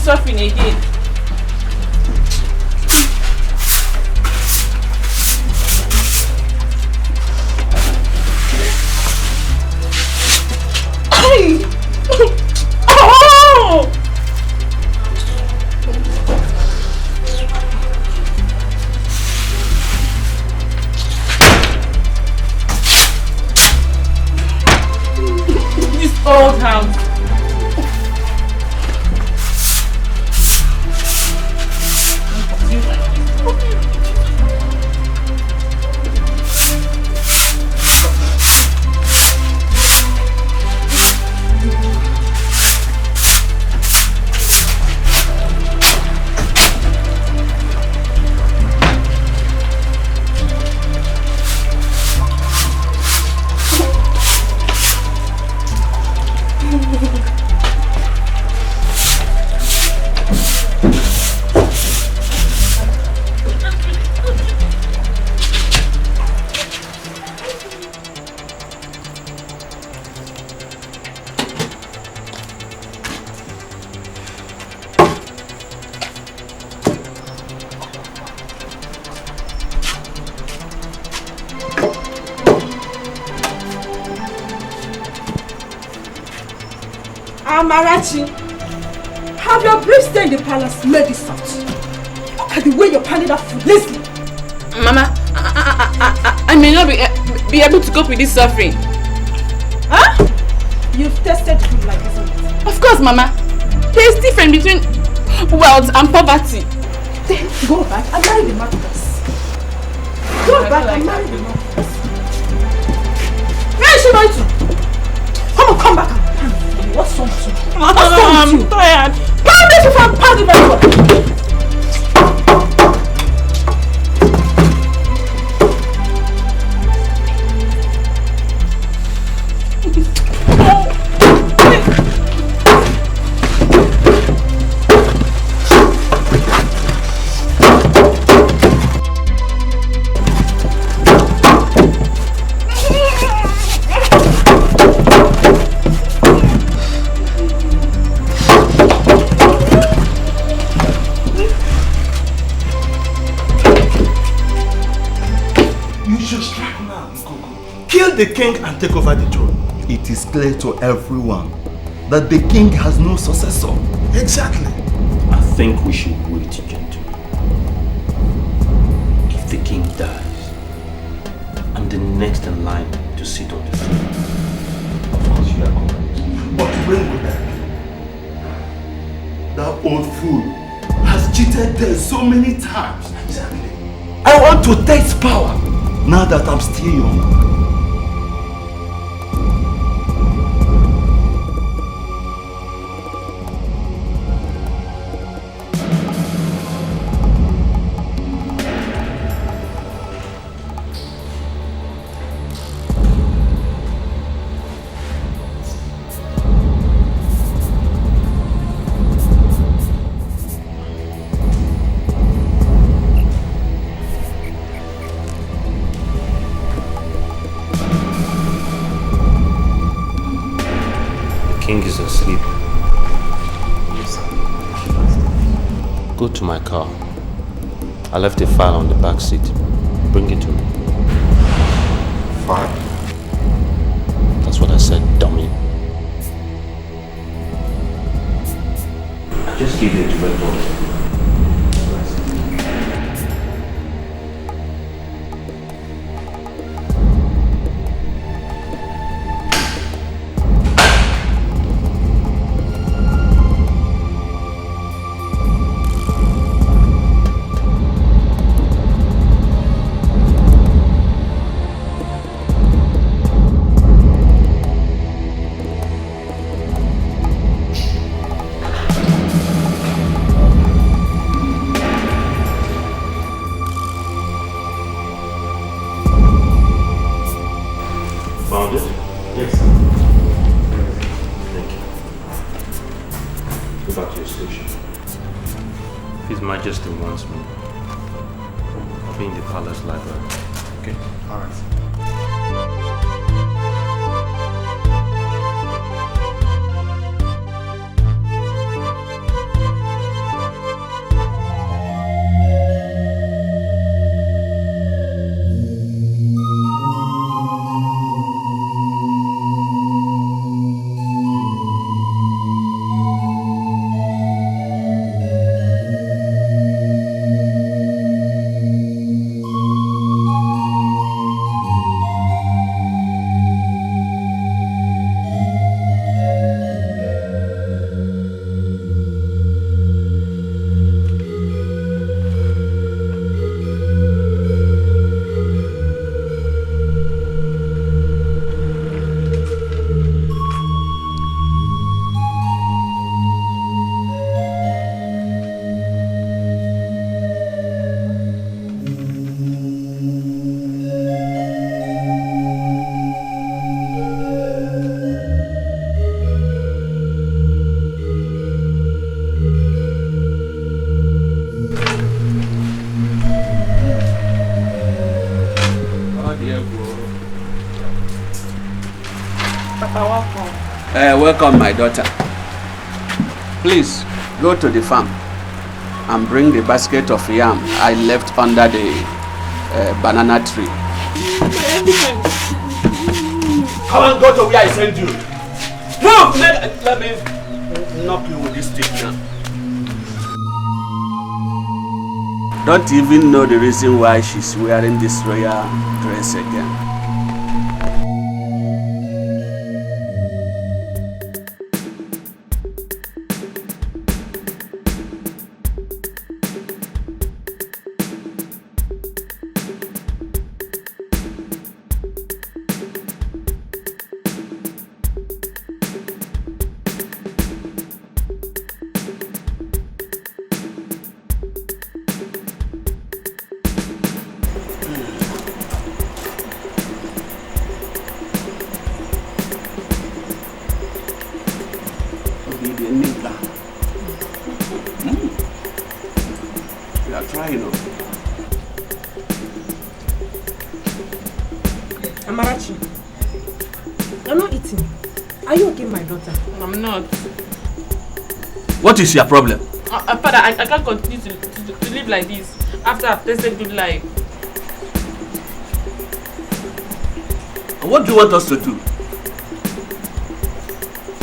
Suffering again. This old house. Amarachi, have your brief stay in the palace made this out? Look at the way you're handling that food. Listen. Mama, I may not be able to cope with this suffering. Huh? You've tasted food like this. Of course, Mama. There is difference between wealth and poverty. Then go back and marry the Marcus. Go back and marry the Marcus. Where is she going to? Come back and pound. What's wrong with you? I'm tired. Pound this if I'm pounding very well. The king and take over the throne. It is clear to everyone that the king has no successor. Exactly. I think we should wait, gentlemen. If the king dies, I'm the next in line to sit on the throne. Of course you are correct. But when will that be? That old fool has cheated there so many times. Exactly. I want to taste power now that I'm still young. Is asleep. Go to my car. I left a file on the back seat. Bring it to me. File? That's what I said, dummy. I just gave you a direct order. Welcome, my daughter. Please go to the farm and bring the basket of yam I left under the banana tree. Come on, go to where I sent you. No, let me. knock you with this stick now. Don't even know the reason why she's wearing this royal dress again. What is your problem? Father, I can't continue to live like this after I've tasted good life. What do you want us to do?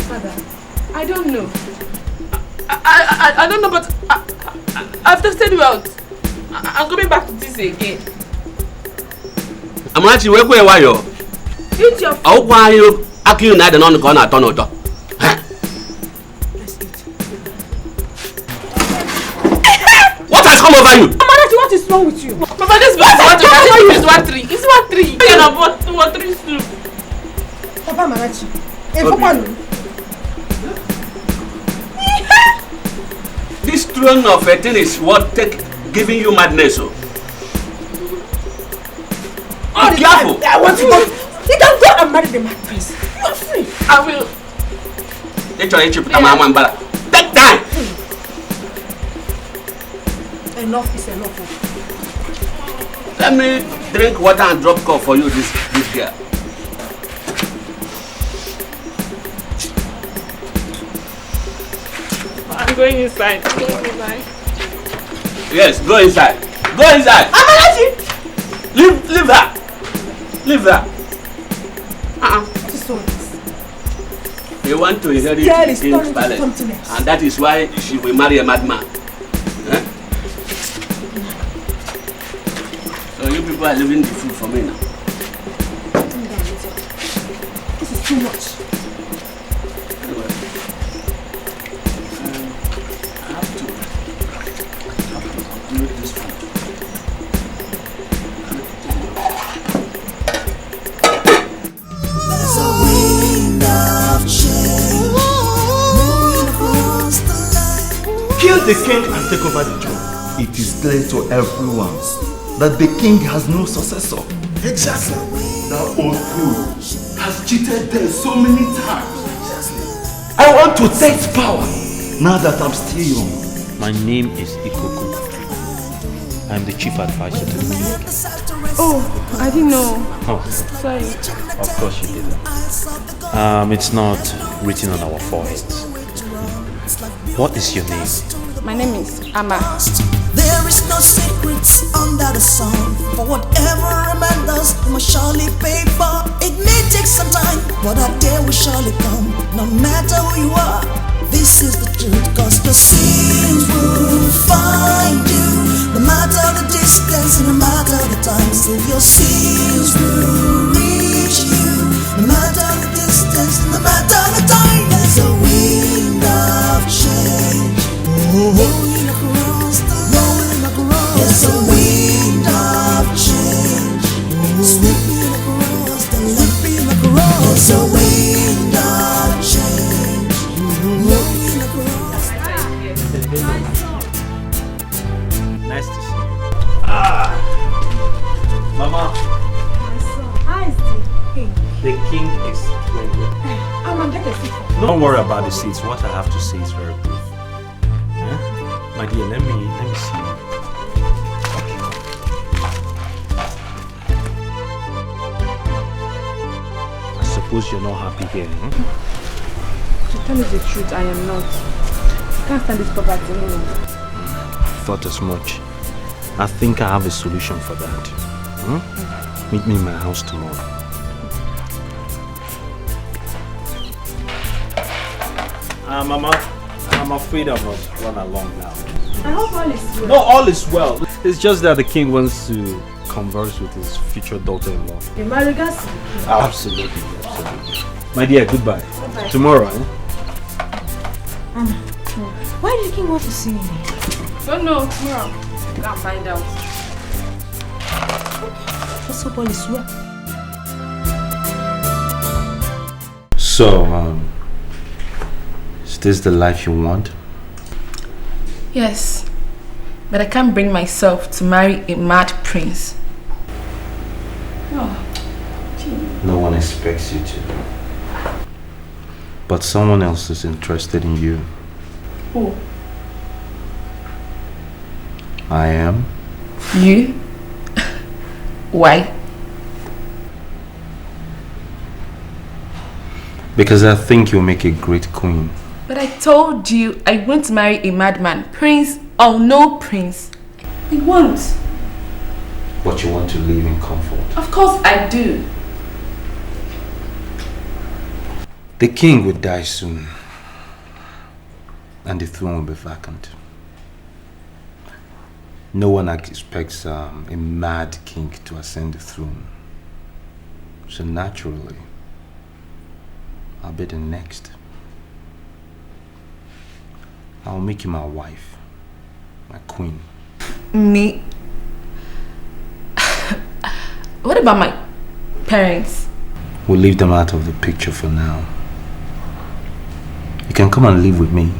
Father, I don't know. I don't know, but I've tasted well. I'm coming back to this again. Amarachi, where are you? Eat your food. Why are you acting like the corner turn? Come over you. Amarachi, what is wrong with you? Papa, this boy is 1-3. It's 1-3. You can afford 1-3 soup. Papa Amarachi. This throne of a thing is what giving you madness. Oh, careful. I want to go. You can go and marry the mad prince. You are free. I will. Take time. Enough is enough. Let me drink water and drop cough for you, this girl. I'm going inside. Yes, go inside. Go inside. Amarachi! Leave her. Leave her. What is all this? They want to inherit the king's palace. And that is why she will marry a madman. You people are leaving the food for me now. This is too much. Anyway, I have to conclude this food. There's a wind of change blowing across the land. Kill the king and take over the throne. It is clear to everyone that the king has no successor. Exactly. That old fool has cheated them so many times. I want to take power now that I'm still young. My name is Ikoku. I'm the chief advisor to the king. Oh, I didn't know. Oh, sorry. Of course you didn't. It's not written on our foreheads. What is your name? My name is Ama. There is no secrets under the sun. For whatever remembers, you must surely pay for. It may take some time, but a day will surely come. No matter who you are, this is the truth. Cause your sins will find you. No matter the distance, no matter the time. If your sins will reach you. No matter the distance, no matter the time. There's a wind of change blowing across the land. There's a wind of change sweeping across the land. There's a wind of change blowing across the land. Nice to see you. Mama. How is the king? The king is very good. Get a seat. Don't worry about the seats. What I have to say is very brief. My dear, let me see. I suppose you're not happy here, To tell you the truth, I am not. I can't stand this poverty anymore. Thought as much. I think I have a solution for that. Meet me in my house tomorrow. Mama, I'm afraid I must run along now. I hope all is well. No, all is well. It's just that the king wants to converse with his future daughter-in-law. You marry us? Absolutely, absolutely. My dear, goodbye. Bye-bye. Tomorrow, eh? Why did the king want to see me? Don't know. Tomorrow. Go and find out. Let's hope all is well. So, is this the life you want? Yes. But I can't bring myself to marry a mad prince. Oh, gee. No one expects you to. But someone else is interested in you. Who? I am. You? Why? Because I think you'll make a great queen. But I told you I want to marry a madman. Prince or no prince. I won't. But you want to live in comfort. Of course I do. The king will die soon. And the throne will be vacant. No one expects a mad king to ascend the throne. So naturally, I'll be the next. I'll make you my wife, my queen. Me? What about my parents? We'll leave them out of the picture for now. You can come and live with me.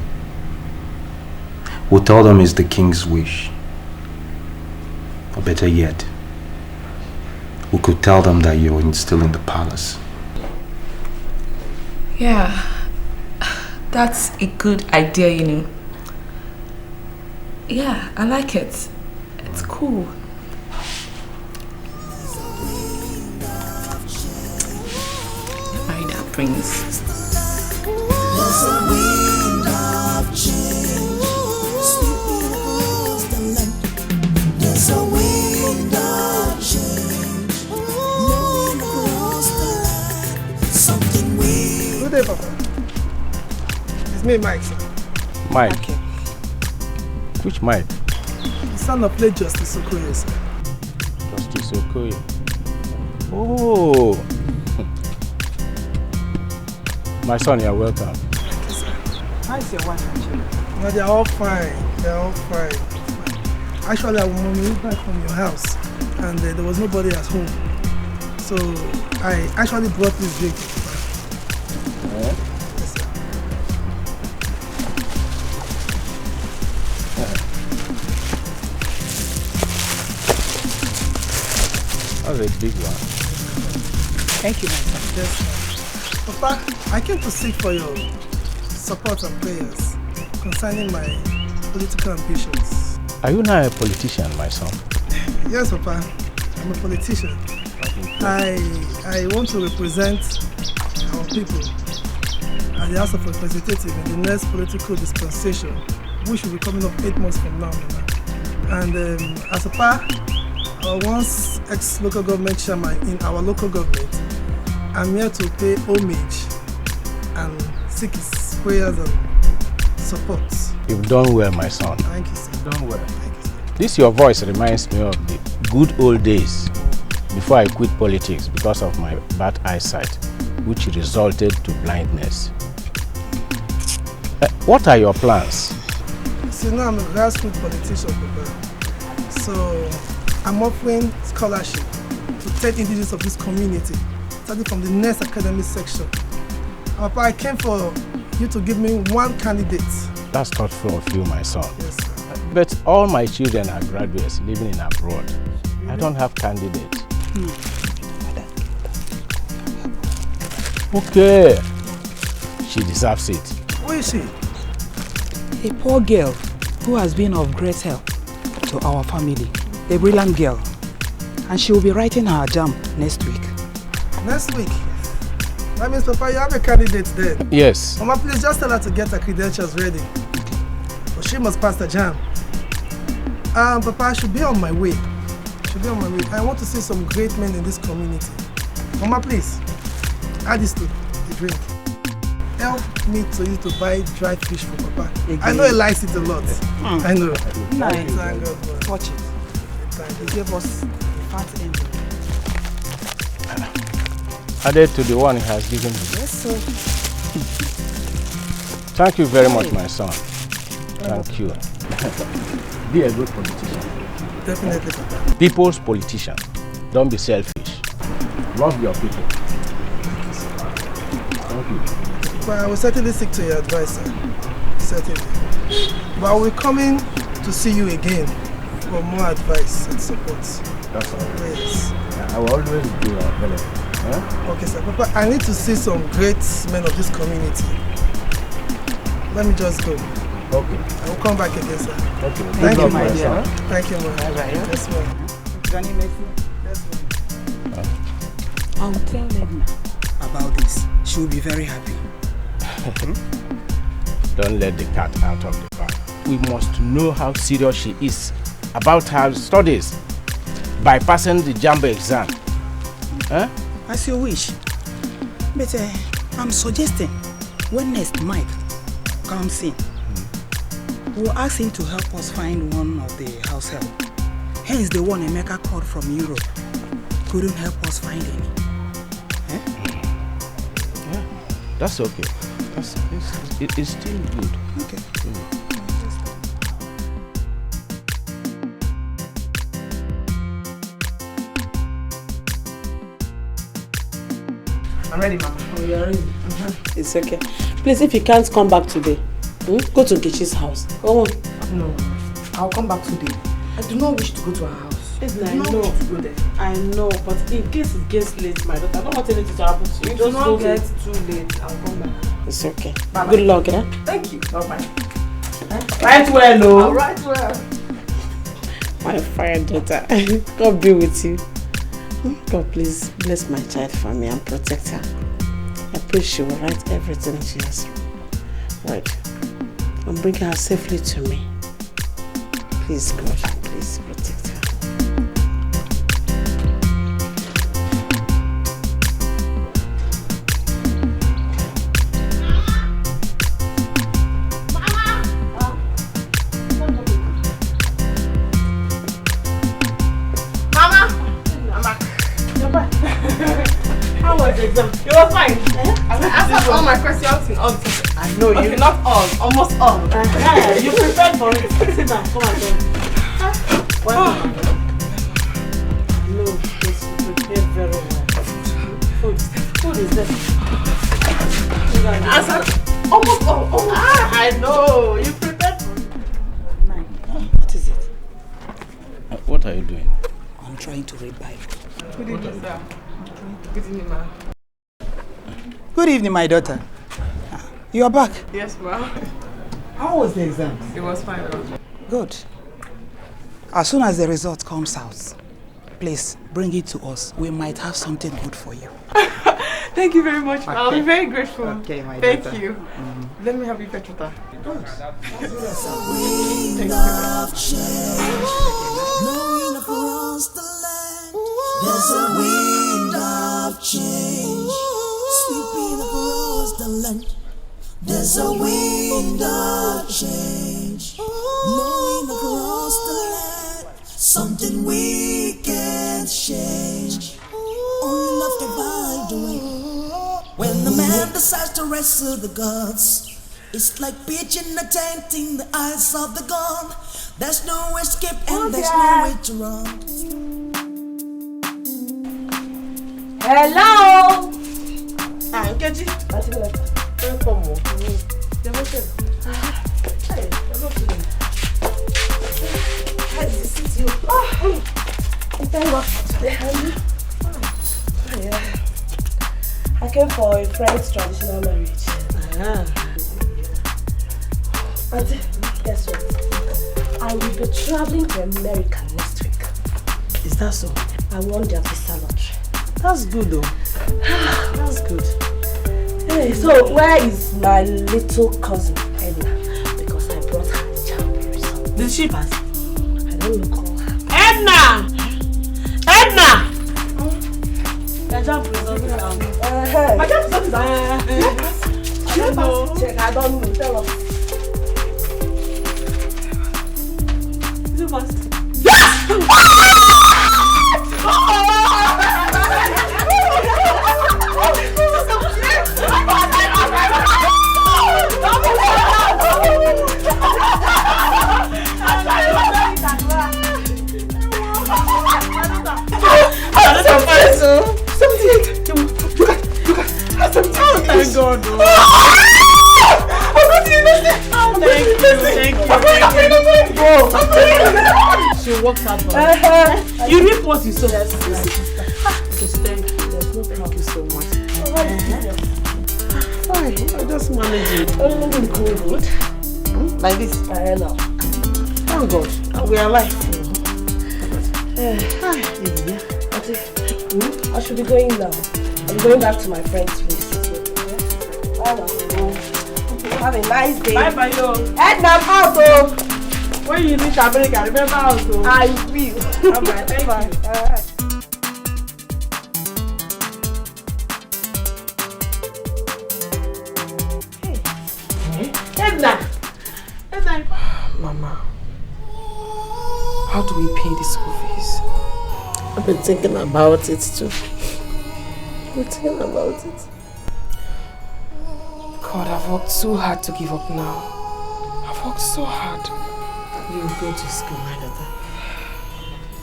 We'll tell them it's the king's wish. Or better yet, we could tell them that you're still in the palace. Yeah, that's a good idea, you know. Yeah, I like it. It's cool. Marry that prince. There's a wind of change sweeping across the land. There's a wind of change blowing across the land. Something weird. Good day, Papa. It's me, Mike, sir. Mike? Okay. Which Mike? The son of late Justice Okoye, sir. Justice Okoye. Oh! My son, you're welcome. How's your wife and children? No, they're all fine. They're all fine. Actually, I moved back from your house and there was nobody at home. So I actually brought this drink. Eh? Yes, sir. That's a big one. Thank you, my son. Yes, sir. Papa, I came to seek for your support and prayers concerning my political ambitions. Are you now a politician, my son? Yes, Papa. I'm a politician. I want to represent our people at the House of Representatives in the next political dispensation, which will be coming up 8 months from now. And as a Papa, our once ex-local government chairman in our local government, I'm here to pay homage and seek his prayers and support. You've done well, my son. Thank you, sir. You've done well. This your voice reminds me of the good old days before I quit politics because of my bad eyesight, which resulted to blindness. What are your plans? See, now I'm a grassroots politician, Papa. So I'm offering scholarship to 10 individuals of this community, starting from the next academic section. Papa, I came for you to give me one candidate. That's thoughtful of you, my son. Yes, sir. But all my children are graduates living in abroad. I don't have candidates. Okay. She deserves it. Who is she? A poor girl who has been of great help to our family. A brilliant girl. And she will be writing her jam next week. Next week? That means, Papa, you have a candidate then? Yes. Mama, please just tell her to get her credentials ready. But she must pass the jam. Papa, I should be on my way. I want to see some great men in this community. Mama, please, add this to the drink. Hey, help me to use to buy dried fish for Papa. I know he likes it a lot. I know. Nice. Thank God. Watch it. He gave us a fat envelope. Added to the one he has given me. Yes, sir. Thank you very much, my son. Thank you. Be a good politician. Definitely, Papa. People's politician. Don't be selfish. Love your people. Thank you. But I will certainly stick to your advice, sir. Certainly. But I will be coming to see you again for more advice and support. That's all right. Yes. I will always be available. Huh? Okay, sir. Papa, I need to see some great men of this community. Let me just go. Okay. I will come back again, sir. Okay. Thank you, my dear. Thank you, ma'am. Bye-bye. Yes, ma'am. Johnny, Yes, ma'am. I'll tell Edna about this. She will be very happy. Don't let the cat out of the bag. We must know how serious she is about her studies by passing the Jumbo exam. Huh? As you wish. But I'm suggesting when next Mike comes in, we'll ask him to help us find one of the house help. Hence the one Emeka called from Europe couldn't help us find any. Yeah, that's okay. It's still good. Okay. I'm ready, Mama. Oh, you're ready? It's okay. Please, if you can't come back today, go to Nkechi's house. Come on. No, I'll come back today. I do not wish to go to her house. I know. To go there. I know, but in case it gets late, my daughter, I don't want anything to happen to you. It will not get too late. I'll come back. It's okay. Bye-bye. Good luck, eh? Thank you. Bye-bye. Right well, no? I'll right well. My fine daughter. God be with you. God, please bless my child for me and protect her. I pray she will write everything she has read and bring her safely to me. Please, God, please protect her. Exam. It was fine. I answered all my questions in all. I know okay, you. Not all, almost all. You prepared for it. Sit down. Come on, well, no, please, you prepared very well. Food is there. Answered almost all. I know. You prepared for it. What is it? What are you doing? I'm trying to read Bible. Good evening, sir. Good evening, ma'am. Good evening, my daughter. You are back? Yes, ma'am. How was the exam? It was fine, ma'am. Good. As soon as the result comes out, please bring it to us. We might have something good for you. Thank you very much. Okay. I'll be very grateful. Okay, my Thank daughter. you. Let me have you fetch water. Wind of change, blowing across the land. There's a wind of change, sweeping across the land. There's a wind of change, blowing across the land. Something we can change, only love can find a way. When the man decides to wrestle the gods, it's like pitching a tent in the eyes of the gun. There's no escape and there's no way to run. Hello. Nkechi. Welcome. You're welcome. Hey, I'm not feeling. How is this with you? Thank God for today. Yeah. I came for a friend's traditional marriage. Auntie, guess what? I will be traveling to America next week. Is that so? I won their visa lottery. That's good though. That's good. Hey, so where is my little cousin, Edna? Because I brought her the child result. Did she pass? I don't look call her. Edna! Edna! The job result is out. My job result is out. She didn't pass I don't know. Tell us. Is it fast? Yes! Thank God. She worked hard for us. You reap what you sow. Yes. Thank you. Thank you so much. Fine, I just manage it. Good. Like this. I know. Thank God. We are alive. I should be going now. I'm going back to my friend's place. Have a nice day. Bye bye, yo. Edna, I'm out, oh. When you reach America, remember us, oh. I will. Bye, thank you. Edna! Mama, how do we pay the school fees? I've been thinking about it too. God, I've worked so hard to give up now. I've worked so hard. You go to school, my daughter.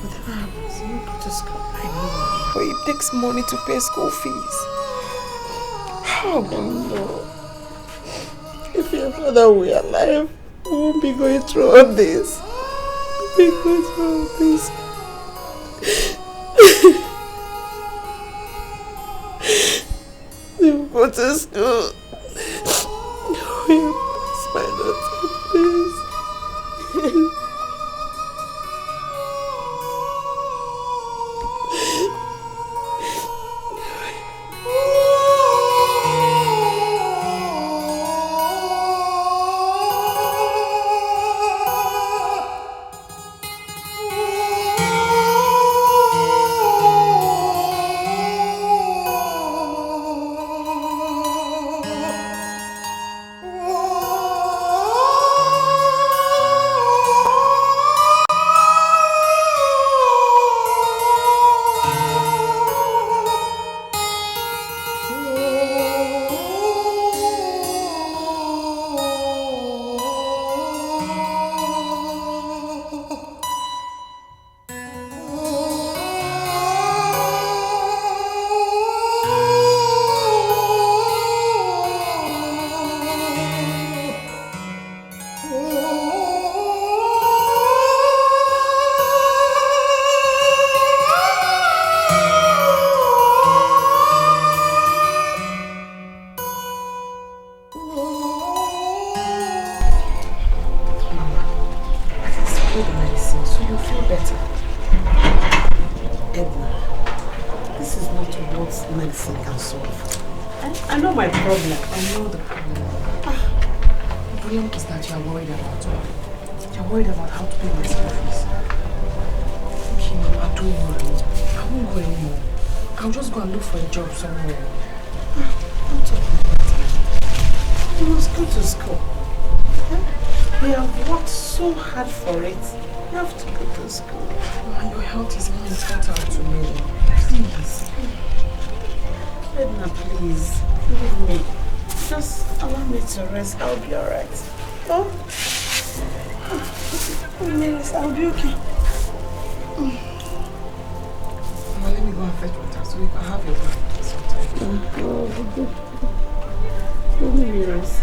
Whatever happens, you go to school. I know. But it takes money to pay school fees. How do you know? If your father were alive, we won't be going through all this. We'll be going through all this. You go to school. Please, my daughter, please. I'll be alright. Oh? I'll be okay. Well, let me go and fetch water so you can have your bath sometime. Let me rest.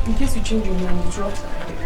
In case you change your mind, the drops are here.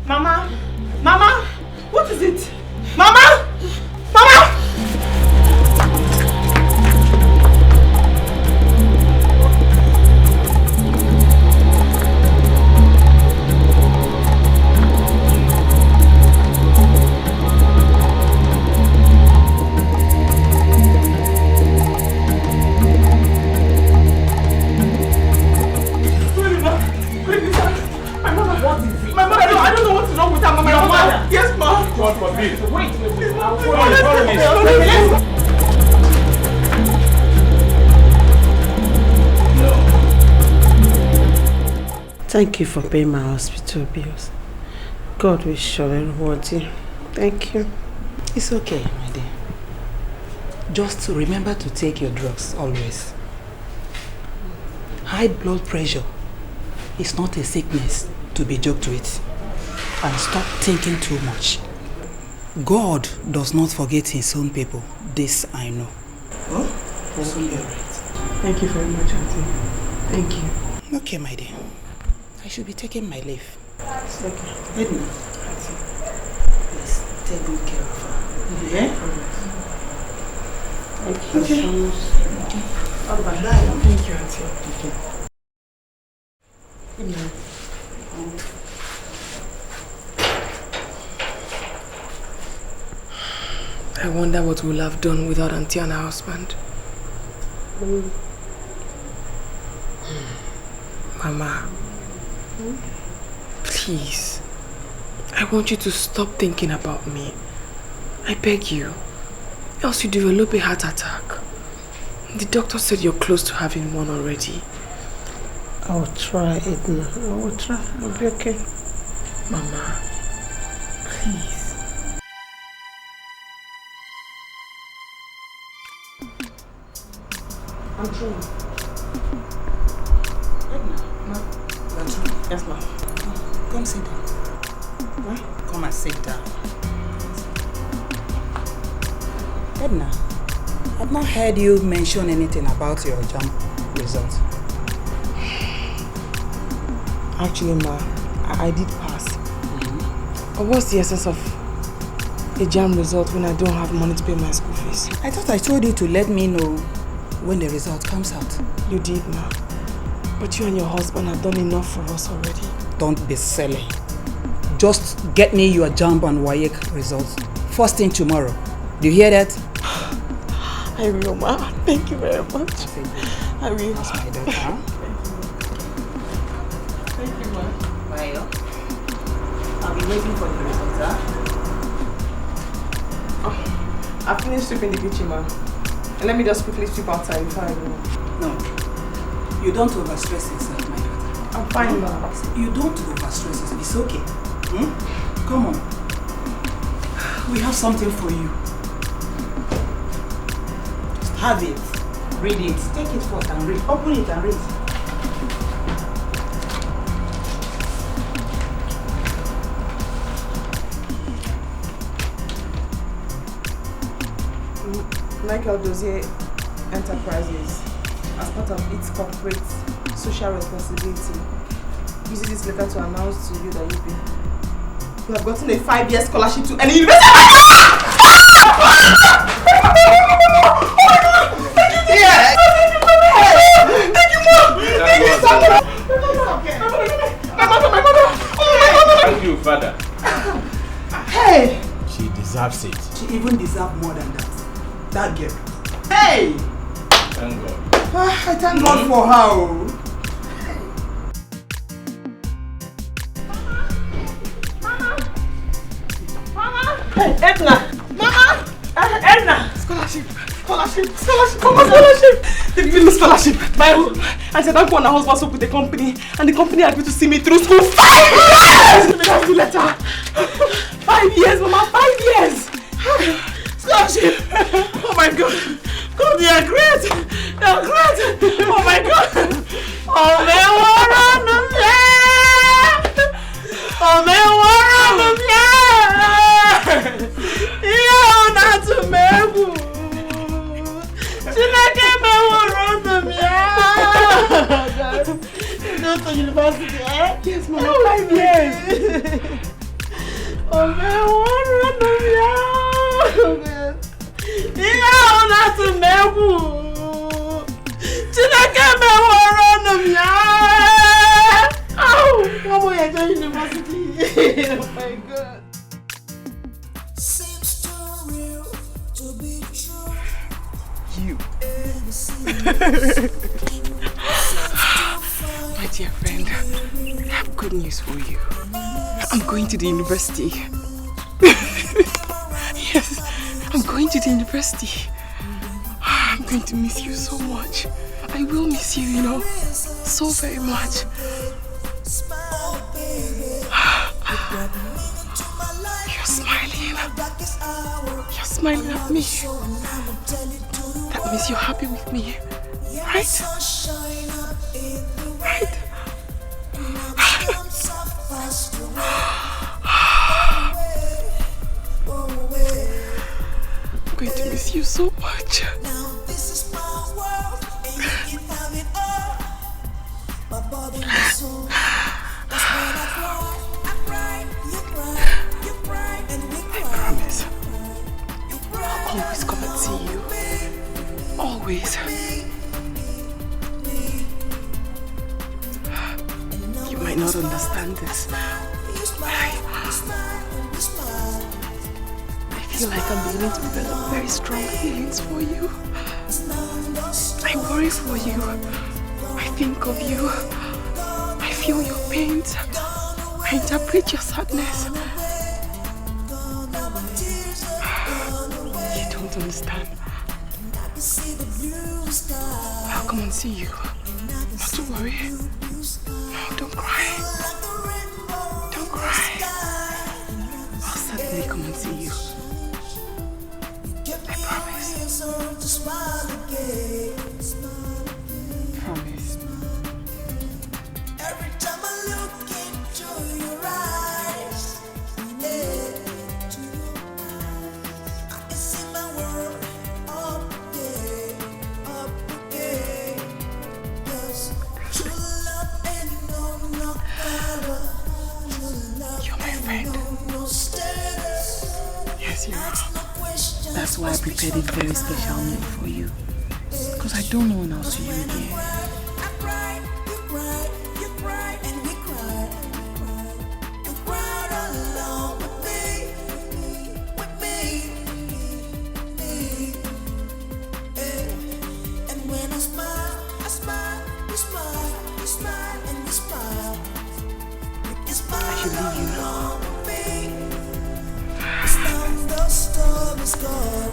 Mama? Mama? What is it? Mama? Mama? God forbid. Wait. Thank you for paying my hospital bills. God will surely reward you. Thank you. It's okay, my dear. Just remember to take your drugs always. High blood pressure is not a sickness to be joked with. And stop thinking too much. God does not forget his own people. This I know. Oh? It's all right. Thank you very much, Auntie. Thank you. Okay, my dear. I should be taking my leave. It's okay. Edna, please take good care of her. Yeah? Thank you so much. Bye. Thank you, Auntie. Okay. Good night. I wonder what we'll have done without Auntie and her husband. Mama, please, I want you to stop thinking about me. I beg you, else you develop a heart attack. The doctor said you're close to having one already. I will try, Edna. I will try. I'll be okay. Mama, please. I'm true. Edna. Ma. Yes, ma'am. Come sit down. What? Come and sit down. Edna, I've not heard you mention anything about your JAMB result. Actually, ma, I did pass. But what's the essence of a JAMB result when I don't have money to pay my school fees? I thought I told you to let me know when the result comes out. You did, ma. But you and your husband have done enough for us already. Don't be silly. Just get me your JAMB and WAEC results first thing tomorrow. Do you hear that? I will, ma. Thank you very much. I will. That's my daughter. Thank you, ma. Well, I'll be waiting for the results, I finished sweeping the kitchen, ma. And let me just quickly sweep outside before I go. No. You don't overstress yourself, my daughter. I'm fine, ma. You don't overstress yourself. It's okay. Come on. We have something for you. Just have it. Read it. Take it forth and read. Open it and read. Michael Dozier Enterprises, as part of its corporate social responsibility, uses this letter to announce to you that you have gotten a 5-year scholarship to any university. Thank you, Mom! Thank you, Father. Hey! She deserves it. She even deserves more than that. That girl. Hey! Thank God. I thank God for her. Hey, Edna! Mama! Edna! Scholarship! Scholarship! Scholarship! Come on, scholarship! They give me scholarship. I said I'm going to husband up with the company, and the company agreed to see me through school 5 years! Let me have the letter. 5 years, Mama! 5 years! Scholarship! Oh my God! God, they are great! They are great! Oh my God! Oh, they were on the Oh, they were on the you're not to me. Chineke me were on the Go to university, eh? Yes, Mama. 5 years. capacity. Oh my God. Seems too real to be true. You. My dear friend, I have good news for you. I'm going to the university. Yes, I'm going to the university. I'm going to miss you so much. I will miss you, you know, so very much. You're smiling. You're smiling at me. That means you're happy with me, right? Right? I'm going to miss you so much. I promise. I'll always come and see you. Always. You might not understand this, but I feel like I'm beginning to develop very strong feelings for you. I worry for you. I think of you. I feel your pains. I interpret your sadness. You don't understand. I'll come and see you. Not to worry. No, don't cry. Don't cry. I'll certainly come and see you. I promise. Promise. Every time I look into your eyes, I can see my world up again. Yes, true love ain't no color. True love You're my friend. no status. Yes, you are. That's why I prepared a very special meal for you. Because I don't know when I'll see you again. I should leave you now. The storm is gone.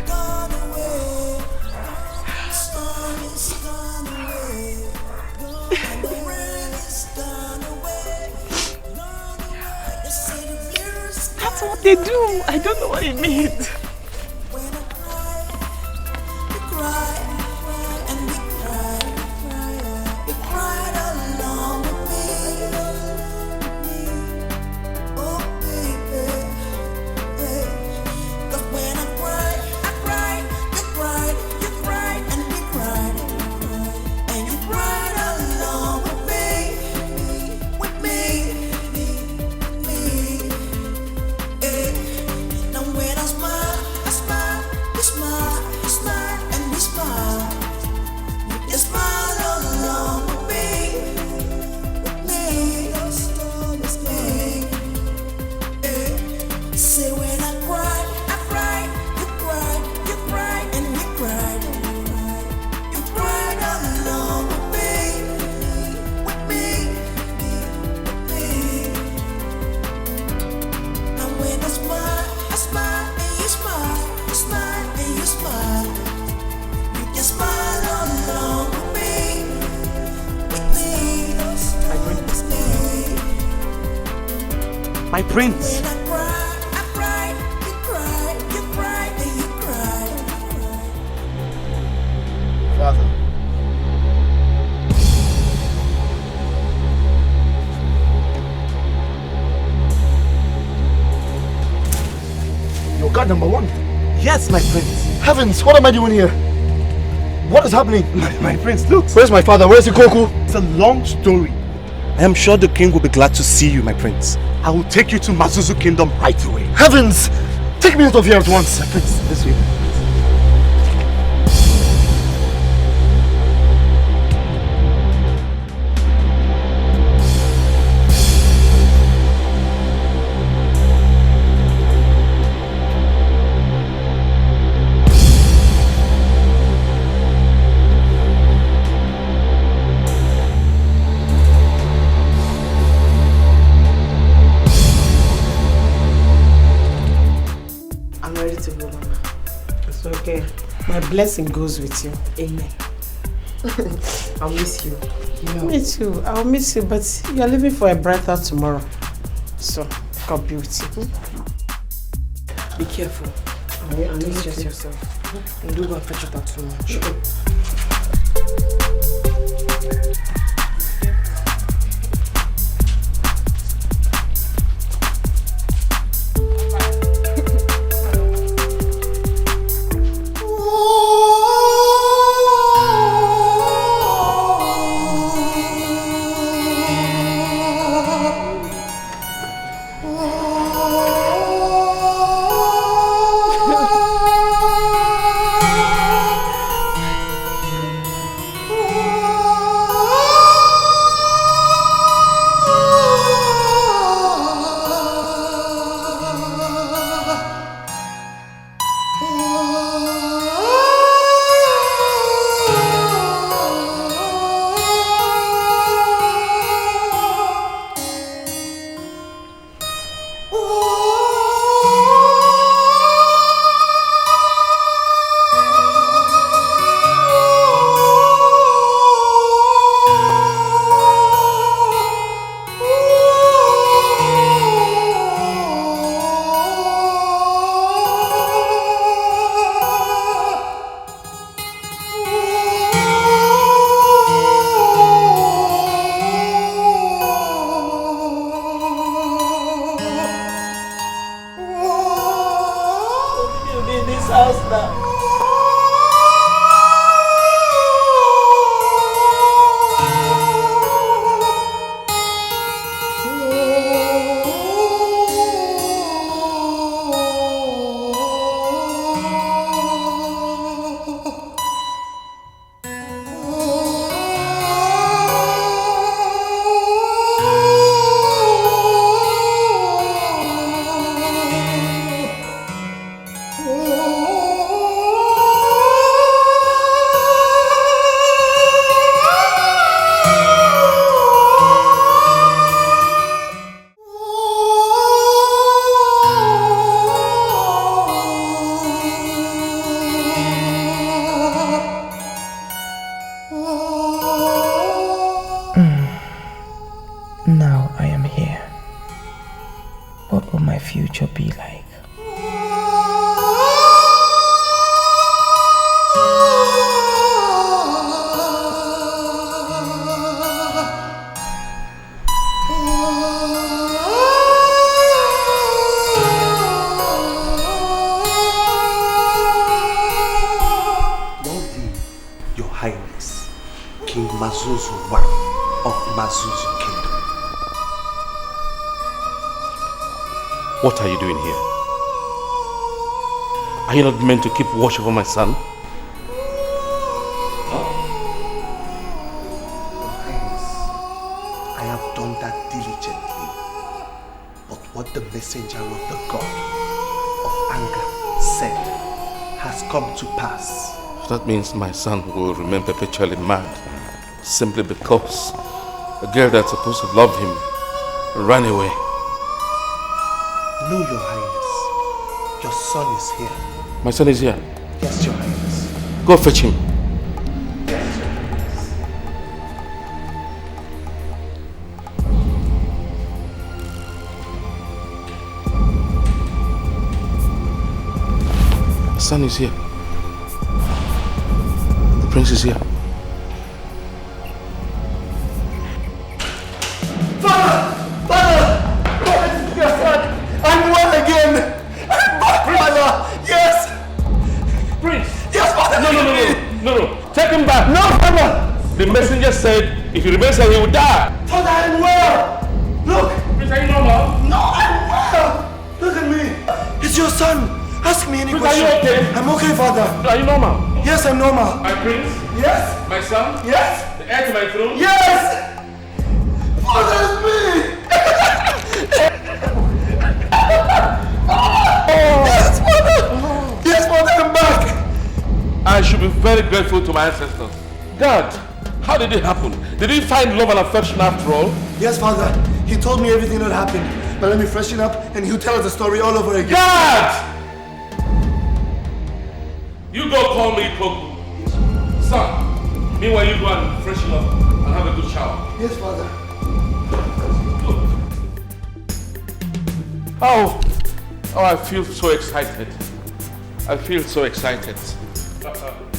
Gone away. Storm is gone away. And the rain is gone away. You see the blues. That's what they do. I don't know what it means. When I cry, and we cry. We cried along with me. Oh baby, cause when I cry, you cried, and we cried, and you cried along with me. Now when I smile, you smile, and we smile. You smile along with me. Say when I cry, you cried, and we cried. You cried along with me. Now when I smile, and you smile, and you smile. You just smile along with me. My prince. When I cry, you cry, and you cry. Father. You're guard number one. Yes, my prince. Heavens, what am I doing here? What is happening? My prince, look. Where's my father? Where's Ikoku? It's a long story. I am sure the king will be glad to see you, my prince. I will take you to Mazuzu Kingdom right away. Heavens! Take me out of here at once. My prince, this way. My blessing goes with you. Amen. I'll miss you. Me too. I'll miss you, but you're leaving for a brighter tomorrow. So, God be with you. Be careful. Don't stress yourself. And don't go and fetch water too much. Now I am here. What will my future be like? Your Highness, King Mazuzu I of Mazuzu Kingdom. What are you doing here? Are you not meant to keep watch over my son? Your Highness, I have done that diligently. But what the messenger of the god of anger said has come to pass. That means my son will remain perpetually mad simply because a girl that's supposed to love him ran away. No, Your Highness. Your son is here. My son is here? Yes, Your Highness. Go fetch him. Yes, Your Highness. The son is here. The prince is here. The messenger said if he remains here, he will die. Father, I'm well. Look. Prince, are you normal? No, I'm well. Look at me. It's your son. Ask me any Prince, question. are you okay? I'm okay, Father. Are you normal? Yes, I'm normal. My prince? Yes. My son? Yes. The heir to my throne? Yes. Father, it's me. Yes, Father. Yes, Father, I'm back. I should be very grateful to my ancestors. Dad, how did it happen? Did he find love and affection after all? Yes, Father. He told me everything that happened. But let me freshen up and he'll tell us the story all over again. Dad! You go call me Coco. Son, meanwhile you go and freshen up and have a good shower. Yes, Father. Oh, I feel so excited. I feel so excited.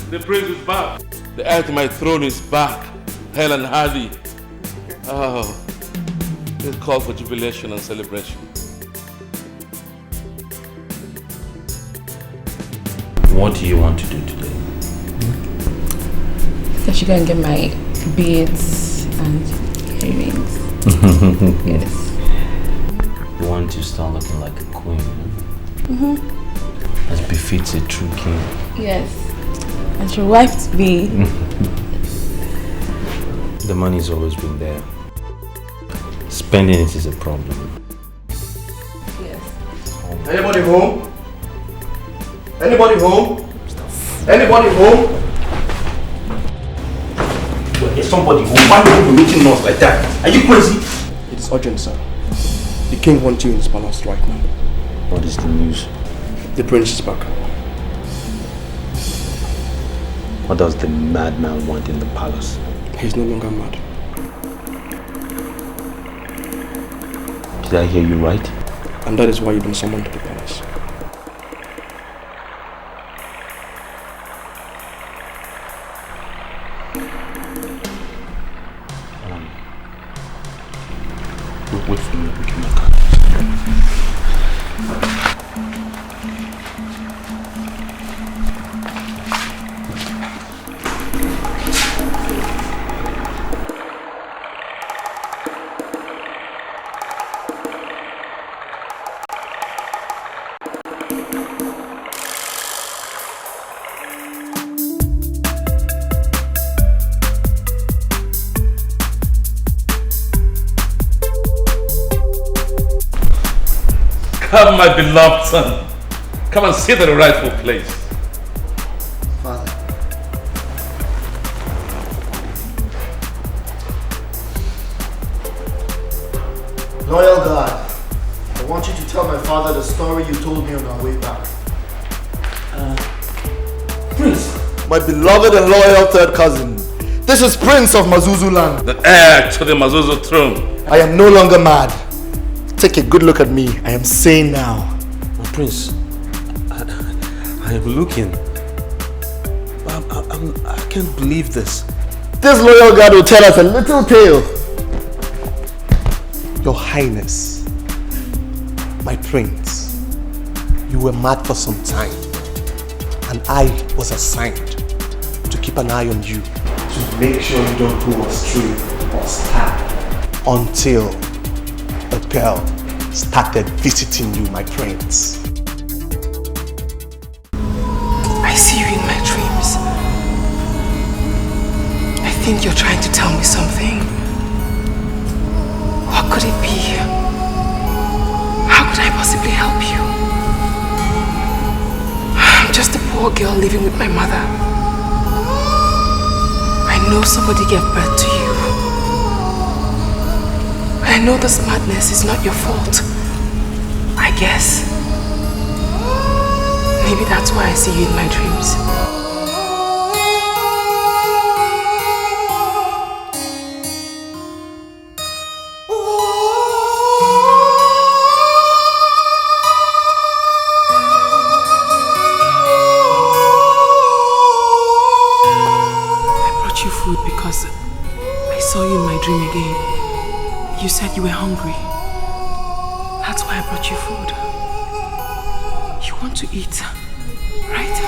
The prince is back. The heir to my throne is back. Helen Hardy. Oh, it's called for jubilation and celebration. What do you want to do today? I should go and get my beads and earrings. Yes. You want to start looking like a queen, Mm-hmm. as befits a true king. Yes. And your wife to be. The money's always been there. Spending it is a problem. Yes. Anybody home? Anybody home? Anybody home? Well, there's somebody home. Why would you be meeting us like that? Are you crazy? It is urgent, sir. The king wants you in his palace right now. What is the news? The prince is back. What does the madman want in the palace? He's no longer mad. Did I hear you right? And that is why you've been summoned to the palace. Wait for me. Come, my beloved son. Come and sit at the rightful place. Father. Loyal God, I want you to tell my father the story you told me on our way back. Prince. My beloved and loyal third cousin. This is Prince of Mazuzu land. The heir to the Mazuzu throne. I am no longer mad. Take a good look at me. I am sane now. Prince, I am looking. I can't believe this. This loyal God will tell us a little tale. Your Highness, my prince, you were mad for some time, and I was assigned to keep an eye on you, to make sure you don't go astray or stab, until a girl started visiting you, my prince. I see you in my dreams. I think you're trying to tell me something. What could it be? How could I possibly help you? I'm just a poor girl living with my mother. I know somebody gave birth to you. I know this madness is not your fault. I guess. Maybe that's why I see you in my dreams. Dream again. You said you were hungry. That's why I brought you food. You want to eat, right?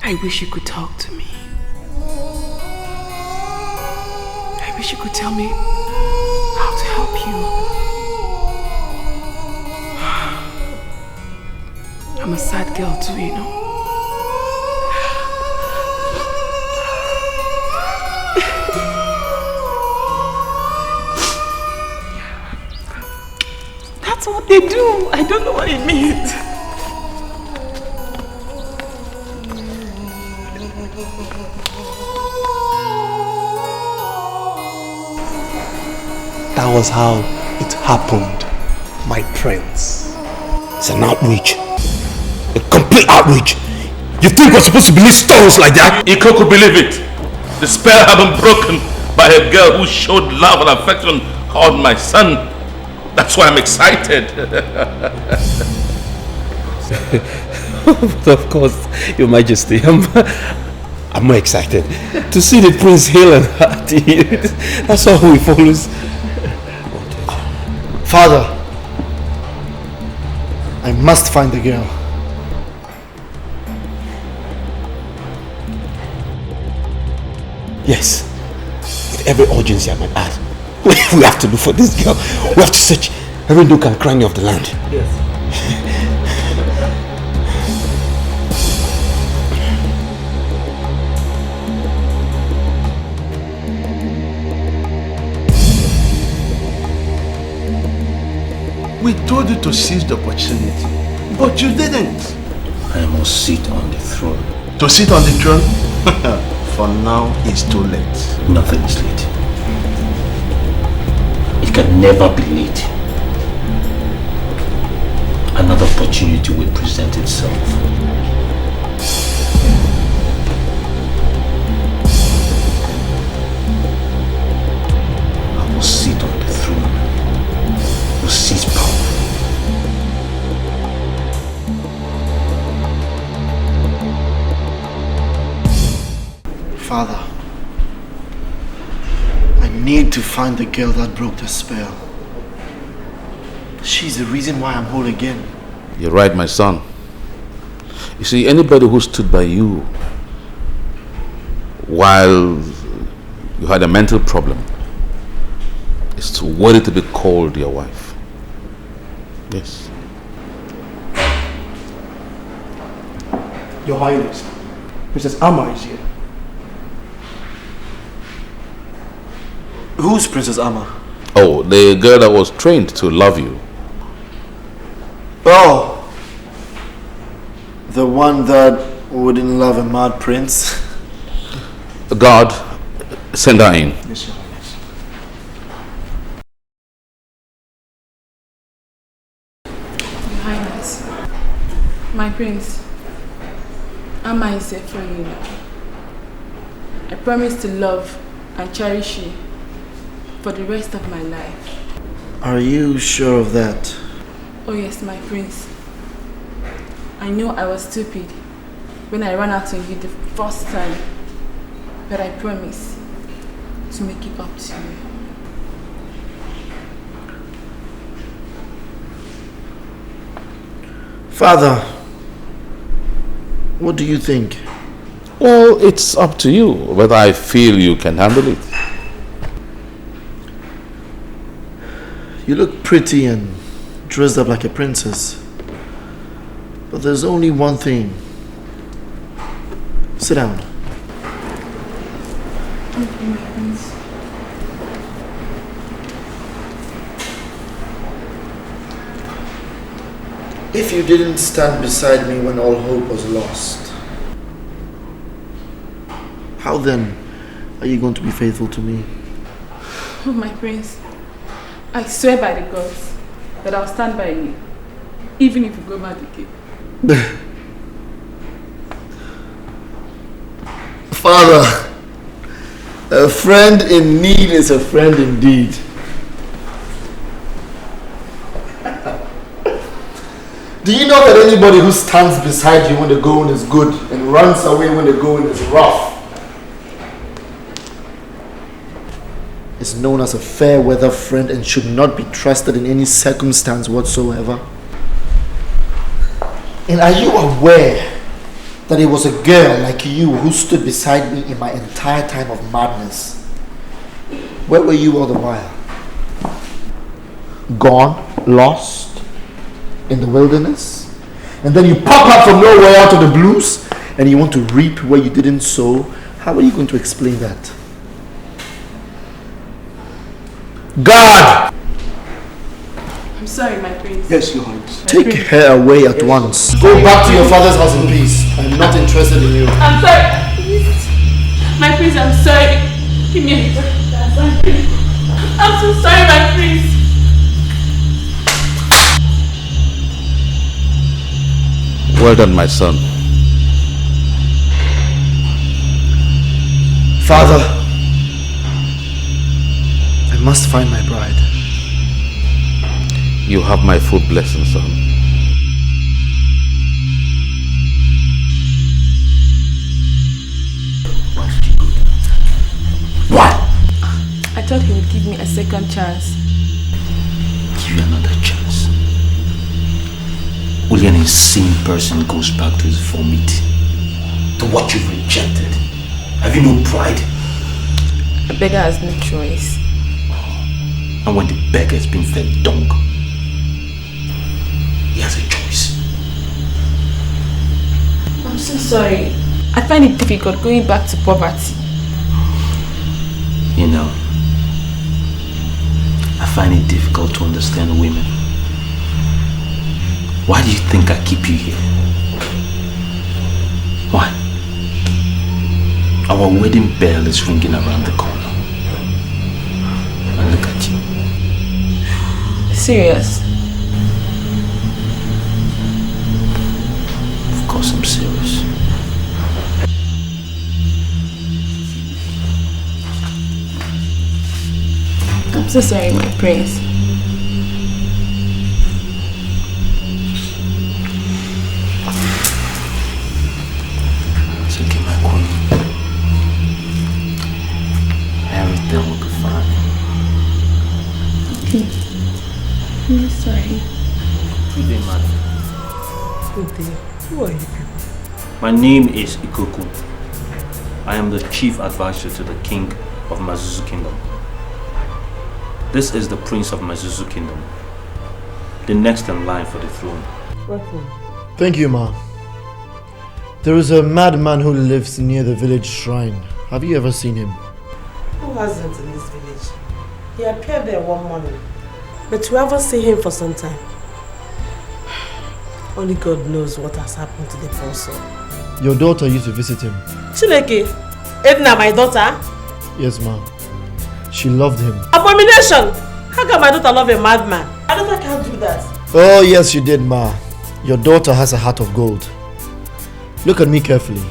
I wish you could talk to me. I wish you could tell me how to help you. I'm a sad girl too, you know. They do. I don't know what it means. That was how it happened, my prince. It's an outrage. A complete outrage. You think we're supposed to believe stories like that? Iko could believe it. The spell had been broken by a girl who showed love and affection called my son. That's why I'm excited. But of course, Your Majesty, I'm more excited to see the prince hale and hearty. That's all we always. Father, I must find the girl. Yes, with every urgency I might add. We have to look for this girl. We have to search every nook and cranny of the land. Yes. We told you to seize the opportunity, but you didn't. I must sit on the throne. To sit on the throne? For now, it's too late. Nothing is late. It can never be late. Another opportunity will present itself. I will sit on the throne. Will seize power. Father, I need to find the girl that broke the spell. She's the reason why I'm whole again. You're right, my son. You see, anybody who stood by you while you had a mental problem is too worthy to be called your wife. Yes. Your Highness, Princess Amma is here. Who's Princess Amma? Oh, the girl that was trained to love you. Oh, the one that wouldn't love a mad prince? God, send her in. Yes, Your Highness. Your Highness, my prince, Amma is here for you now. I promise to love and cherish you for the rest of my life. Are you sure of that? Oh yes, my prince. I know I was stupid when I ran out on you the first time, but I promise to make it up to you. Father, what do you think? Well, it's up to you whether I feel you can handle it. You look pretty and dressed up like a princess. But there's only one thing. Sit down. Okay, my prince. If you didn't stand beside me when all hope was lost, how then are you going to be faithful to me? Oh, my prince. I swear by the gods that I'll stand by you, even if you go mad again. Father, a friend in need is a friend indeed. Do you know that anybody who stands beside you when the going is good and runs away when the going is rough is known as a fair weather friend and should not be trusted in any circumstance whatsoever? And are you aware that it was a girl like you who stood beside me in my entire time of madness? Where were you all the while? Gone? Lost? In the wilderness? And then you pop up from nowhere out of the blues and you want to reap where you didn't sow? How are you going to explain that? God! I'm sorry, my prince. Yes, your highness. Take her away at once. Go back to your father's house in peace. I'm not interested in you. I'm sorry. My prince, I'm sorry. Give me a hug. I'm so sorry, my prince. Well done, my son. Father, I must find my bride. You have my full blessing, son. What? I thought he would give me a second chance. Give you another chance. Only an insane person goes back to his vomit. To what you've rejected. Have you no pride? A beggar has no choice. And when the beggar has been fed dung, he has a choice. I'm so sorry. I find it difficult going back to poverty. You know, I find it difficult to understand women. Why do you think I keep you here? Why? Our wedding bell is ringing around the corner. And look at you. Serious? Of course I'm serious. I'm so sorry, my prince. It's okay, my queen. Everything will be fine. Okay. I'm sorry. Good day, madam. Good day. Who are you people? My name is Ikoku. I am the chief advisor to the king of Mazuzu Kingdom. This is the prince of Mazuzu Kingdom, the next in line for the throne. Welcome. Thank you, Ma. There is a madman who lives near the village shrine. Have you ever seen him? Who hasn't in this village? He appeared there one morning, but we haven't seen him for some time. Only God knows what has happened to the poor soul. Your daughter used to visit him. Chineke, Edna, my daughter? Yes, Ma. She loved him. Abomination! How can my daughter love a madman? My daughter can't do that. Oh, yes, you did, Ma. Your daughter has a heart of gold. Look at me carefully.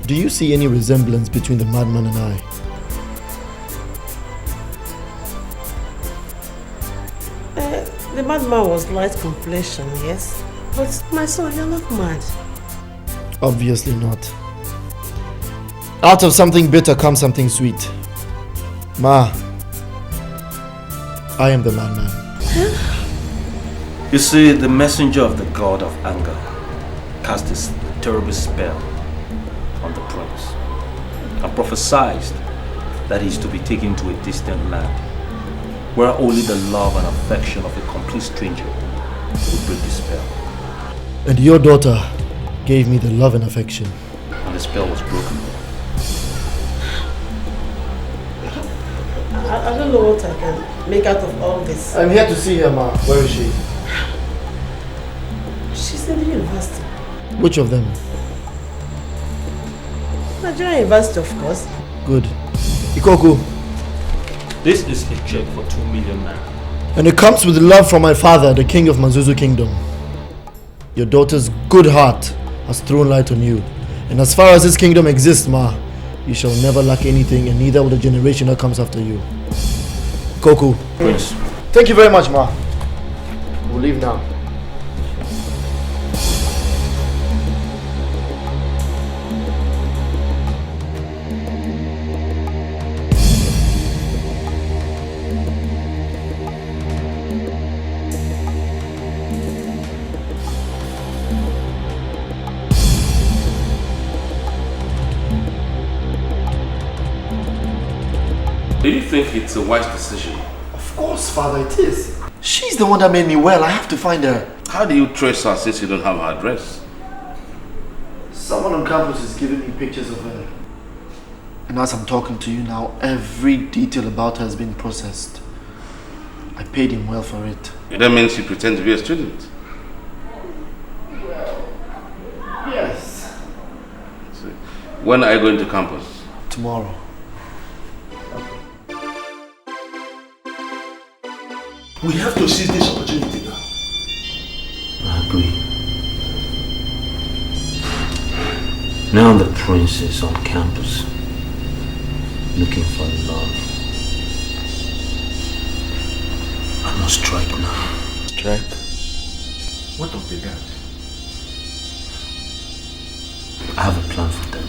Do you see any resemblance between the madman and I? The madman was light complexion, yes? But my son, you're not mad. Obviously not. Out of something bitter comes something sweet. Ma, I am the madman. You see, the messenger of the god of anger cast this terrible spell on the prince and prophesied that he is to be taken to a distant land where only the love and affection of a complete stranger will break the spell. And your daughter gave me the love and affection. And the spell was broken. I don't know what I can make out of all this. I'm here to see her, Ma. Where is she? She's in the university. Which of them? Nigerian university, of course. Good. Ikoku. This is a check for 2 million naira. And it comes with love from my father, the king of Mazuzu Kingdom. Your daughter's good heart has thrown light on you. And as far as this kingdom exists, Ma, you shall never lack anything, and neither will the generation that comes after you. Ikoku. Prince. Thank you very much, Ma. We'll leave now. Do you think it's a wise decision? Of course, Father, it is. She's the one that made me well. I have to find her. How do you trace her since you don't have her address? Someone on campus is giving me pictures of her. And as I'm talking to you now, every detail about her has been processed. I paid him well for it. That means you pretend to be a student. Yes. So, when are you going to campus? Tomorrow. We have to seize this opportunity now. I agree. Now the prince is on campus, looking for love. I must strike now. Strike? What of the guards? I have a plan for them.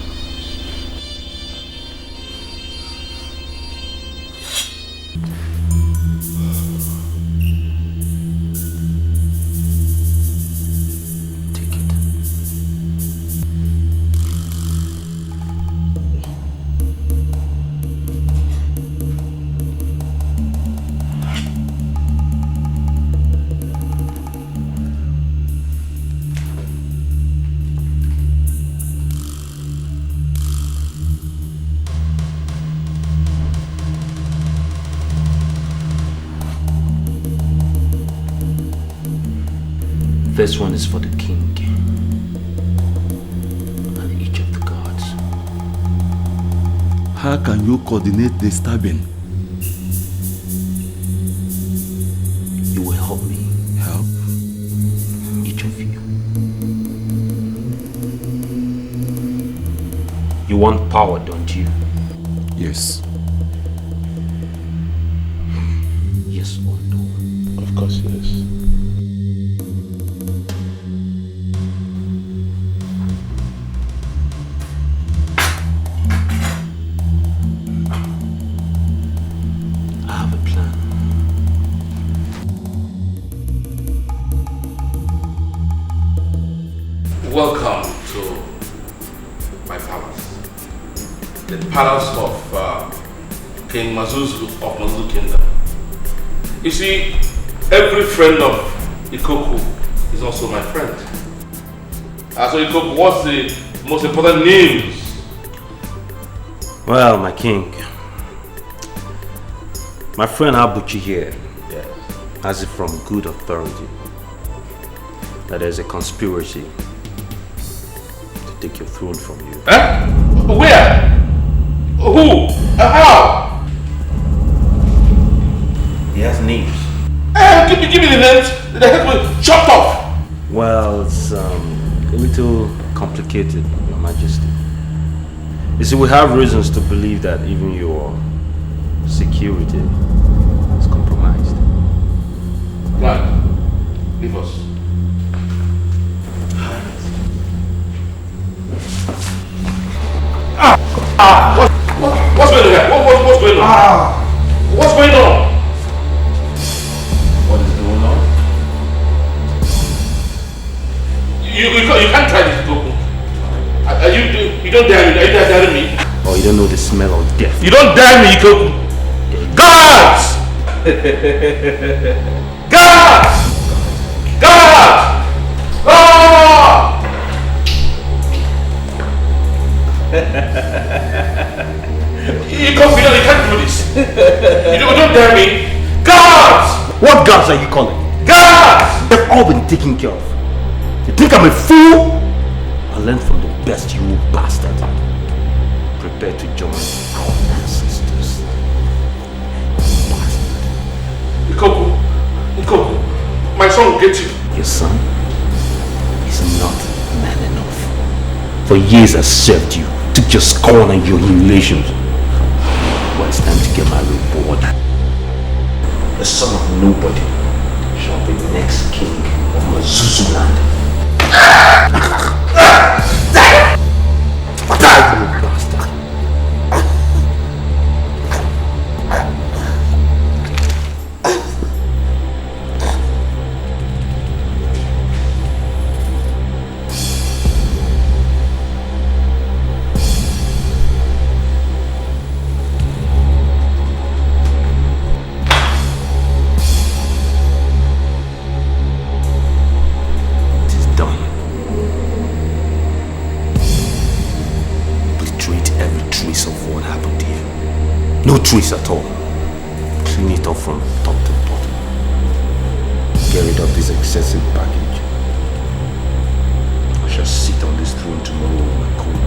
This one is for the king and each of the gods. How can you coordinate the stabbing? You will help me. Help? Each of you. You want power, don't you? Yes. Yes or no? Of course, yes. Welcome to my palace. The palace of King Mazuzu of Mazuzu Kingdom. You see, every friend of Ikoku is also my friend. So Ikoku, what's the most important news? Well, my king, my friend Abuchi here has it from good authority that there's a conspiracy to take your throne from you. Eh? Where? Who? How? He has names. Give me the names. The head will chopped off. Well, it's a little complicated, Your Majesty. You see, we have reasons to believe that even your security is compromised. Right. Leave us. What's going on here? What's going on? What's going on? What is going on? You can't try this, Goku. You don't dare me. Are you daring me? Oh, you don't know the smell of death. You don't dare me, Goku. Guards! Guards! Guards! Ah! You can't do this. You don't dare me. Guards! What guards are you calling? Guards! They've all been taken care of. You think I'm a fool? I learned from the best, you bastard. Prepare to join our ancestors. Ikoku, my son will get you. Your son is not man enough. For years I served you, took your scorn and your humiliations. Well, it's time to get my reward. The son of nobody shall be the next king of Mazuzu land. Die, you bastard. No trace at all. Clean it up from top to bottom. get rid of this excessive baggage. I shall sit on this throne tomorrow with my queen.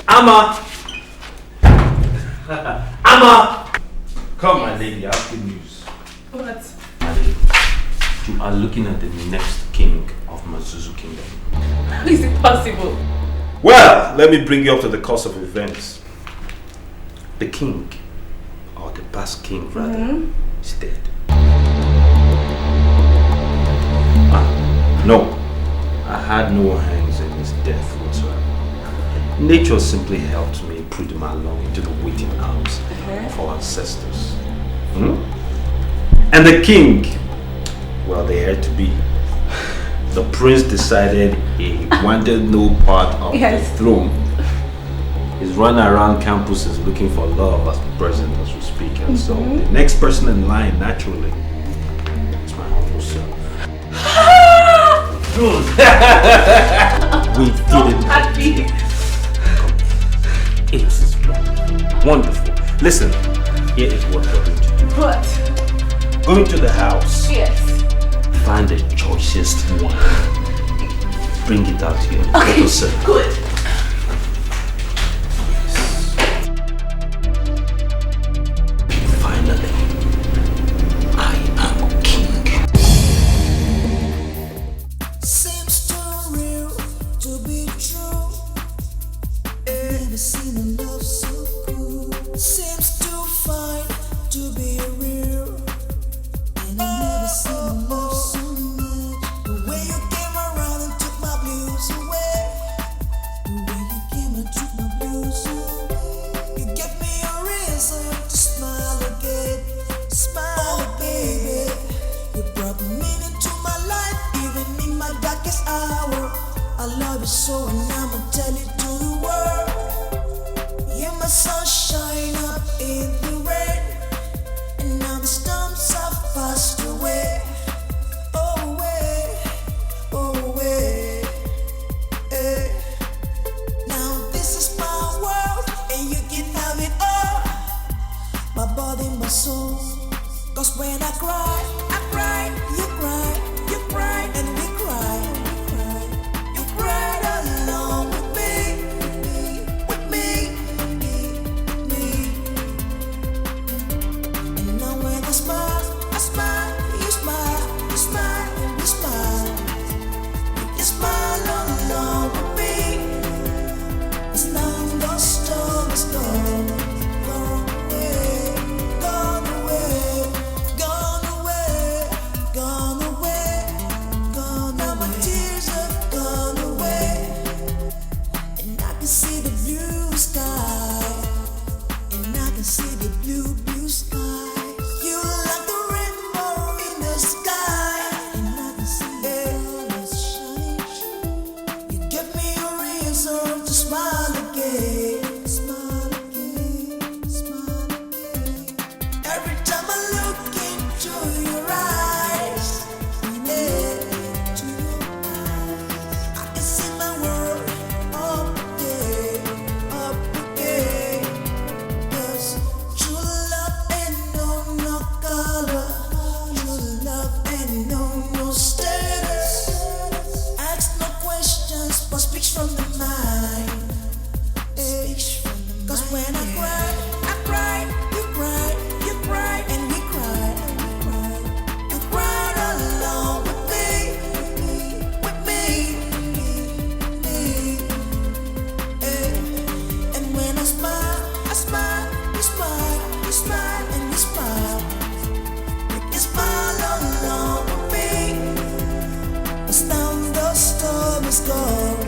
Amma! Amma! Come, my lady, I have good news. What? You are looking at the next king of Mazuzu Kingdom. How is it possible? Well, let me bring you up to the course of events. The king, or the past king rather, is dead. No, I had no hands in his death whatsoever. Nature simply helped me put him along into the waiting arms of our ancestors. And the king, well, the heir to be, the prince decided he wanted no part of the throne. He's running around campuses looking for love as present as we speak, and so the next person in line, naturally, is my humble self. We did it. It's wonderful. Listen, here is what we're going to do. What? Go into the house. Yes. Find the choicest one. Bring it out here. Okay, good. Finally, I am king. Seems too real to be true. Never seen a love so cool. Seems too fine to be real. And I never seen a love so much. The way you came around and took my blues away. The way you came and took my blues away. You gave me a reason to smile again. Smile, baby. You brought meaning to my life, even in my darkest hour. I love you so, and I'ma tell it to the world. You're my sunshine up in the rain, and now the storms have passed away. Away, away. Now this is my world, and you can have it all. My body, my soul. 'Cause when I cry, you cry, you cry, and we cry. You cried along with me, with me. And now when I smile, you smile, you smile, and we smile. You smile along with me. 'Cause now the storm is gone, gone away, gone away, gone away, gone away, gone. Now my tears have gone away, and I can see the blue sky, and I can see the blue, blue sky. You like the rainbow in the sky, and I can see the colors shining through. You give me a reason to smile again, smile again, smile again. Every time I look into your eyes, into your eyes, I can see my world up again, up again. 'Cause true love ain't no color, true love ain't no status. Ask no questions, but speaks from the mind. 'Cause when I cry, you cry, you cry, and we cry. You cried along with me, with me. And when I smile, you smile, you smile, and we smile. You can smile along with me. 'Cause now the storm is gone,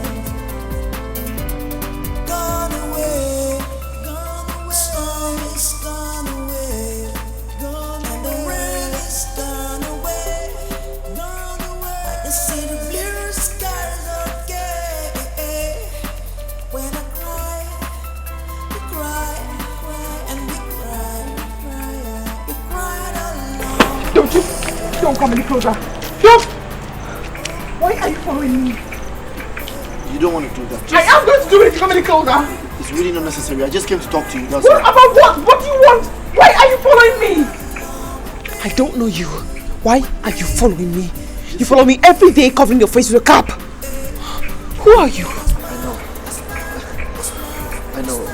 gone away, gone away. Storm is gone away, gone away. And the rain is gone away, gone away. I can see the blue skies again. When I cry, you cry, and we cry, we cried along. Don't come any closer. Don't! Why are you following me? don't want to do that. I am going to do it. Come any closer. It's really not necessary. I just came to talk to you. That's What all. about what? What do you want? Why are you following me? I don't know you. Why are you following me? You follow me every day covering your face with a cap. Who are you? I know.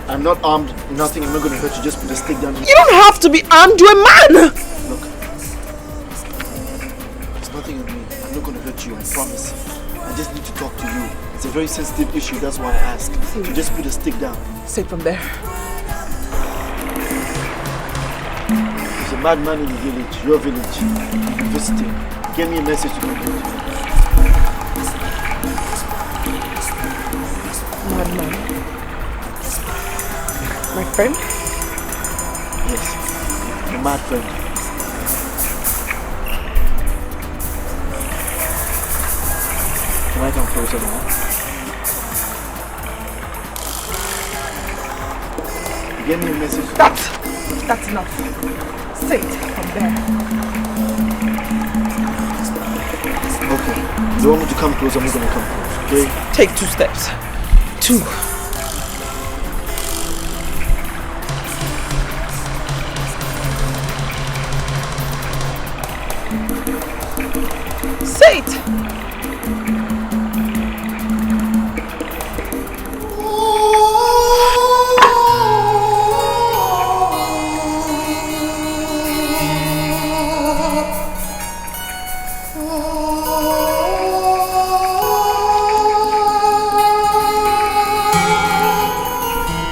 I'm not armed, nothing. I'm not going to hurt you. Just put a stick down. You don't have to be armed. You're a man. Look. There's nothing in me. I'm not going to hurt you. I promise. I just need to talk to you. It's a very sensitive issue. That's why I asked. So just put a stick down. Say from there. There's a madman in the village. Your village. You'll be visiting. Give me a message to come to you. Madman. My friend? Yes, a mad friend. Can I come closer now? You gave me a message. That's enough. Say it from there. Okay. You want me to come close? I'm not gonna come close, okay? Take 2 steps. 2. Say it!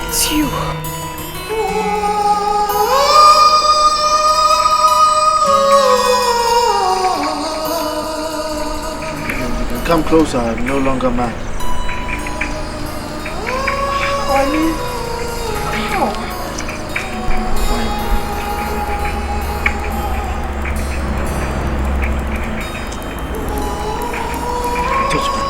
It's you. Come closer, I'm no longer mad. Honey. How? Touch me.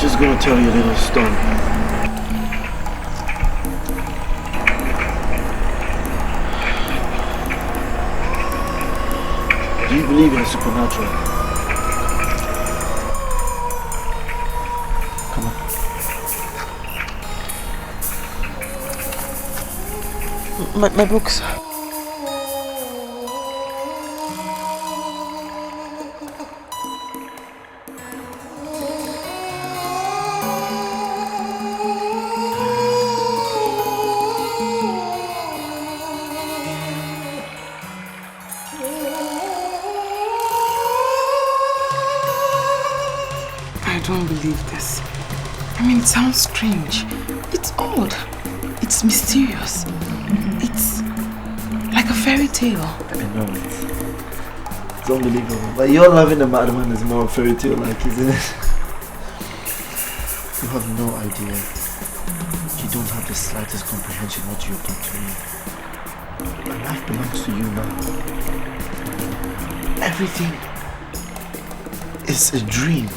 Just gonna tell you a little story. Do you believe in the supernatural? Come on. My books. I don't believe this. I mean, it sounds strange. It's odd. It's mysterious. It's like a fairy tale. I know it. It's unbelievable. But you're loving the madman is more fairy tale like, isn't it? You have no idea. You don't have the slightest comprehension what you have done to me. My life belongs to you now. Everything is a dream.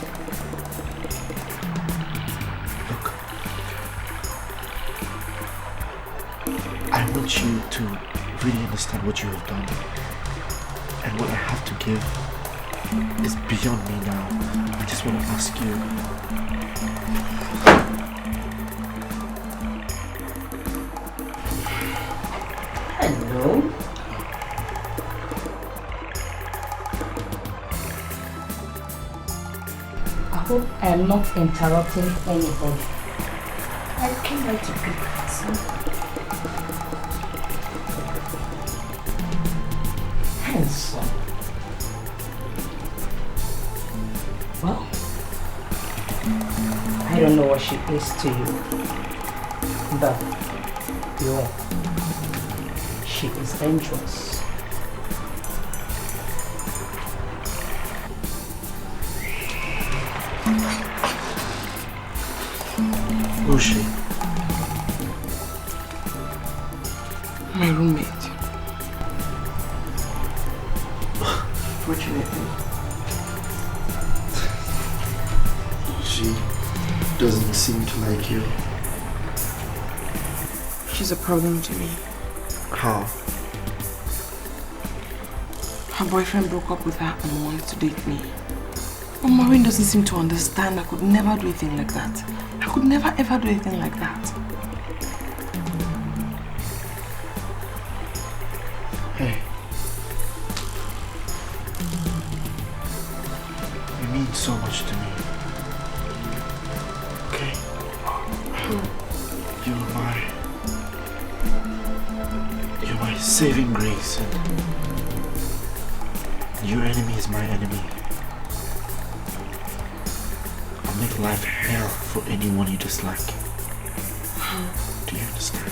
Look, I want you to really understand what you have done. And what I have to give is beyond me now. I just want to ask you. Hello. I hope I am not interrupting anybody. I came by to pick something. Handsome. Well, I don't know what she is to you, but beware. She is dangerous. Who's she? My roommate. unfortunately. She doesn't seem to like you. She's a problem to me. How? Her boyfriend broke up with her and wanted to date me. But Maureen doesn't seem to understand I could never do anything like that. I could never ever do anything like that. Hey. You mean so much to me. Okay? You're my saving grace, and your enemy is my enemy. I'll make life hell for anyone you dislike. Do you understand?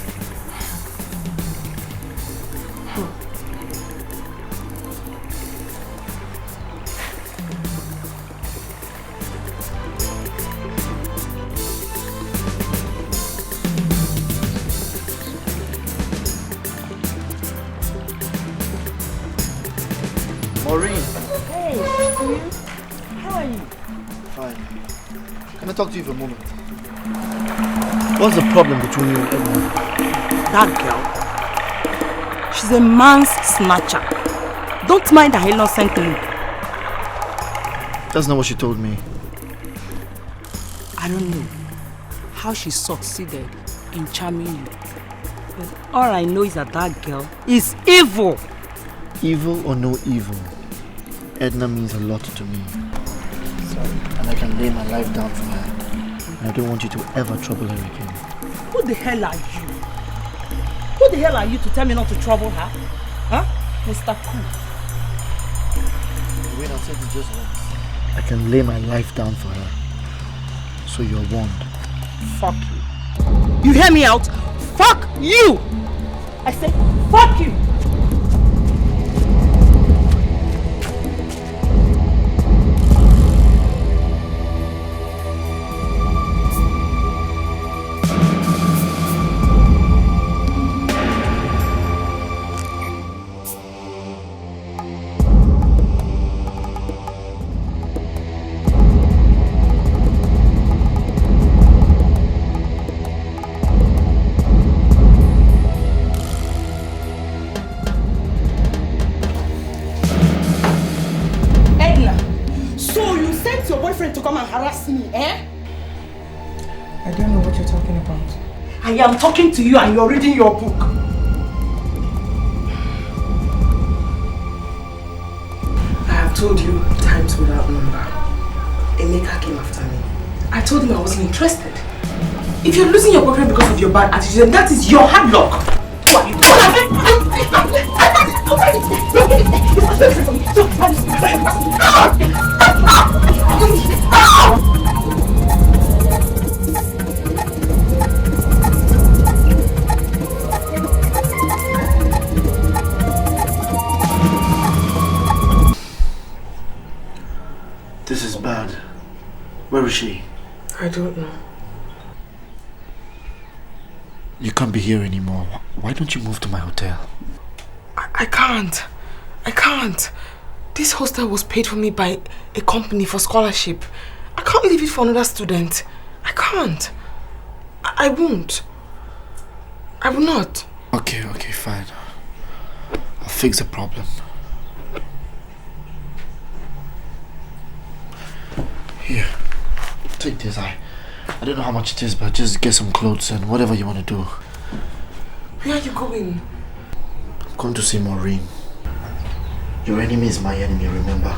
Maureen. Hey, how are you? Fine. Can I talk to you for a moment? What's the problem between you and Edna? That girl. She's a man's snatcher. Don't mind her innocent look. That's not what she told me. I don't know how she succeeded in charming you. But all I know is that girl is evil. Evil or no evil, Edna means a lot to me. Sorry. And I can lay my life down for her. And I don't want you to ever trouble her again. Who the hell are you? Who the hell are you to tell me not to trouble her? Huh? Mr. Cool. Wait, I'll say this just once. I can lay my life down for her. So you're warned. Fuck you. You hear me out? Fuck you! I said, fuck you! I am talking to you and you're reading your book. I have told you times without number. Emeka came after me. I told him I wasn't interested. If you're losing your boyfriend because of your bad attitude, then that is your hard luck. Who are you? This is bad. Where is she? I don't know. You can't be here anymore. Why don't you move to my hotel? I can't. I can't. This hostel was paid for me by a company for scholarship. I can't leave it for another student. I can't. I won't. I will not. Okay, fine. I'll fix the problem. Here, take this. I don't know how much it is, but just get some clothes and whatever you want to do. Where are you going? I'm going to see Maureen. Your enemy is my enemy, remember?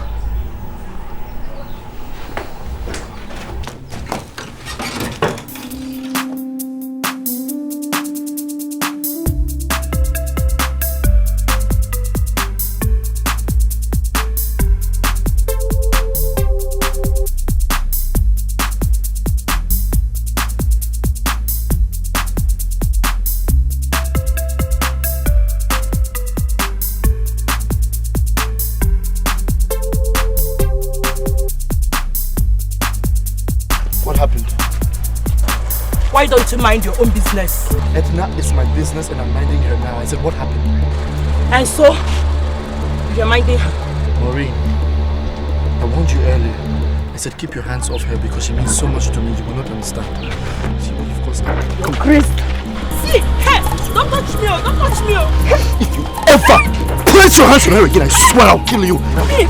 Why don't you mind your own business? Edna is my business and I'm minding her now. I said, what happened? And so, you're minding her? Maureen, I warned you earlier. I said keep your hands off her because she means so much to me. You will not understand. See what you've caused now. You're crazy. See, hey, don't touch me, don't touch me. If you ever place your hands on her again, I swear I'll kill you. Me,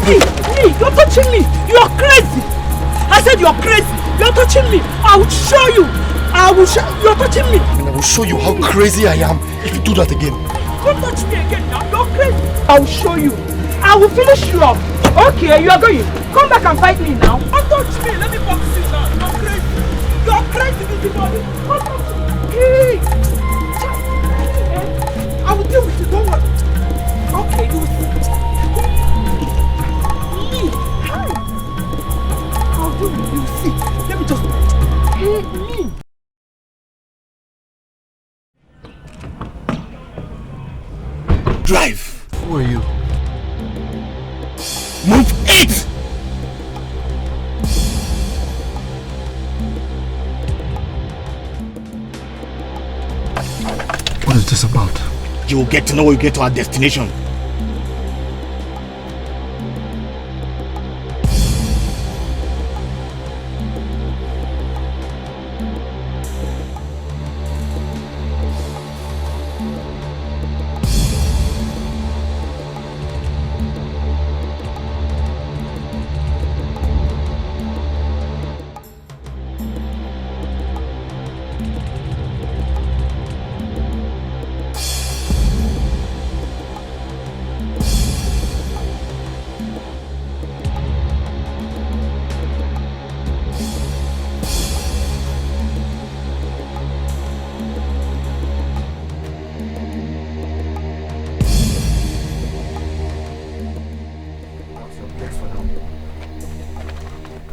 you're touching me. You're crazy. I said you're crazy. You're touching me. I will show you. You're touching me. And I will show you how crazy I am if you do that again. Don't touch me again now. You're crazy. I will show you. I will finish you up. Okay, you are going. Come back and fight me now. Don't touch me. Let me box you now. You're crazy. You're crazy, busybody. Don't touch me. Hey. I will deal with you. Don't worry. Okay, you will see. Hi. I'll deal with you. See. Let me just. Hey, me. Drive! Who are you? Move it! What is this about? You will get to know when you get to our destination.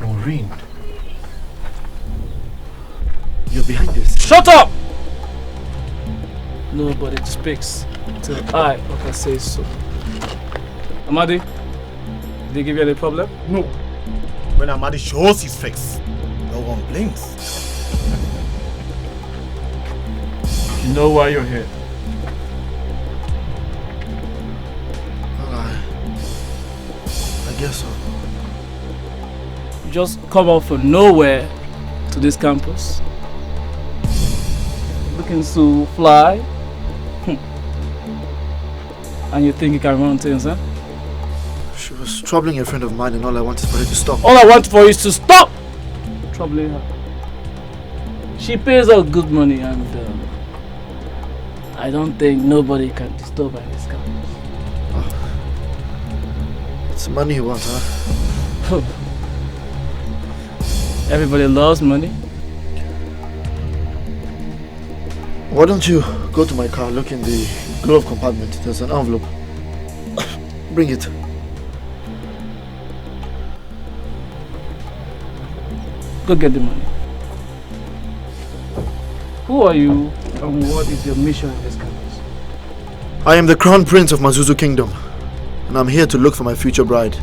Maureen. You're behind this. Shut up! Nobody speaks till I say so. Amadi, did he give you any problem? No. When Amadi shows his face, no one blinks. You know why you're here. I guess so. You just come out from nowhere to this campus. Looking so fly. And you think you can run things, huh? She was troubling a friend of mine and all I want is for her to stop. All I want for you is to stop troubling her. She pays us good money and I don't think nobody can disturb her in this campus. Oh. It's money you want, huh? Everybody loves money. Why don't you go to my car, look in the glove compartment. There's an envelope. Bring it. Go get the money. Who are you and what is your mission in this campus? I am the Crown Prince of Mazuzu Kingdom, and I'm here to look for my future bride.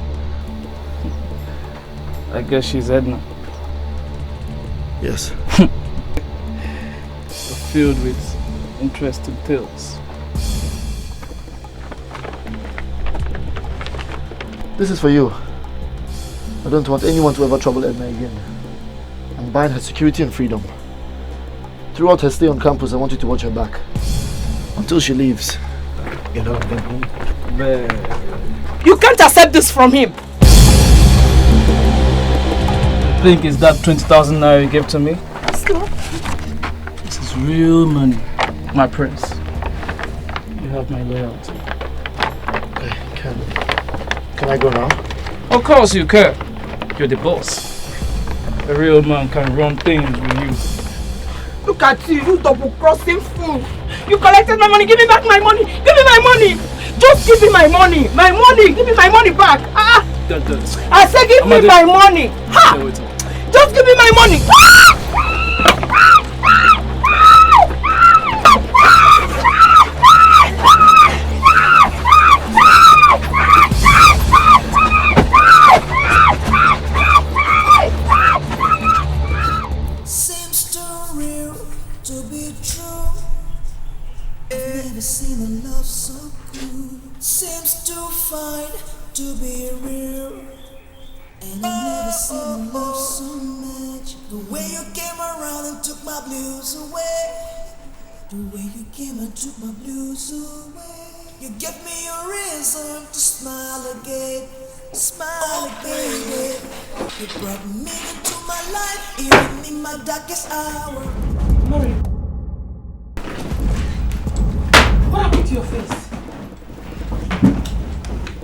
I guess she's Edna. Yes. Filled with interesting tales. This is for you. I don't want anyone to ever trouble Edna again. I'm buying her security and freedom. Throughout her stay on campus, I want you to watch her back. Until she leaves. You can't accept this from him. I think it's that 20,000 naira you gave to me. Stop. This is real money, my prince. You have my loyalty. Okay, can I go now? Of course you can. You're the boss. A real man can run things with you. Look at you, you double-crossing fool. You collected my money. Give me back my money. Give me my money. Just give me my money. My money. Give me my money back. I said give me my money. Ha! Just give me my money. Seems too real to be true. I've never seen a love so good. Seems too fine to be real. And I've never seen love so much. The way you came around and took my blues away. The way you came and took my blues away. You gave me a reason to smile again. Smile again. You brought me into my life, even in my darkest hour. Mori, what happened to your face?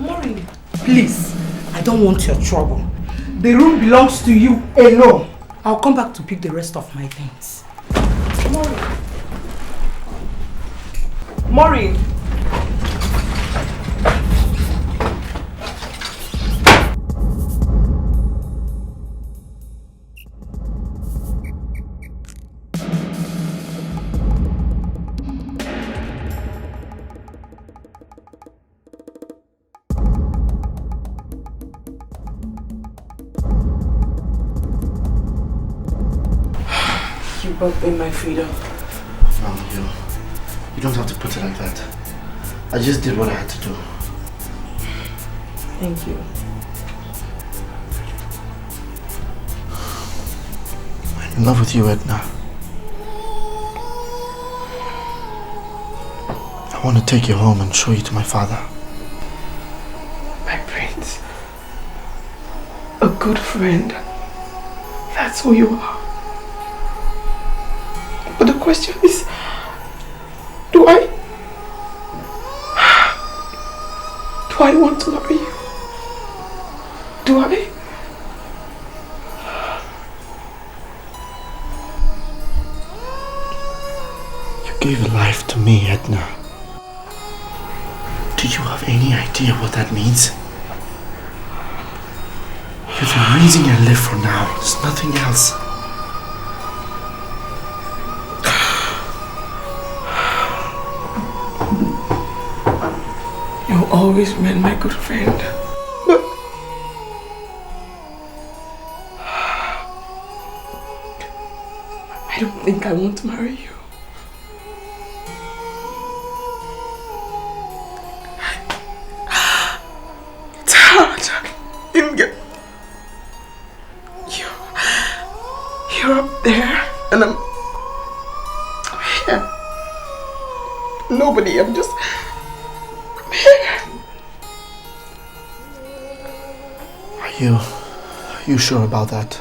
Mori, please, I don't want your trouble. The room belongs to you alone. I'll come back to pick the rest of my things. Mori. Mori. You brought me my freedom. No, you don't have to put it like that. I just did what I had to do. Thank you. I'm in love with you, Edna. I want to take you home and show you to my father. My prince. A good friend. That's who you are. But the question is, do I want to marry you? Do I? You gave life to me, Edna. Do you have any idea what that means? You're the reason I live for now. There's nothing else. You've always been my good friend. But I don't think I want to marry you. It's hard. You're up there and I'm here. Nobody, I'm just here. Are you sure about that?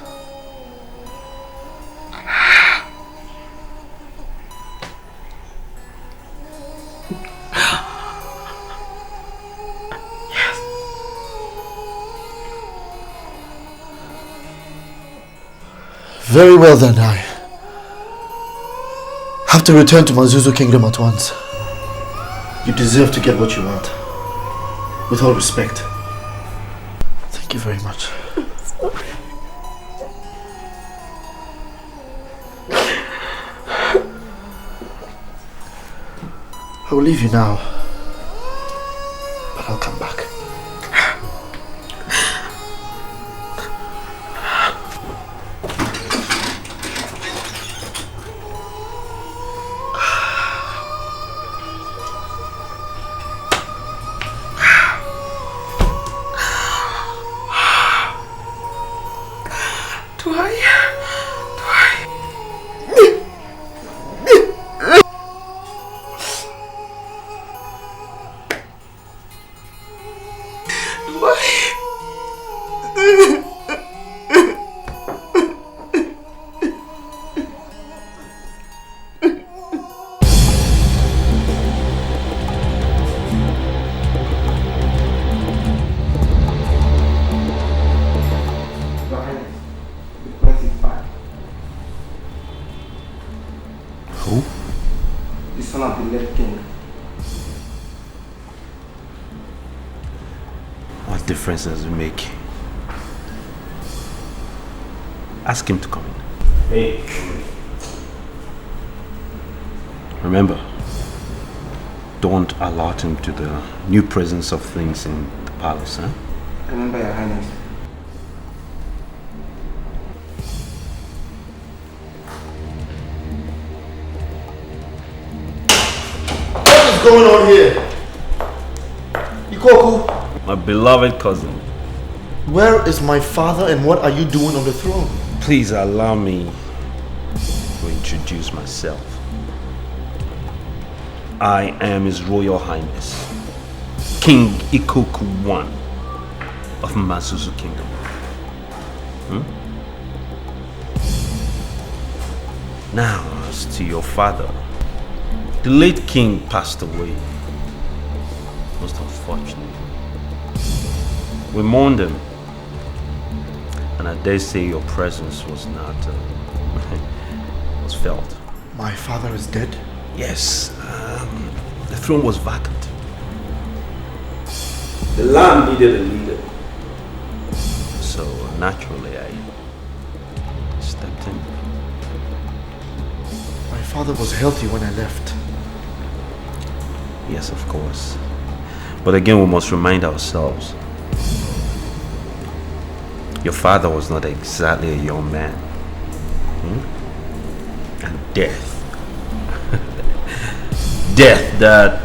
Yes. Very well then, I have to return to Mazuzu Kingdom at once. You deserve to get what you want. With all respect. Thank you very much. I will leave you now, but I'll come back. Does it make? Ask him to come in. Hey. Remember, don't alert him to the new presence of things in the palace, huh? Remember, Your Highness. What is going on here? Ikoku? My beloved cousin. Where is my father and what are you doing on the throne? Please allow me to introduce myself. I am His Royal Highness, King Ikoku I of Mazuzu Kingdom. Now, as to your father, the late king passed away. Most unfortunate. We mourned him, and I dare say your presence was not was felt. My father is dead? Yes, the throne was vacant. The land needed a leader, so naturally I stepped in. My father was healthy when I left. Yes, of course. But again, we must remind ourselves. Your father was not exactly a young man. And death. Death, that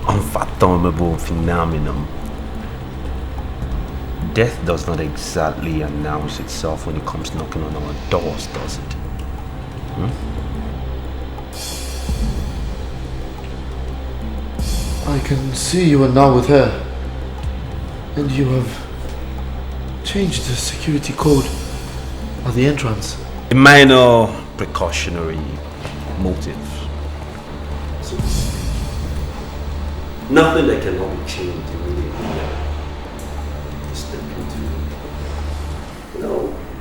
unfathomable phenomenon. Death does not exactly announce itself when it comes knocking on our doors, does it? I can see you are now with her. And you have changed the security code at the entrance. A minor precautionary motive. So to speak. Nothing that cannot be changed immediately. Step into,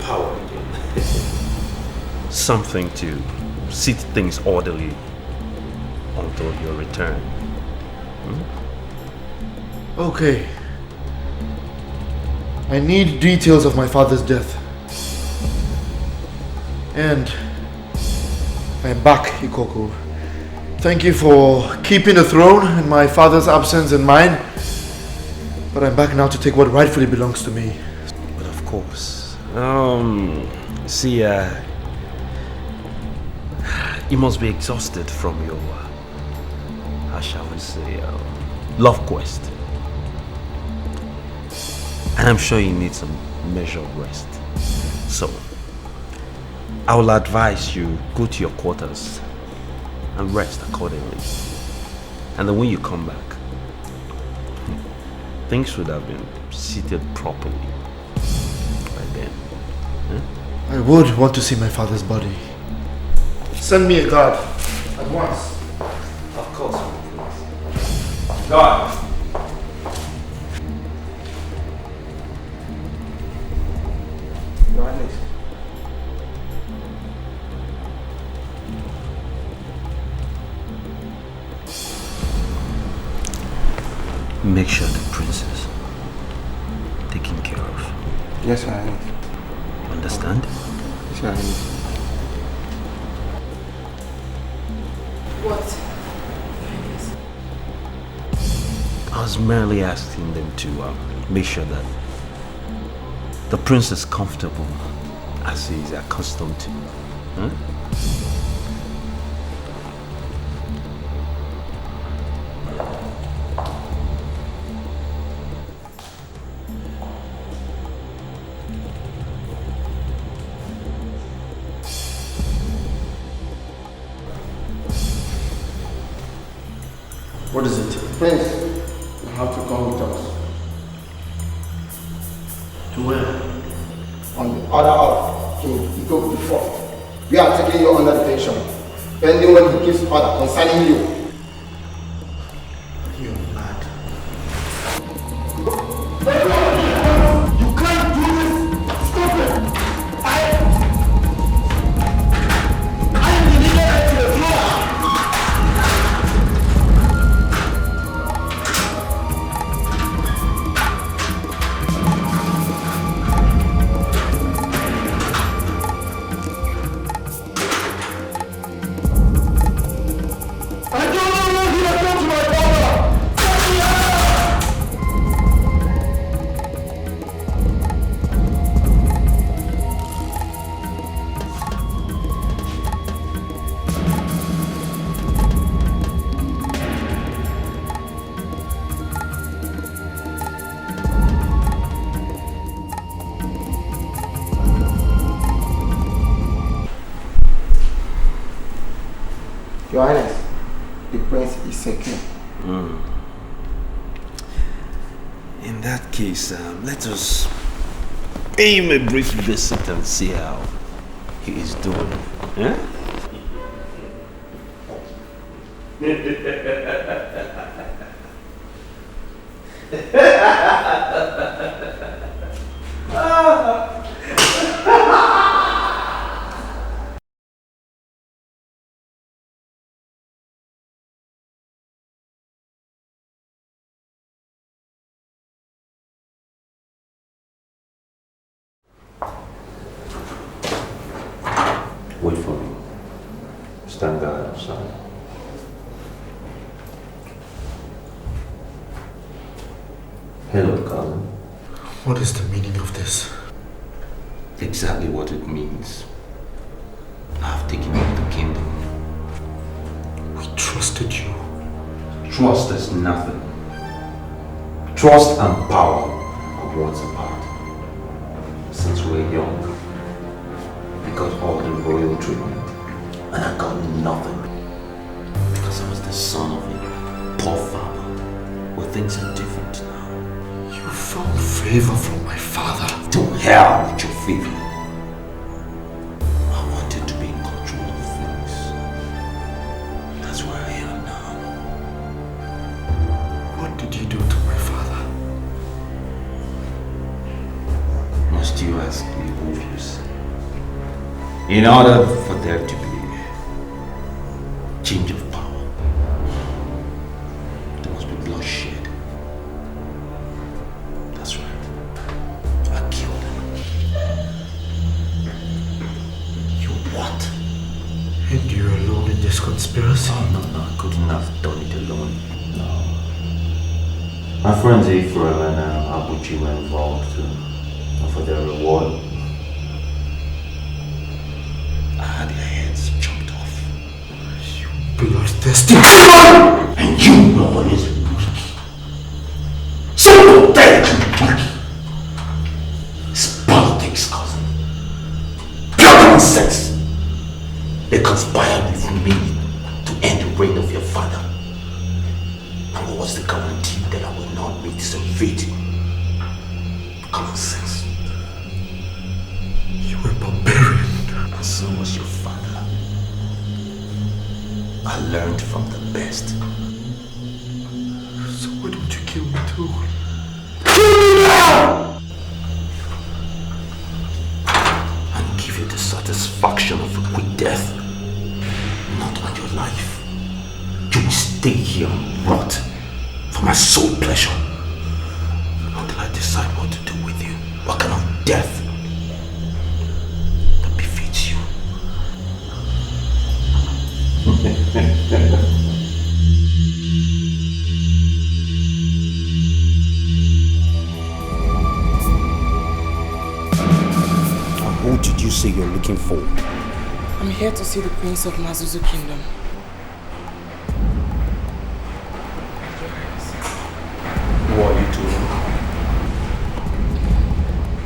power again. Something to set things orderly until your return. Okay. I need details of my father's death. And I am back, Ikoku. Thank you for keeping the throne in my father's absence and mine. But I'm back now to take what rightfully belongs to me. But of course. See, you must be exhausted from your, how shall we say, love quest. And I'm sure you need some measure of rest. So, I will advise you go to your quarters and rest accordingly. And then when you come back, things would have been seated properly by then. I would want to see my father's body. Send me a guard at once. Of course. Guard! Make sure the princess taken care of. Yes, Your Highness. Understand? Yes, Your Highness. What? I was merely asking them to make sure that the prince is comfortable as he is accustomed to. What is it? Prince, you have to come with us. To where? On the order of King Ikoku IV. We are taking you under detention, pending when he gives order concerning you. You're mad. You can't do this! Stop it! I am the leader to the floor! I Your Highness, the prince is secure. In that case, let us pay him a brief visit and see how he is doing. Yeah? Wait for me. Stand guard outside. Hello, cousin. What is the meaning of this? Exactly what it means. I've taken up the kingdom. We trusted you. Trust is nothing. Trust and power are worlds apart. Since we were young, we got all the royal treatment, and I got nothing. Because I was the son of a poor farmer, where things are different now. You found favor from my father. To hell with your favor. I wanted to be in control of things. That's where I am now. What did you do to my father? Must you ask the obvious? In order for there to be change of power, there must be bloodshed. That's right. I killed him. You what? And you're alone in this conspiracy? Oh, no, I couldn't have done it alone. No. My friends Ephraim and Abuchi were involved too. And for their reward, I had their heads chopped off. You bloodthirsty demon! And you know what is weak. So pathetic and weak. It's politics, cousin. Pure nonsense. They conspired with me to end the reign of your father. And what was the guarantee that I will not meet some fate? Common sense. You were barbarian. And so was your father. I learned from the best. So why don't you kill me too? Kill me now! And give you the satisfaction of a quick death. Not on your life. You will stay here and rot for my sole pleasure. Until I decide what to do with you. What kind of death that befits you. Who did you say you're looking for? I'm here to see the Prince of Mazuzu Kingdom. Who are you doing?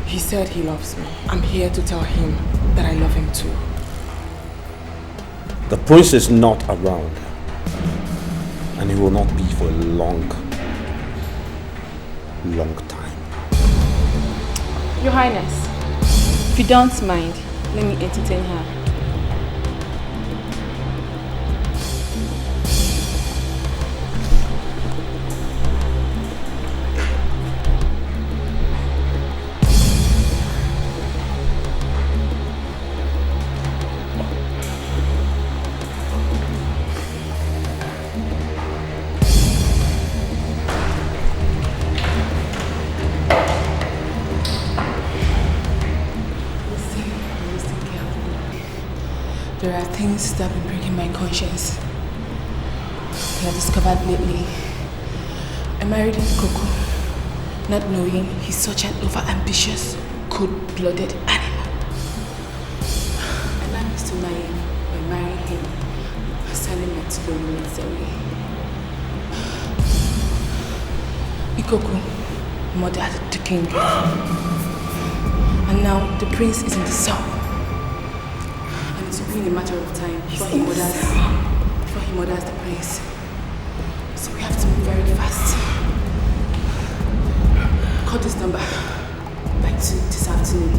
He said he loves me. I'm here to tell him that I love him too. The prince is not around. And he will not be for a long time. Your Highness, if you don't mind, let me entertain her. There are things that have been breaking my conscience that I discovered lately. I married Coco, not knowing he's such an over-ambitious, cold-blooded animal. And I'm still naive by marrying him and sending my to the roommates away. Ikoko murdered the king. And now the prince is in the cell. It will be in a matter of time before he murders before he murders the place. So we have to move very fast. Call this number by 2 this afternoon.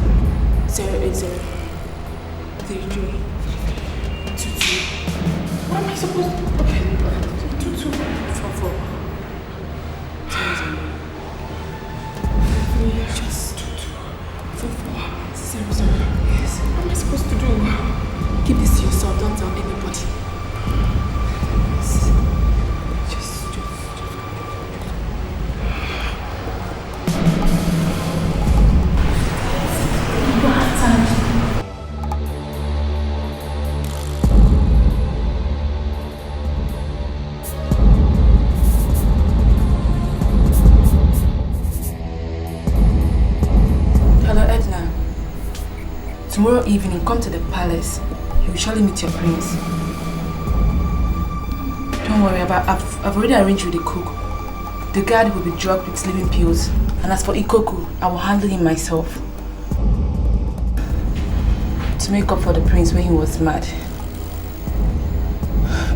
080 33 22. What am I supposed to? Okay. 2244. Just 2244. 00. Yes. What am I supposed to do? Keep this to yourself. Don't tell anybody. Yes. Just. You don't have time. Hello, Edna. Tomorrow evening, come to the palace. You will surely meet your prince. Don't worry about. I've already arranged with the cook. The guard will be drugged with sleeping pills. And as for Ikoku, I will handle him myself. To make up for the prince when he was mad.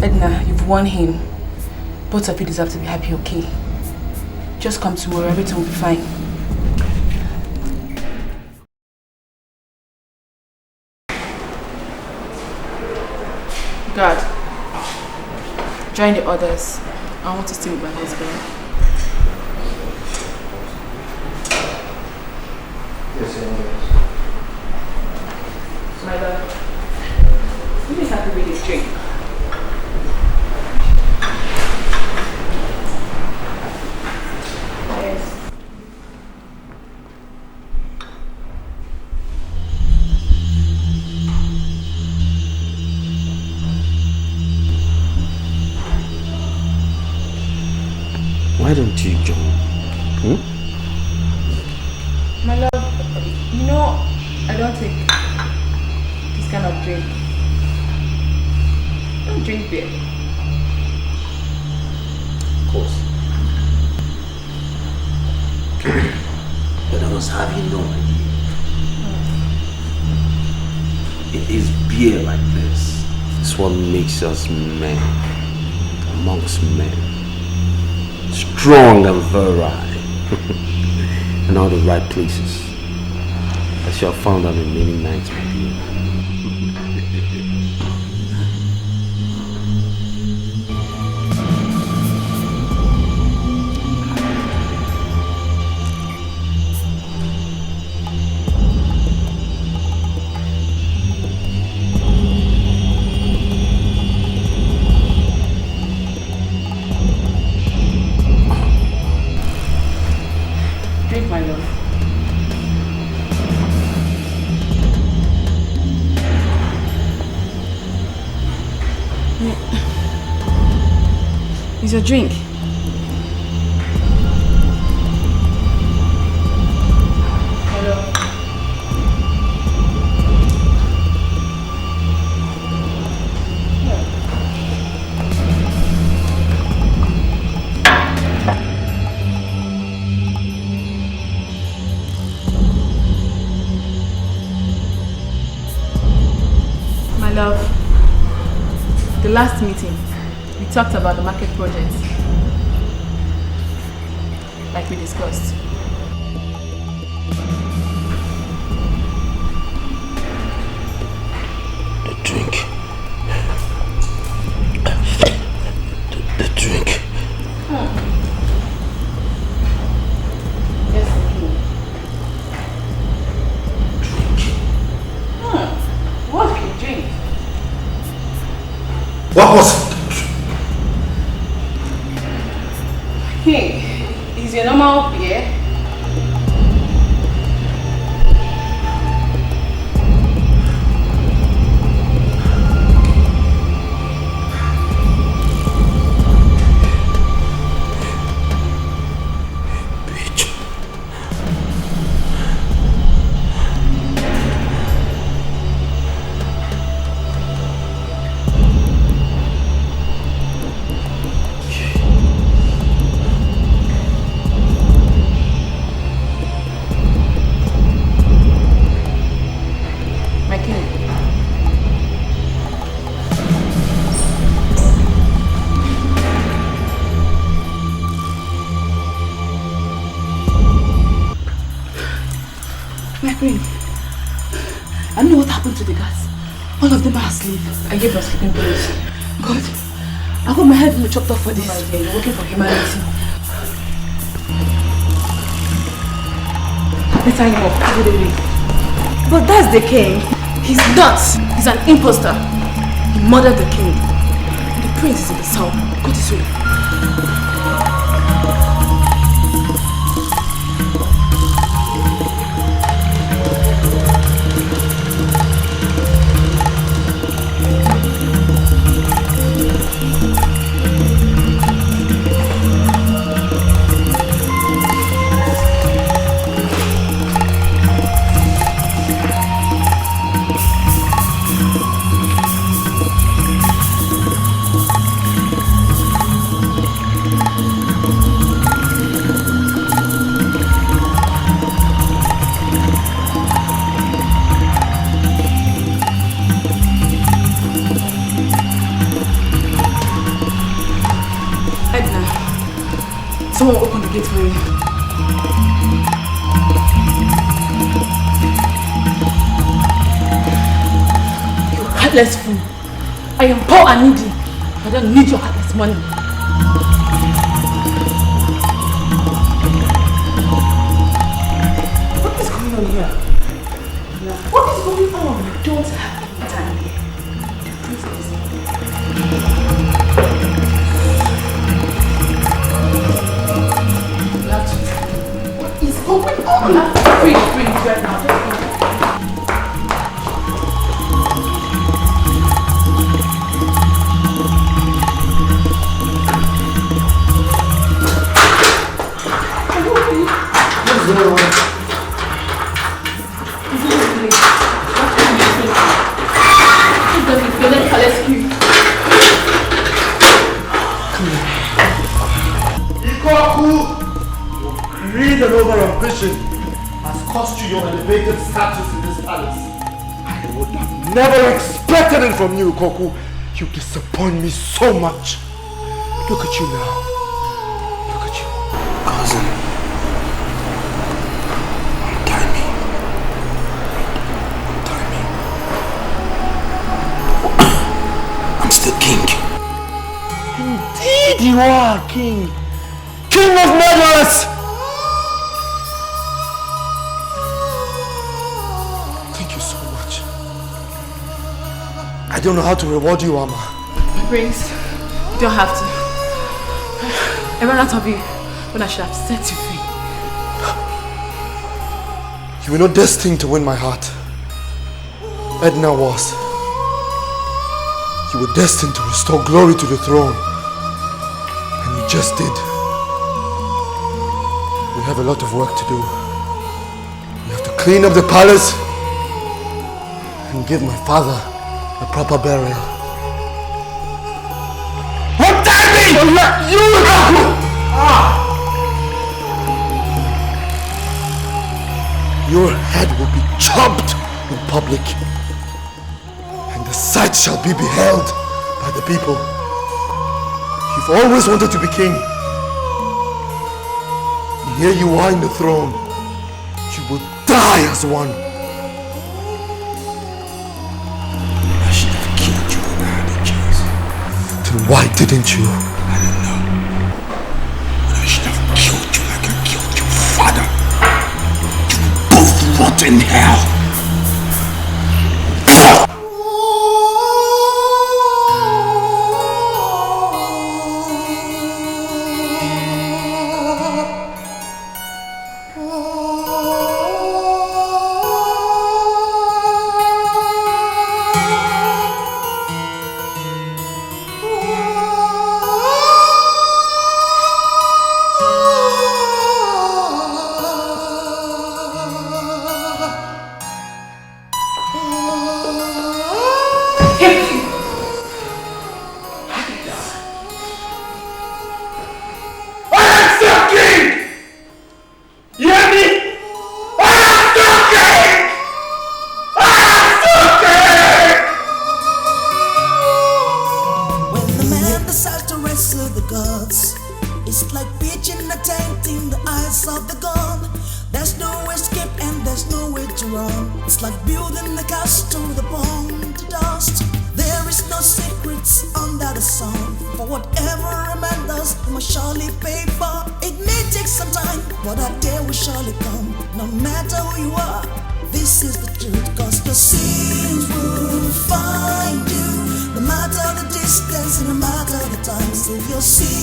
Edna, you've won him. Both of you deserve to be happy, okay? Just come tomorrow, everything will be fine. God, join the others. I want to stay with my husband. Yes, My love, you just have to read this drink. Yes. Why don't you join? My love, you know, I don't take this kind of drink. I don't drink beer. Of course. But I must have you know, it is beer like this. It's what makes us men amongst men. Strong and virile. In all the right places. I shall found out in many nights, my dear. Drink, my love. It's your drink. Hello. My love, the last meeting, we talked about the market project, like we discussed. The drink. The drink. Yes, okay. What can you drink? What was it? King, is your normal beer? My friend, I know what happened to the guards. All of them are asleep. I gave them sleeping pills. God, I hope my head will be chopped off for this. My dear, you're working for humanity. Let's hang him up. Give it away. But that's the king. He's nuts. He's an imposter. He murdered the king. The prince is in the cell. Go this way. Someone open the gate for me. You heartless fool. I am poor and needy. I don't need your heartless money. What is going on here? What is going on? You don't have any time here. What is going on? Free right now. Greed and over-ambition has cost you your elevated status in this palace. I would have never expected it from you, Koku. You disappoint me so much. Look at you now. Look at you. Cousin, untie me. Untie me. I'm still king. Indeed you are king. King of murderers! Thank you so much. I don't know how to reward you, Amma. Prince, you don't have to. I ran out of you when I should have set you free. You were not destined to win my heart. Edna was. You were destined to restore glory to the throne. And you just did. We have a lot of work to do. We have to clean up the palace and give my father a proper burial. What time Your head will be chopped in public, and the sight shall be beheld by the people. You've always wanted to be king. And here you are in the throne. You will die as one. I should have killed you when I had a chance. Then why didn't you? I don't know. But I should have killed you like I killed your father. You both rot in hell. run. It's like building the castle with a bomb to dust. There is no secrets under the sun. For whatever a man does, he must surely pay for. It may take some time, but that day will surely come. No matter who you are, this is the truth. Cause the sins will find you. No matter the distance and no matter the time, still you'll see